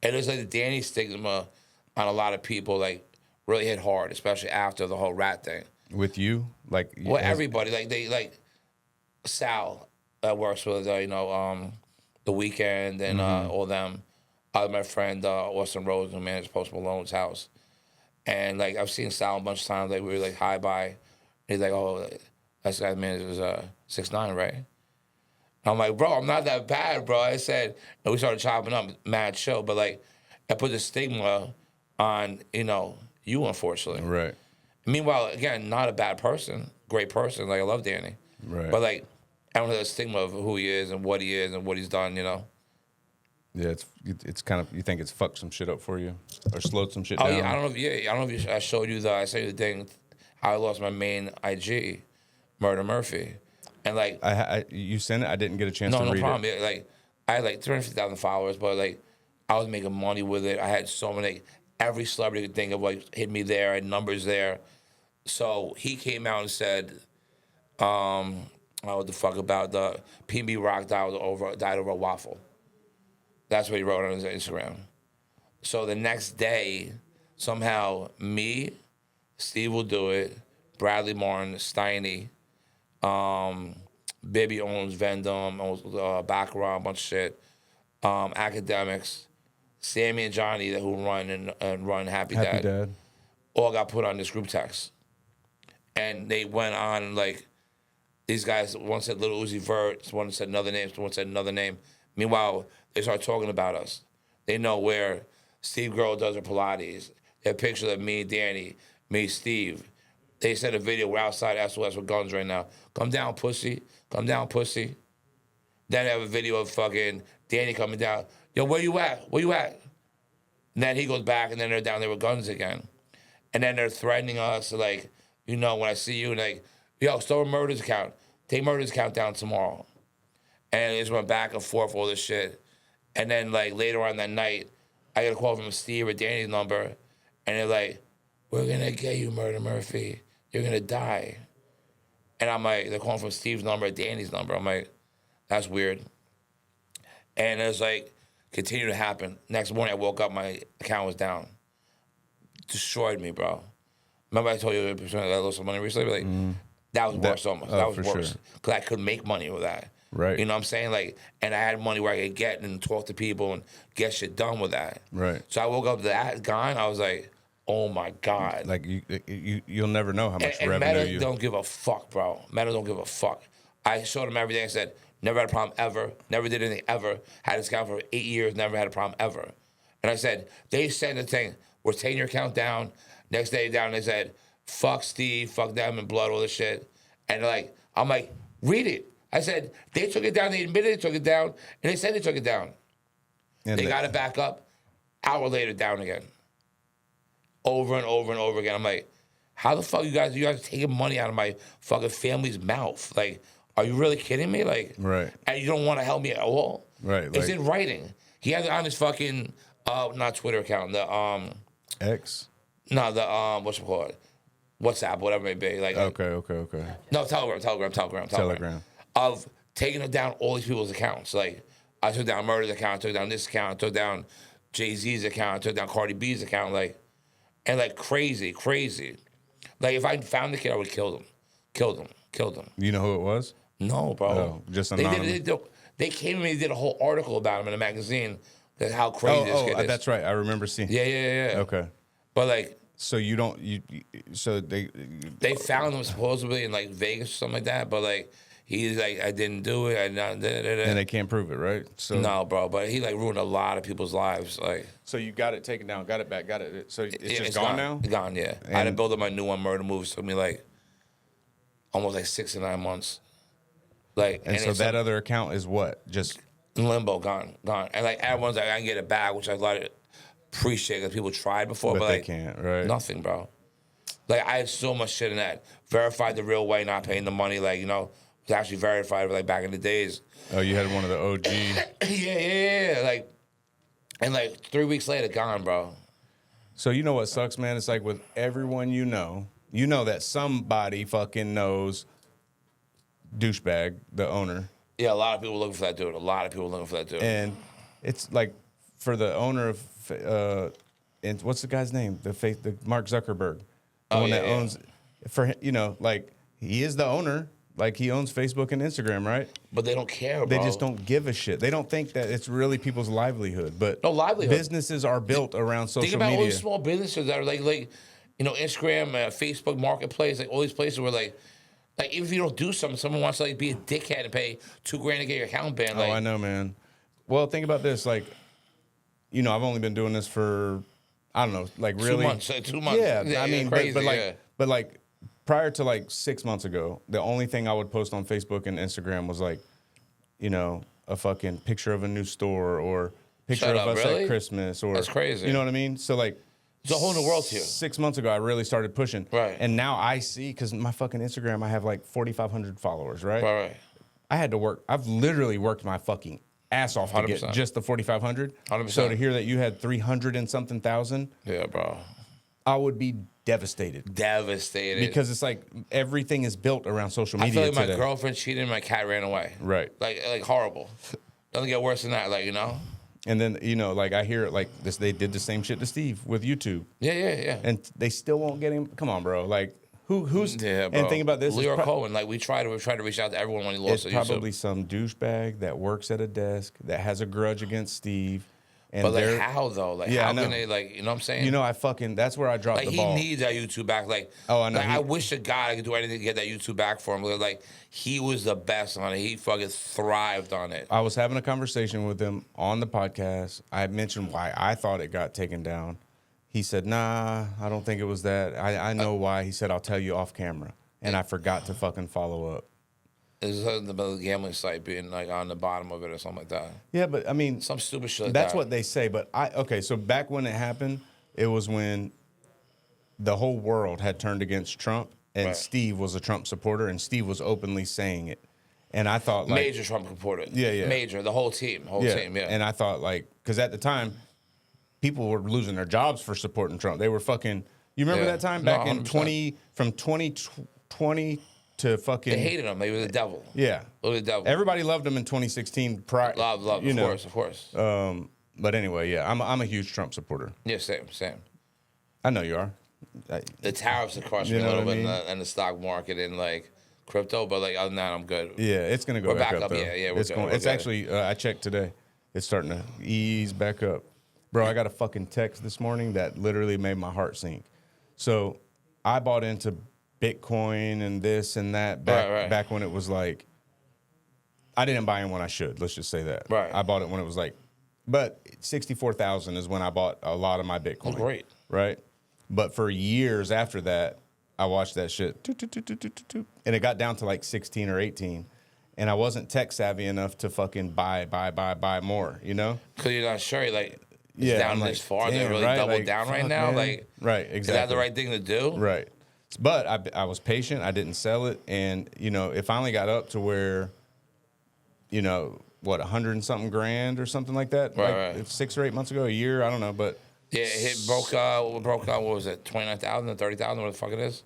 there's like the Danny stigma on a lot of people, like, really hit hard, especially after the whole rat thing. With you? Like, well, everybody. Like Sal that works with, The Weeknd and all them. my friend Austin Rose, who managed Post Malone's house. And like I've seen Sal a bunch of times. Like we were like high by. He's like, "Oh, that guy manages 6ix9ine, right?" I'm like, "Bro, I'm not that bad, bro." I said, and we started chopping up, mad chill. But like, I put the stigma on you, unfortunately. Right. Meanwhile, again, not a bad person, great person. Like I love Danny. Right. But like, I don't have the stigma of who he is and what he's done. Yeah, it's kind of, you think it's fucked some shit up for you or slowed some shit Oh down. yeah, I don't know if I showed you I showed you the thing how I lost my main IG, Murda Murphy, and like you sent it. I didn't get a chance to no read problem. it. Yeah, like I had like 350,000 followers, but like I was making money with it. I had so many. Every celebrity could think of like hit me there. I had numbers there. So he came out and said, what the fuck about the PB Rock died over a waffle. That's what he wrote on his Instagram. So the next day, somehow me, Steve will do it, Bradley Martin, Steiny, Bibby owns Vendome, owns Baccarat, a bunch of shit, Academics, Sammy and Johnny who run Happy Dad, all got put on this group text. And they went on like, these guys, one said Lil Uzi Vert, one said another name, one said another name. Meanwhile, they start talking about us. They know where Steve Girl does her Pilates. They have pictures of me, Danny, me, Steve. They sent a video, we're outside SOS with guns right now. Come down, pussy. Come down, pussy. Then they have a video of fucking Danny coming down. Yo, where you at? Where you at? And then he goes back, and then they're down there with guns again. And then they're threatening us, like, when I see you, like, yo, store Murda's account. Take Murda's account down tomorrow. And it just went back and forth, all this shit. And then, like, later on that night, I get a call from Steve or Danny's number, and they're like, we're going to get you, Murda Murphy. You're going to die. And I'm like, they're calling from Steve's number, Danny's number. I'm like, that's weird. And it's like, continued to happen. Next morning, I woke up, my account was down. Destroyed me, bro. Remember I told you that I lost some money recently? Like, that was worse almost. That was worse. Because I couldn't make money with that. Right. You know what I'm saying? Like, and I had money where I could get and talk to people and get shit done with that. Right. So I woke up to that gone. I was like, oh my God. Like you'll never know how much and revenue Meta don't give a fuck, bro. Meta don't give a fuck. I showed them everything. I said, never had a problem ever. Never did anything ever. Had this account for 8 years. Never had a problem ever. And I said, they sent the thing. We're taking your account down. Next day down, they said, fuck Steve, fuck them and blood, all this shit. And I'm like, read it. I said, they took it down. They admitted they took it down. And they said they took it down. And they got it back up. Hour later, down again. Over and over and over again. I'm like, how the fuck you guys taking money out of my fucking family's mouth? Like, are you really kidding me? Like, right. And you don't want to help me at all? Right. It's in writing. He has it on his fucking, not Twitter account, the, X? No, the, what's it called? WhatsApp, whatever it may be. Like, Okay. No, Telegram. Of taking down all these people's accounts. Like, I took down Murda's account, I took down this account, I took down Jay-Z's account, I took down Cardi B's account, crazy. Like, if I found the kid, I would kill them. You know who it was? No, bro. Oh, just anonymous. They came to me and did a whole article about him in a magazine. That's how crazy this kid is. That's right. I remember seeing. Yeah. Okay. But like, so you don't so they found him supposedly in like Vegas or something like that. But like, he's like, I didn't do it. And they can't prove it, right? So no, bro. But he like ruined a lot of people's lives. Like, so you got it taken down, got it back, got it. So it's just gone now. Gone, yeah. I had to build up my new one. Murda Movies took me like almost like 6 to 9 months. Like, and so that other account is what? Just in limbo, gone. And like everyone's like, I can get it back, which I thought appreciate because people tried before, but they like can't, right? Nothing, bro. Like, I had so much shit in that. Verified the real way, not paying the money. Like, was actually verified like back in the days. Oh, you had one of the OG. Yeah. Like, and like 3 weeks later, gone, bro. So you know what sucks, man? It's like with everyone you know that somebody fucking knows douchebag, the owner. Yeah, a lot of people looking for that dude. And it's like for the owner of, and what's the guy's name? The Mark Zuckerberg, the one that owns. For like he is the owner. Like, he owns Facebook and Instagram, right? But they don't care, bro. They just don't give a shit. They don't think that it's really people's livelihood. But No livelihood. businesses are built around social Think about media. all these small businesses that are like Instagram, Facebook Marketplace, like all these places where like even if you don't do something, someone wants to like be a dickhead and pay $2,000 to get your account banned. Like, I know, man. Well, think about this. Like, I've only been doing this for, I don't know, like really 2 months. 2 months. Yeah, I mean, crazy, but like prior to like 6 months ago, the only thing I would post on Facebook and Instagram was like, a fucking picture of a new store or picture of us really? at Christmas or That's crazy. You know what I mean? So like, it's a whole new world here. 6 months ago, I really started pushing. Right. And now I see, because my fucking Instagram, I have like 4,500 followers, right? Right. I had to work. I've literally worked my fucking ass off to 100%. get just the 4,500. 100%. So to hear that you had 300 and something thousand, Yeah, bro. I would be devastated. Devastated. Because it's like everything is built around social I media feel like today. my girlfriend cheated and my cat ran away. Right. Like horrible. Doesn't get worse than that, And then, like I hear it like this, they did the same shit to Steve with YouTube. Yeah. And they still won't get him. Come on, bro. Like, who's Yeah, bro. And think about this. Leroy Cohen, we tried to reach out to everyone when he lost It's it. probably some douchebag that works at a desk that has a grudge against Steve. And But they're- how though? Yeah, I how know. can they you know what I'm saying? That's where I dropped the he ball. needs that YouTube back. Oh, I know. I wish to God I could do anything to get that YouTube back for him. Like he was the best on it. He fucking thrived on it. I was having a conversation with him on the podcast. I mentioned why I thought it got taken down. He said, "Nah, I don't think it was that. I know why." He said, "I'll tell you off camera." And I forgot to fucking follow up. It's the gambling site being on the bottom of it or something like that. Yeah, but I mean, Some stupid shit like that's that. what they say. But so back when it happened, it was when the whole world had turned against Trump, and Right. Steve was a Trump supporter, and Steve was openly saying it. And I thought, like, Major Trump supporter. Yeah. Major. The whole team. Yeah. And I thought, like, because at the time, people were losing their jobs for supporting Trump. They were fucking. You remember Yeah. that time No, back in 100%. from 2020 to fucking. They hated him. They were the devil. Yeah. They were the devil. Everybody loved him in 2016. Love. Of course. But anyway, yeah, I'm a huge Trump supporter. Yeah, same. I know you are. The tariffs have crushed me You a know little what I bit mean? in the stock market and crypto, but other than that, I'm good. Yeah, it's gonna go We're back back up. up, Though. yeah, we're it's good, going. we're It's good. actually. I checked today. It's starting to ease back up, bro. I got a fucking text this morning that literally made my heart sink. So, I bought into Bitcoin and this and that back when it was like. I didn't buy in when I should. Let's just say that. Right. I bought it when it was like, but 64,000 is when I bought a lot of my Bitcoin. Oh, great. Right. But for years after that, I watched that shit, toot, toot, toot, toot, toot, toot, toot, and it got down to like 16 or 18, and I wasn't tech savvy enough to fucking buy more. Because you're not sure. It's Yeah, down I'm this like, far. They damn, really right? doubled Like, down right fuck, now. man. Right, exactly. Is that the right thing to do? Right. But I was patient. I didn't sell it, and it finally got up to where, what, 100 and something grand or something like that. Right. It's 6 or 8 months ago, a year. I don't know, but Yeah, it broke out. What was it? 29,000 or 30,000? What the fuck it is?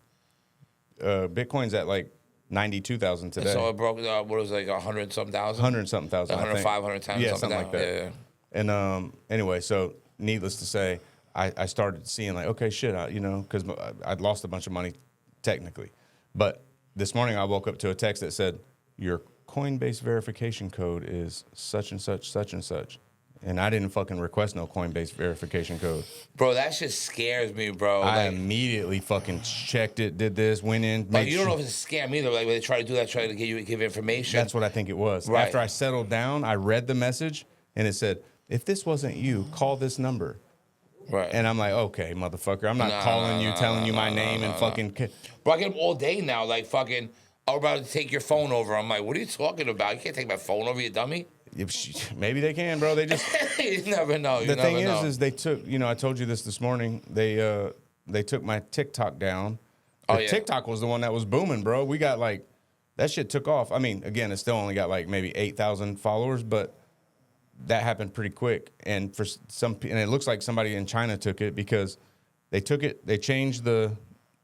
Bitcoin's at like 92,000 today. So it broke. What was it, 100 something thousand? 100 something thousand. I think. 105, 110, Yeah, something like that. Yeah. And anyway, so needless to say, I started seeing like, okay, shit, because I'd lost a bunch of money technically. But this morning I woke up to a text that said, your Coinbase verification code is such and such, such and such. And I didn't fucking request no Coinbase verification code. Bro, that shit scares me, bro. I immediately fucking checked it, did this, went in. But made you don't know sure- if it's a scam either. When they try to do that, try to give information. That's what I think it was. Right. After I settled down, I read the message and it said, if this wasn't you, call this number. Right. And I'm like, okay, motherfucker, I'm not calling you, telling you my name and fucking. Bro, I get them all day now. Fucking, I'm about to take your phone over. I'm like, what are you talking about? You can't take my phone over, you dummy. Maybe they can, bro. They just. You never know. The thing is they took. I told you this morning. They took my TikTok down. TikTok was the one that was booming, bro. We got that shit took off. I mean, again, it still only got maybe 8,000 followers, but that happened pretty quick. And for and it looks like somebody in China took it because they took it. They changed the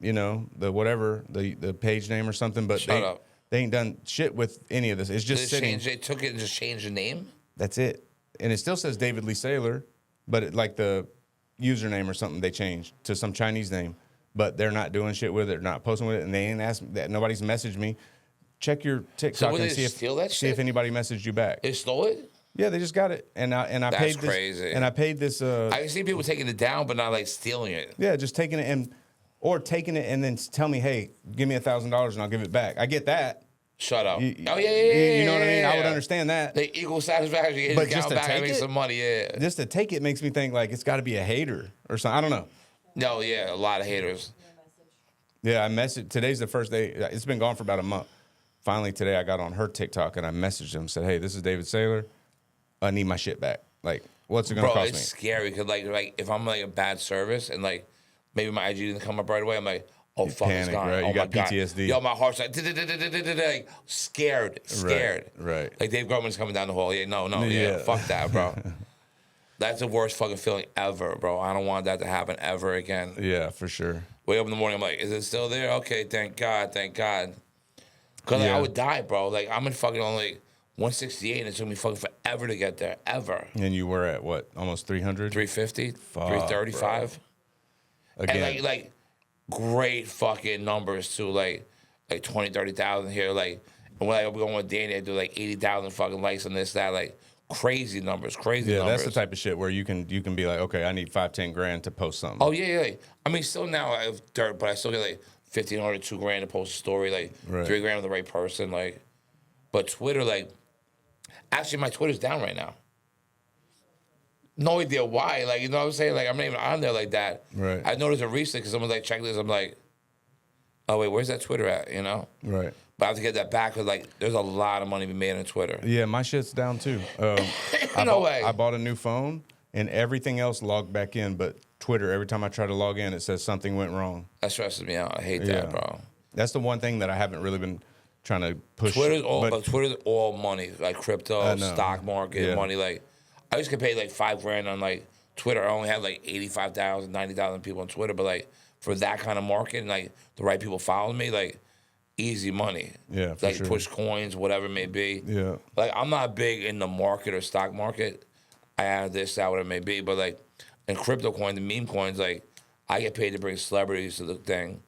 whatever the page name or something, but Shut up. They ain't done shit with any of this. It's just sitting. They took it and just changed the name? That's it. And it still says David Lee Saylor, but the username or something they changed to some Chinese name. But they're not doing shit with it. They're not posting with it. And they ain't asked that. Nobody's messaged me. check your TikTok would and they see steal that see if shit? anybody messaged you back. They stole it? Yeah, they just got it, and I That's paid this. crazy. And I paid this. I can see people taking it down, but not like stealing it. Yeah, just taking it or taking it and then tell me, hey, give me $1,000 and I'll give it back. I get that. Shut up. You, Oh yeah. You know what I mean? Yeah. I would understand that. They equal satisfaction. You But just just count to back and take make it? some money. Yeah. Just to take it makes me think like it's got to be a hater or something. I don't know. No, yeah, a lot of haters. Yeah, I messaged. Today's the first day. It's been gone for about a month. Finally, today I got on her TikTok and I messaged him. Said, hey, this is David Saylor. I need my shit back. Like, what's it gonna Bro, cost it's me? scary because like if I'm like a bad service and like maybe my IG didn't come up right away, I'm like, oh fuck, it's panic, gone. right? Oh You got my PTSD. God. Yo, my heart's like scared. Right. Like Dave Grumman's coming down the hall. Yeah, no, Yeah. fuck that, bro. That's the worst fucking feeling ever, bro. I don't want that to happen ever again. Yeah, for sure. Wake up in the morning, I'm like, is it still there? Okay, thank God. Because like, Yeah. I would die, bro. Like, I'm in fucking only 168, and it took me fucking forever to get there, ever. And you were at what? Almost 300. 350, Fuck, 335. Again. And like great fucking numbers too, like 20, 30,000 here. Like, and when I'm going with Danny, I do like 80,000 fucking likes on this, that, like crazy numbers, crazy Yeah, numbers. that's the type of shit where you can be like, okay, I need 5-10 grand to post something. Oh yeah. I mean, still now I have dirt, but I still get like 1,500, 2 grand to post a story, like Right. 3 grand with the right person, like. But Twitter, like, actually, my Twitter's down right now. No idea why. Like, you know what I'm saying? Like, I'm not even on there like that. Right. I noticed it recently because someone's like, check this. I'm like, oh, wait, where's that Twitter at? You know? Right. But I have to get that back because, like, there's a lot of money to be made on Twitter. Yeah, my shit's down too. No way. I bought a new phone and everything else logged back in, but Twitter, every time I try to log in, it says something went wrong. That stresses me out. I hate Yeah. that, bro. That's the one thing that I haven't really been trying to push. Twitter's all, but Twitter's all money, like crypto, know. stock market Yeah. money. Like, I used to pay like 5 grand on like Twitter. I only had like 85,000, 90,000 people on Twitter, but like for that kind of market and like the right people following me, like easy money. Yeah, for like sure. push coins, whatever it may be. Yeah. Like I'm not big in the market or stock market. I have this, that, whatever it may be, but like in crypto coin, the meme coins, like I get paid to bring celebrities to the thing.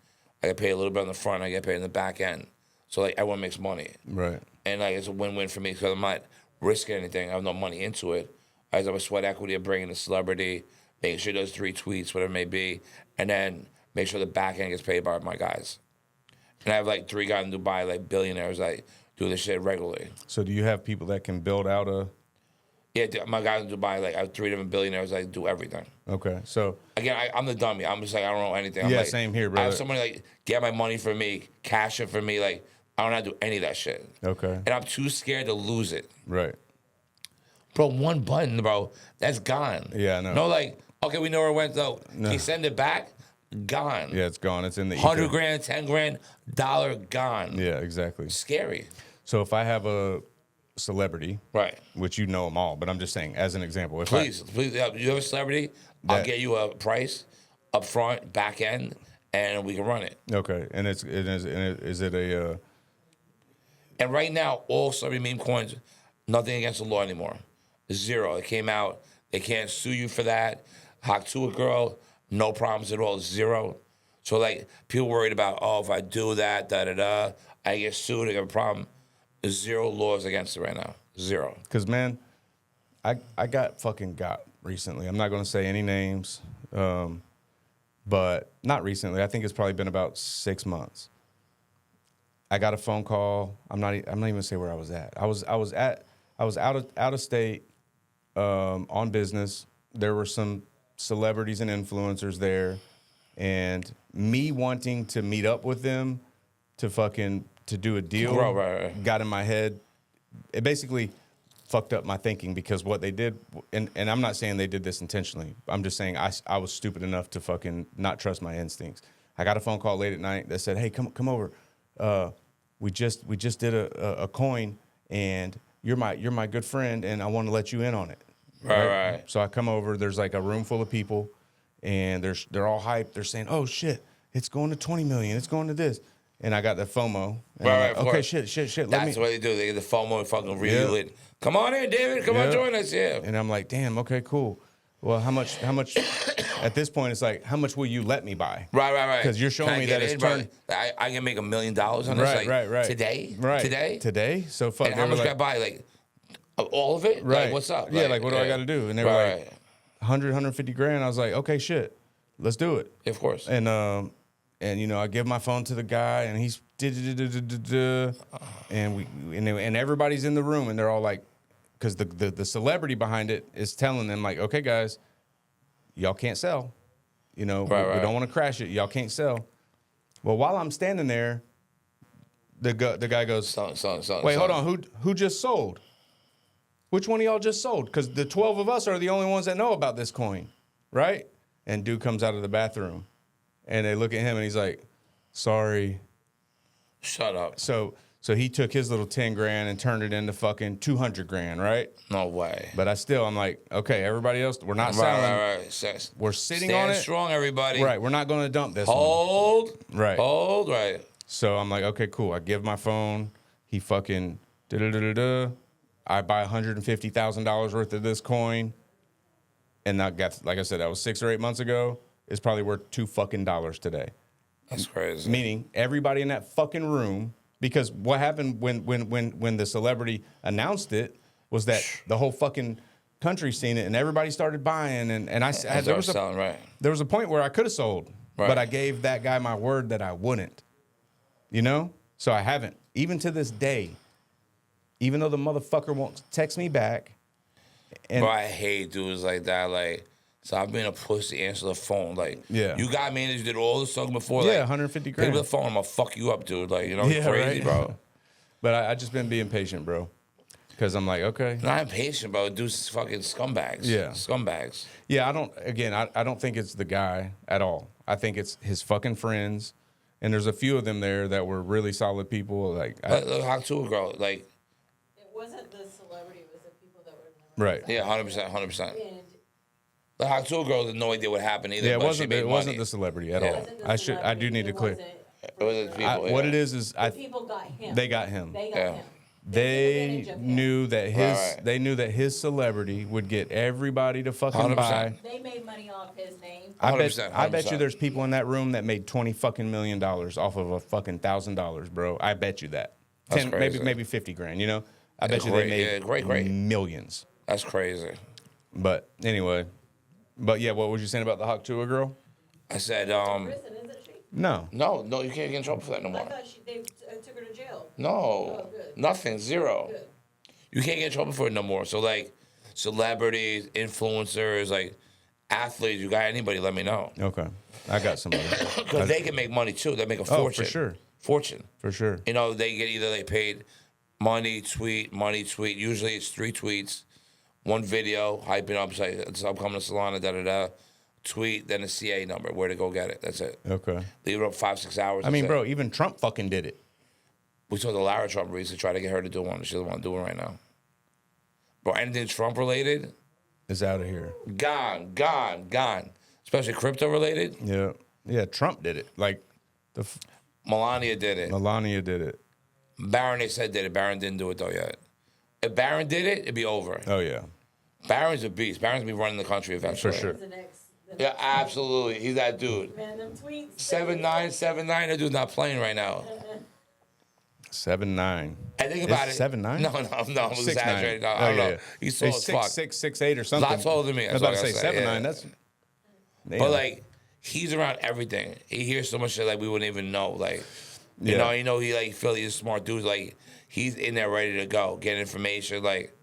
I get paid a little bit on the front. I get paid in the back end. So like everyone makes money. Right. And like it's a win-win for me because I'm not risking anything. I have no money into it. I just have a sweat equity of bringing a celebrity, making sure he does 3 tweets, whatever it may be, and then make sure the back end gets paid by my guys. And I have like 3 guys in Dubai, like billionaires, like do this shit regularly. So do you have people that can build out a? Yeah, my guys in Dubai, like I have 3 different billionaires, like do everything. Okay, so Again, I'm the dummy. I'm just like I don't know anything. I'm Yeah, like, same here, I brother. have somebody like get my money for me, cash it for me. Like I don't have to do any of that shit. okay, And I'm too scared to lose it. right. Bro, one button, bro, that's gone. Yeah, I know. No, like, okay, we know where it went, though. No. Can you send it back? Gone. Yeah, it's gone. It's in the 100 ether. grand, 10 grand, dollar gone. Yeah, exactly. Scary. So if I have a celebrity, Right. which you know them all, but I'm just saying as an example, if Please, you have a celebrity, I'll That- get you a price up front, back end, and we can run it. okay, and is it a And right now, all celebrity meme coins, nothing against the law anymore. 0. It came out. They can't sue you for that. Hock to a girl, no problems at all. 0. So, like, people worried about, oh, if I do that, da-da-da, I get sued, I get a problem. There's 0 laws against it right now. 0. Because, man, I got fucking got recently. I'm not going to say any names, but not recently. I think it's probably been about 6 months. I got a phone call. I'm not even going to say where I was at. I was out of state on business. There were some celebrities and influencers there, and me wanting to meet up with them to do a deal Right. got in my head. It basically fucked up my thinking because what they did, and I'm not saying they did this intentionally. I'm just saying I was stupid enough to fucking not trust my instincts. I got a phone call late at night that said, "Hey, come over. We just did a coin, and you're my good friend, and I want to let you in on it." Right. So I come over. There's like a room full of people, and they're all hyped. They're saying, "Oh shit, it's going to 20 million. It's going to this." And I got the FOMO. And I'm Right, like, of okay, course. shit. That's what they do. They get the FOMO and fucking reel it. Come on in, David. Come on, Yeah. join us. Yeah. And I'm like, damn, okay, cool. Well, how much? At this point, it's like, how much will you let me buy? Right. Because you're showing Can I me get that it's in, bro? turned. I can make $1 million on this. Right. Today? Right. Today? So fuck. And they how were much like, can I buy? Like, all of it? right. Like, what's up? Yeah, like, what do I got to do? And they were like, right. 100, 150 grand. I was like, okay, shit, let's do it. Of course. And you know, I give my phone to the guy, and he's and everybody's in the room, and they're all like, because the celebrity behind it is telling them like, okay, guys, y'all can't sell. You know, we don't want to crash it. Y'all can't sell. Well, while I'm standing there, the guy goes, wait, hold on, who just sold? Which one of y'all just sold? Because the 12 of us are the only ones that know about this coin, right? And dude comes out of the bathroom, and they look at him, and he's like, sorry. Shut up. So he took his little 10 grand and turned it into fucking 200 grand, right? No way. But I'm like, okay, everybody else, we're not selling. Right. We're sitting Stand on it. strong, everybody. Right, we're not going to dump this one. Hold. Right. Right. So I'm like, okay, cool. I give my phone. He fucking da-da-da-da-da. I buy $150,000 worth of this coin. And that got, like I said, that was 6 or 8 months ago. It's probably worth $2 fucking today. That's crazy. Meaning everybody in that fucking room, because what happened when the celebrity announced it was that the whole fucking country seen it and everybody started buying. And there was a point where I could have sold, but I gave that guy my word that I wouldn't. You know? So I haven't. Even to this day, even though the motherfucker won't text me back. And bro, I hate dudes like that. Like, so I've been a pussy, answer the phone. Like, you got me and you did all this stuff before. Yeah, like, 150 pick grand. up the phone, I'm gonna fuck you up, dude. Like, you know, Yeah, crazy, right? bro. But I just been being patient, bro. Because I'm like, okay. Not impatient, bro. Dudes fucking scumbags. Yeah. Scumbags. Yeah, I don't think it's the guy at all. I think it's his fucking friends. And there's a few of them there that were really solid people. Like, Look, how to a girl, like. It wasn't the celebrity, it was the people that were in the right. Yeah, 100%. And The hot tool girl had no idea what happened either. Yeah, but it wasn't the celebrity at all. I do need to clear. It was the people, What it is the people got him. they got him. They got Yeah. him. They took advantage of him. knew that Right. they knew that his celebrity would get everybody to fucking 100%. buy. They made money off his name. I bet 100%. you there's people in that room that made $20 fucking million off of a fucking $1,000, bro. I bet you that. That's crazy. Maybe 50 grand, you know? I bet you great, they made yeah, great. millions. That's crazy. But anyway. But yeah, what was you saying about the Hawk Tua girl? I said, Prison, isn't she? No. no, you can't get in trouble for that no I more. thought they took her to jail. No, Oh, good. nothing, zero. Good. You can't get in trouble for it no more. So like, celebrities, influencers, like athletes, you got anybody? Let me know. Okay. I got somebody. Because they can make money too. They make a Oh, fortune. for sure. Fortune. For sure. You know, they get either they paid money tweet. Usually it's 3 tweets, 1 video, hyping up, say it's upcoming to Solana, da. Tweet, then a CA number, where to go get it. That's it. Okay. Leave it up 5-6 hours. I mean, that's it. bro, even Trump fucking did it. We saw the Lara Trump recently try to get her to do one. She doesn't want to do it right now. Bro, anything Trump related, Is out of here. gone. Especially crypto related, Yeah. Yeah, Trump did it. Like, Melania did it. Melania did it. Barron, they said did it. Barron didn't do it though yet. If Barron did it, it'd be over. Oh, yeah. Barron's a beast. Barron's gonna be running the country eventually. For sure. The next. Yeah, absolutely. He's that dude. Man, them tweets. 7'9", that dude's not playing right now. 7'9". I think about Is it. 7'9"? No, I'm 6'9". exaggerating. No, I don't know. He's tall as fuck. 6'8" or something. Lot taller than me. I was That's about to what say I gotta say, 7'9". yeah. That's. But Damn. like, he's around everything. He hears so much shit like we wouldn't even know. Like, you Yeah. know, he like feel he's a smart dude. Like, he's in there ready to go, get information. Like,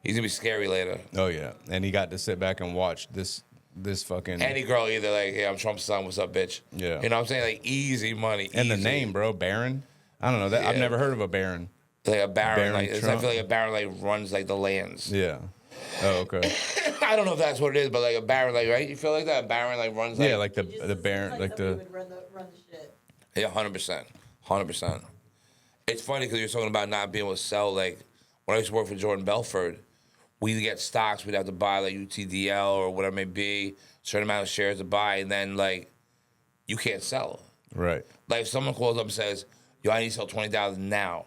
he's gonna be scary later. Oh yeah, and he got to sit back and watch this fucking. Any girl either like, yeah, I'm Trump's son. What's up, bitch? Yeah. You know what I'm saying? Like, easy money. and the easy. name, bro, Baron. I don't know that. I've Yeah. never heard of a Baron. Like a baron. Baron Like, I Trump. feel like a baron like runs like the lands. Yeah. Oh, okay. I don't know if that's what it is, but like a baron, like, right? You feel like that? A baron like runs like. Yeah, like It just the Baron, seems like somebody the. would run the shit. Yeah, 100%. It's funny because you're talking about not being able to sell. Like, when I used to work for Jordan Belford, we'd get stocks. We'd have to buy like UTDL or whatever it may be, certain amount of shares to buy, and then like, you can't sell. Right. Like, if someone calls up and says, "Yo, I need to sell 20,000 now,"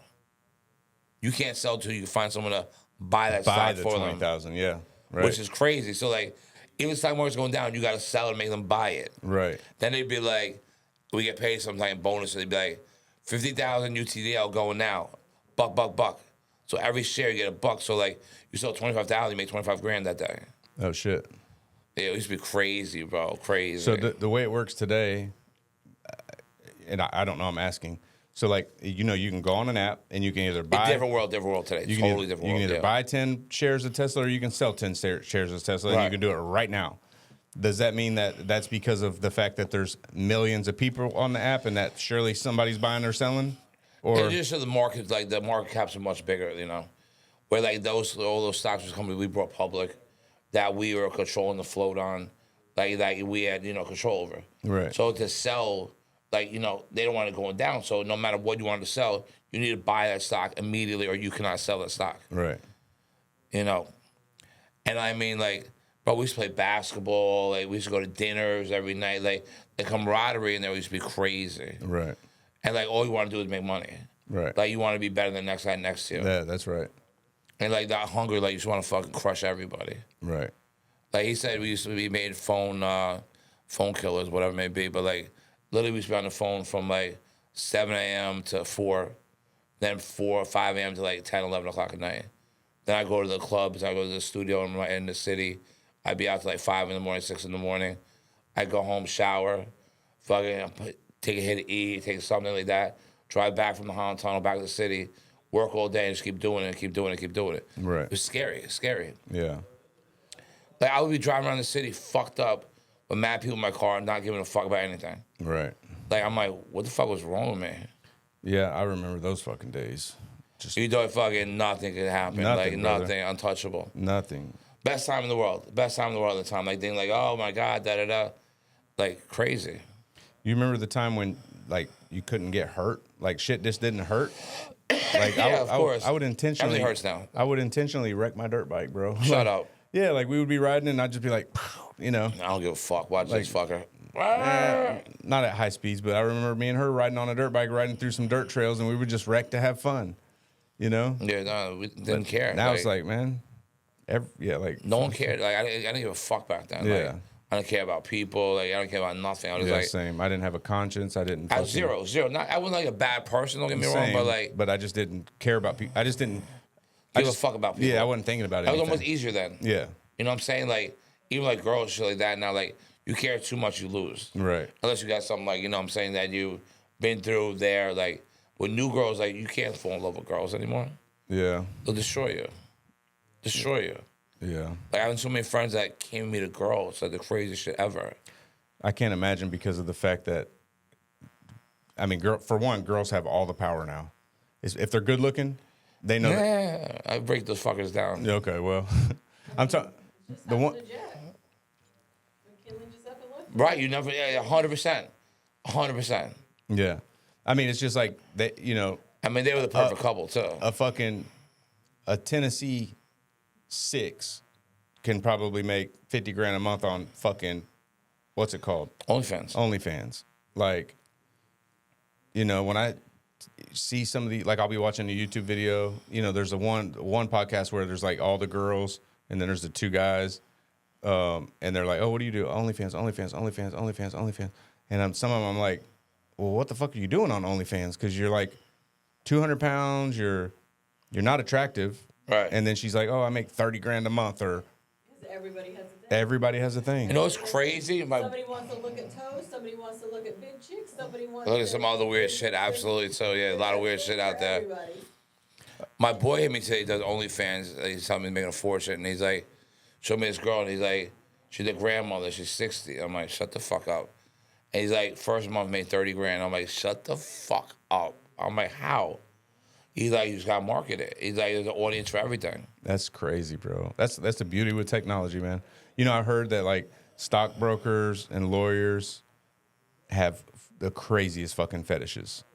you can't sell till you can find someone to buy that Buy stock the for them, 20,000. Yeah. Right. which is crazy. So like, even if the stock market's going down, you got to sell and make them buy it. Right. Then they'd be like, we get paid sometime bonus. They'd be like, 50,000 UTDL going now, buck. So every share you get a buck. So like you sell 25,000, you make 25 grand that day. Oh shit. Yeah, it used to be crazy, bro, crazy. So the way it works today, and I don't know, I'm asking. So like you can go on an app and you can either buy different world today. You Totally can, different you world. can either buy 10 shares of Tesla or you can sell 10 shares of Tesla, and you can do it right now. Does that mean that that's because of the fact that there's millions of people on the app and that surely somebody's buying or selling? Or it's just so the markets, like the market caps are much bigger, where like all those stocks was companies we brought public that we were controlling the float on, like we had control over. Right. So to sell, they don't want it going down. So no matter what you wanted to sell, you need to buy that stock immediately, or you cannot sell that stock. Right. And I mean, but we used to play basketball. Like we used to go to dinners every night. Like the camaraderie in there used to be crazy. Right. And all you want to do is make money. Right. Like you want to be better than the next guy next to you. Yeah, that's right. And that hunger, you just want to fucking crush everybody. Right. Like he said, we used to be made phone killers, whatever it may be. But literally, we used to be on the phone from 7 a.m. to 4, then 4 or 5 a.m. to 10, 11 o'clock at night. Then I go to the clubs. I go to the studio in the city. I'd be out to 5 in the morning, 6 in the morning. I go home, shower, fucking take a hit to eat, take something like that. Drive back from the Holland Tunnel back to the city. Work all day and just keep doing it. Right. It was scary. It's scary. Yeah. I would be driving around the city fucked up with mad people in my car, not giving a fuck about anything. Right. I'm like, what the fuck was wrong with me? Yeah, I remember those fucking days. You thought fucking nothing could happen. Nothing, Nothing, untouchable. Nothing. Best time in the world. Best time in the world at the time. Thinking oh my God, da-da-da. Crazy. You remember the time when you couldn't get hurt? Shit just didn't hurt? Yeah, of course. I would intentionally. Everything hurts now. I would intentionally wreck my dirt bike, bro. Shut up. Yeah, we would be riding and I'd just be like, I don't give a fuck. Watch this fucker. Not at high speeds, but I remember me and her riding on a dirt bike, riding through some dirt trails, and we would just wreck to have fun, Yeah, no, we didn't care. Now it's man, no one cared. I didn't give a fuck back then. Yeah. I don't care about people. I don't care about nothing. I was yeah, same. I didn't have a conscience. I didn't. I was zero. Not, I wasn't a bad person. Don't get me wrong, but I just didn't care about people. I just didn't give a fuck about people. Yeah, I wasn't thinking about it. That was almost easier then. Yeah. You know what I'm saying? Even girls, shit like that. Now, you care too much, you lose. Right. Unless you got something you know what I'm saying, that you've been through there. With new girls, you can't fall in love with girls anymore. Yeah. They'll destroy you. Yeah. I have so many friends that came with me to girls, the craziest shit ever. I can't imagine because of the fact that, for one, girls have all the power now. If they're good looking, they know. Yeah, I break those fuckers down. Okay, well, I'm talking. The one. Right, you never. Yeah, 100%. 100%. Yeah, it's just they. They were the perfect couple too. A Tennessee 6 can probably make $50,000 a month on fucking, what's it called? OnlyFans. When I see some of the, I'll be watching a YouTube video, there's one podcast where there's all the girls and then there's the two guys, and they're like, oh, what do you do? OnlyFans. And some of them I'm like, well, what the fuck are you doing on OnlyFans? Because you're 200 pounds, you're not attractive. Right. And then she's like, oh, I make $30,000 a month, or everybody has a thing. Everybody has a thing. You know what's crazy? Somebody wants to look at toes. Somebody wants to look at big chicks. Somebody wants Look at to some other weird shit. Absolutely. So yeah, a lot of weird shit out there. Everybody. My boy hit me today. He does OnlyFans. He's telling me he's making a fortune, and he's like, showed me this girl, and he's like, she's a grandmother. She's 60. I'm like, shut the fuck up. And he's like, first month made $30,000. I'm like, shut the fuck up. I'm like, how? He's like, you just gotta market it. He's like, there's an audience for everything. That's crazy, bro. That's the beauty with technology, man. I heard that stockbrokers and lawyers have the craziest fucking fetishes.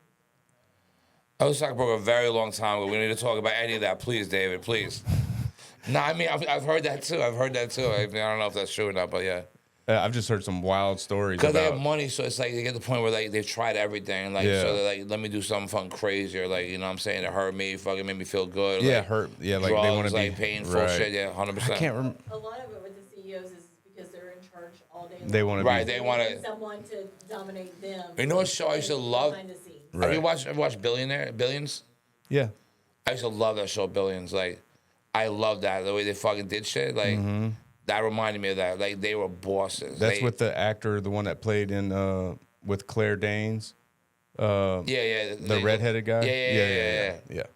I was a stockbroker a very long time ago. We need to talk about any of that, please, David, please. No, I've heard that too. I don't know if that's true or not, but yeah. I've just heard some wild stories. Because they have money, so it's they get to the point where they've tried everything. So they're let me do something fucking crazy, or you know what I'm saying, to hurt me, fucking make me feel good. Yeah, hurt. Yeah, drugs, they want to be painful shit. Yeah, 100%. I can't remember. A lot of it with the CEOs is because they're charge all day long. They want to Right, be. they want need to. someone to dominate them. You know what show I used to love? Behind the scenes. Right. Ever watched Billions? Yeah. I used to love that show, Billions. Like, I love that. The way they fucking did shit. Like, that reminded me of that. Like, they were bosses. That's with the actor, the one that played in with Claire Danes. Yeah. The redheaded guy. Yeah.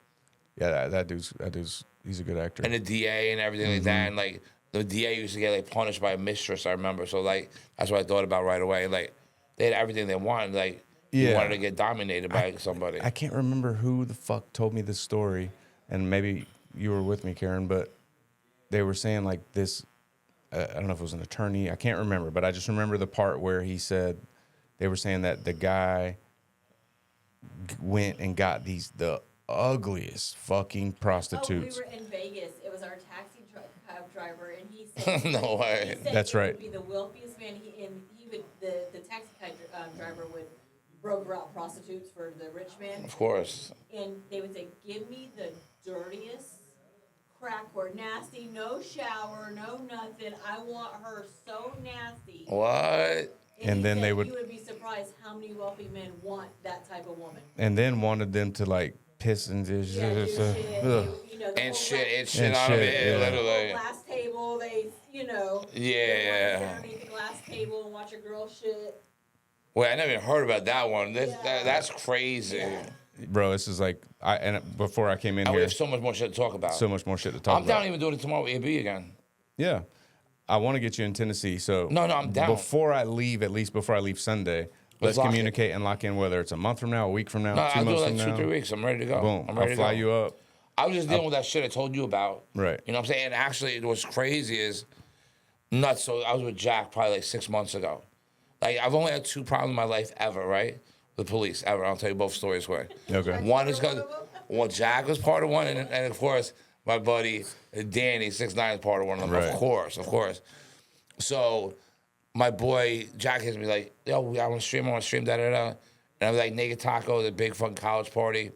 Yeah, that dude's he's a good actor. And the DA and everything like that. And, like, the DA used to get, like, punished by a mistress, I remember. So, like, that's what I thought about right away. Like, they had everything they wanted. Like, you wanted to get dominated by somebody. I can't remember who the fuck told me this story, and maybe you were with me, Karen, but they were saying like this. I don't know if it was an attorney. I can't remember, but I just remember the part where he said they were saying that the guy went and got the ugliest fucking prostitutes. Oh, we were in Vegas. It was our taxi cab driver, and he said No way. He said That's he right. would be the wealthiest man. He would the taxi cab driver would broker out prostitutes for the rich man, Of course. and they would say, "Give me the dirtiest crack whore, nasty, no shower, no nothing. I want her so nasty." What? And he then said they would- You would be surprised how many wealthy men want that type of woman. And then wanted them to like piss and this. Yeah, do shit. Ugh. You know, the And whole shit, glass- and shit And on shit, it, yeah. literally. glass table, they Yeah. sit underneath the glass table and watch a girl shit. Wait, I never even heard about that one. Yeah. That's crazy. Bro, this is like before I came in And we here, have so much more shit to talk about. so much more shit to talk I'm about. down even doing it tomorrow with AB again. Yeah. I want to get you in Tennessee. So No, I'm down. Before I leave, at least before I leave Sunday, let's lock in. communicate and lock in whether it's a month from now, a week from now, No, 2 I'll do months it like from now. 2-3 weeks. I'm ready to go. Boom. I'm I'll ready fly to go. you up. I was just dealing with that shit I told you about. Right. You know what I'm saying? And actually, what's crazy is nuts. So I was with Jack probably like 6 months ago. Like, I've only had 2 problems in my life ever, right? The police, ever. I'll tell you both stories quick. Okay. One is because, well, Jack was part of one, and of course, my buddy Danny, 6'9", is part of one of them. Right. Of course. So, my boy Jack hits me like, yo, I want to stream, da-da-da. And I was like, Naked Taco, the big fucking college party.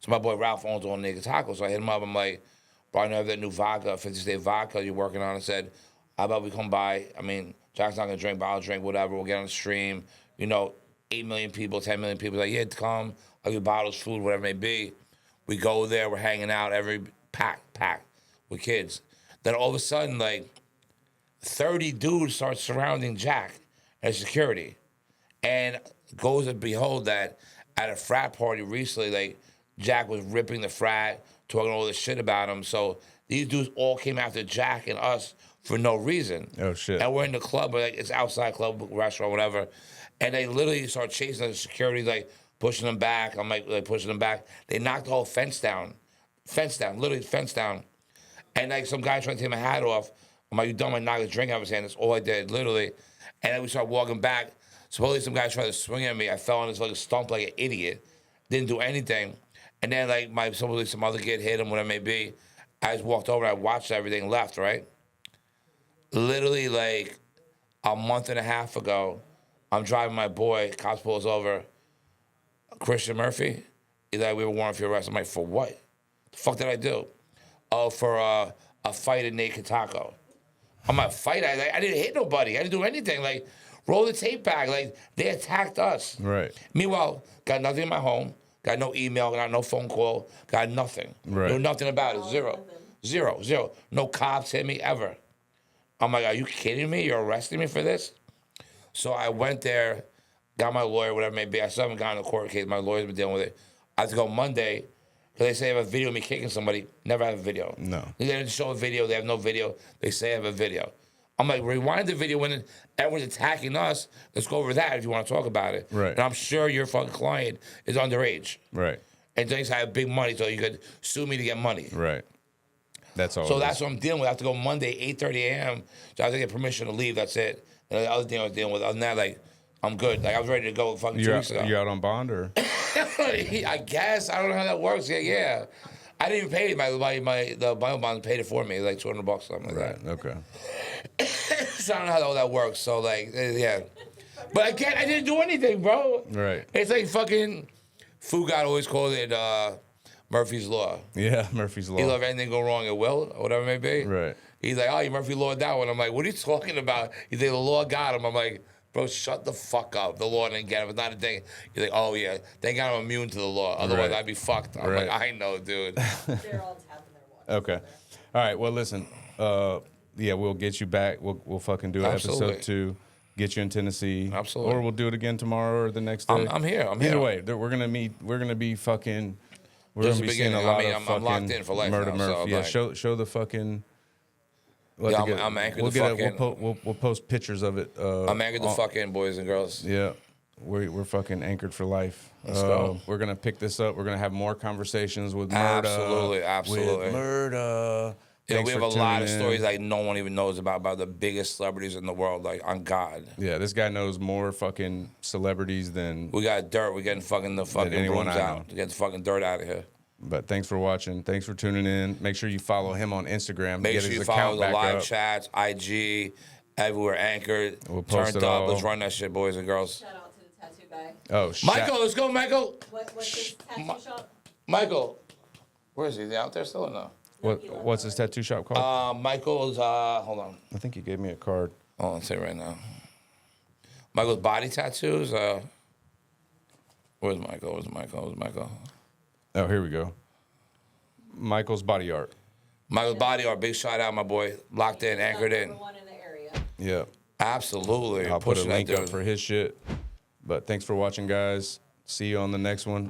So my boy Ralph owns all Naked Taco. So I hit him up. I'm like, bro, I know I have that new vodka, 50 State vodka you're working on. I said, how about we come by? I mean, Jack's not going to drink, but I'll drink, whatever. We'll get on the stream. You know, 8 million people, 10 million people. Like, yeah, come. I'll give bottles, food, whatever it may be. We go there. We're hanging out every pack with kids. Then all of a sudden, like, 30 dudes start surrounding Jack as security. And goes to behold that at a frat party recently, like, Jack was ripping the frat, talking all this shit about him. So these dudes all came after Jack and us for no reason. Oh, shit. And we're in the club, but like, it's outside club, restaurant, whatever. And they literally start chasing the security, like pushing them back. I'm like pushing them back. They knocked the whole fence down, literally fence down. And like some guy trying to take my hat off. I'm like, you dumb, I knocked a drink out of his hand. That's all I did, literally. And then we started walking back. Supposedly some guy tried to swing at me. I fell on his fucking stump like an idiot. Didn't do anything. And then like supposedly some other kid hit him, whatever it may be. I just walked over, I watched everything, left, right? Literally like a month and a half ago, I'm driving my boy, cops pulls over, Christian Murphy. He's like, we were warrant for your arrest. I'm like, for what? The fuck did I do? Oh, for a fight at Naked Taco. I'm like, fight? I didn't hit nobody. I didn't do anything. Like, roll the tape back. Like, they attacked us. Right. Meanwhile, got nothing in my home. Got no email. Got no phone call. Got nothing. Right. Knew nothing about it. Nothing. Zero. No cops hit me ever. I'm like, are you kidding me? You're arresting me for this? So I went there, got my lawyer, whatever it may be. I still haven't gotten a court case. My lawyer's been dealing with it. I have to go Monday because they say I have a video of me kicking somebody. Never have a video. No. They didn't show a video. They have no video. They say I have a video. I'm like, rewind the video when everyone's attacking us. Let's go over that if you want to talk about it. Right. And I'm sure your fucking client is underage Right. and thinks I have big money so you could sue me to get money. Right. That's all. So it that's is. what I'm dealing with. I have to go Monday, 8:30 a.m. So I have to get permission to leave. That's it. And the other thing I was dealing with, other than that, like, I'm good. Like, I was ready to go fucking 2 You weeks ago. out, you out on bond or? I guess. I don't know how that works. Yeah. I didn't even pay it. The bail bond paid it for me, like $200, something like Right. Okay. that. So I don't know how all that works. So, like, yeah. But again, I didn't do anything, bro. Right. It's like fucking Fugard always called it Murphy's Law. Yeah, Murphy's Law. He let anything go wrong at will, or whatever it may be. Right. He's like, oh, you Murphy Law that one. I'm like, what are you talking about? He's like, the law got him. I'm like, bro, shut the fuck up. The law didn't get him. It's not a thing. He's like, oh, yeah. They got him immune to the law. Otherwise, Right. I'd be fucked. I'm Right. like, I know, dude. They're all tapping their watch. Okay. All right. Well, listen. Yeah, we'll get you back. We'll fucking do Absolutely. episode 2. Get you in Tennessee. Absolutely. Or we'll do it again tomorrow or the next day. I'm here. I'm Either here. way, we're gonna meet. We're gonna be fucking. We're Just gonna be the seeing a beginning. lot I mean, of I'm fucking locked in for life Murda now, so Murphy. Yeah, like- show the fucking. Yeah, I'm anchored We'll the get fucking. we'll post pictures of it. I'm anchored the fuck in, boys and girls. Yeah, we're fucking anchored for life. Let's go. We're gonna pick this up. We're gonna have more conversations with Murda. Absolutely, absolutely. With Murda. Yeah, Thanks we have for a lot of tuning in. stories like no one even knows about the biggest celebrities in the world, like on God. Yeah, this guy knows more fucking celebrities than. We got dirt. We're getting fucking the fucking anyone brooms I out. know. To get the fucking dirt out of here. But thanks for watching. Thanks for tuning in. Make sure you follow him on Instagram. Make Get sure his you account follow the back live up. chats, IG, everywhere anchored. We'll post turned it up. all. Let's run that shit, boys and girls. Shout out to the tattoo guy. Oh, shit. Michael, let's go, Michael. What's his tattoo shop? Michael, where is he? Is he out there still or no? What's his tattoo shop called? Michael's. Hold on. I think he gave me a card. Oh, I'll say right now. Michael's body tattoos. Where's Michael? Where's Michael? Where's Michael? Oh, here we go. Michael's Body Art. Michael's body art. Big shout out, my boy. Locked in, anchored in. Number one in the area. Yeah. Absolutely. I'll put a Pushing that link up dude. for his shit. But thanks for watching, guys. See you on the next one.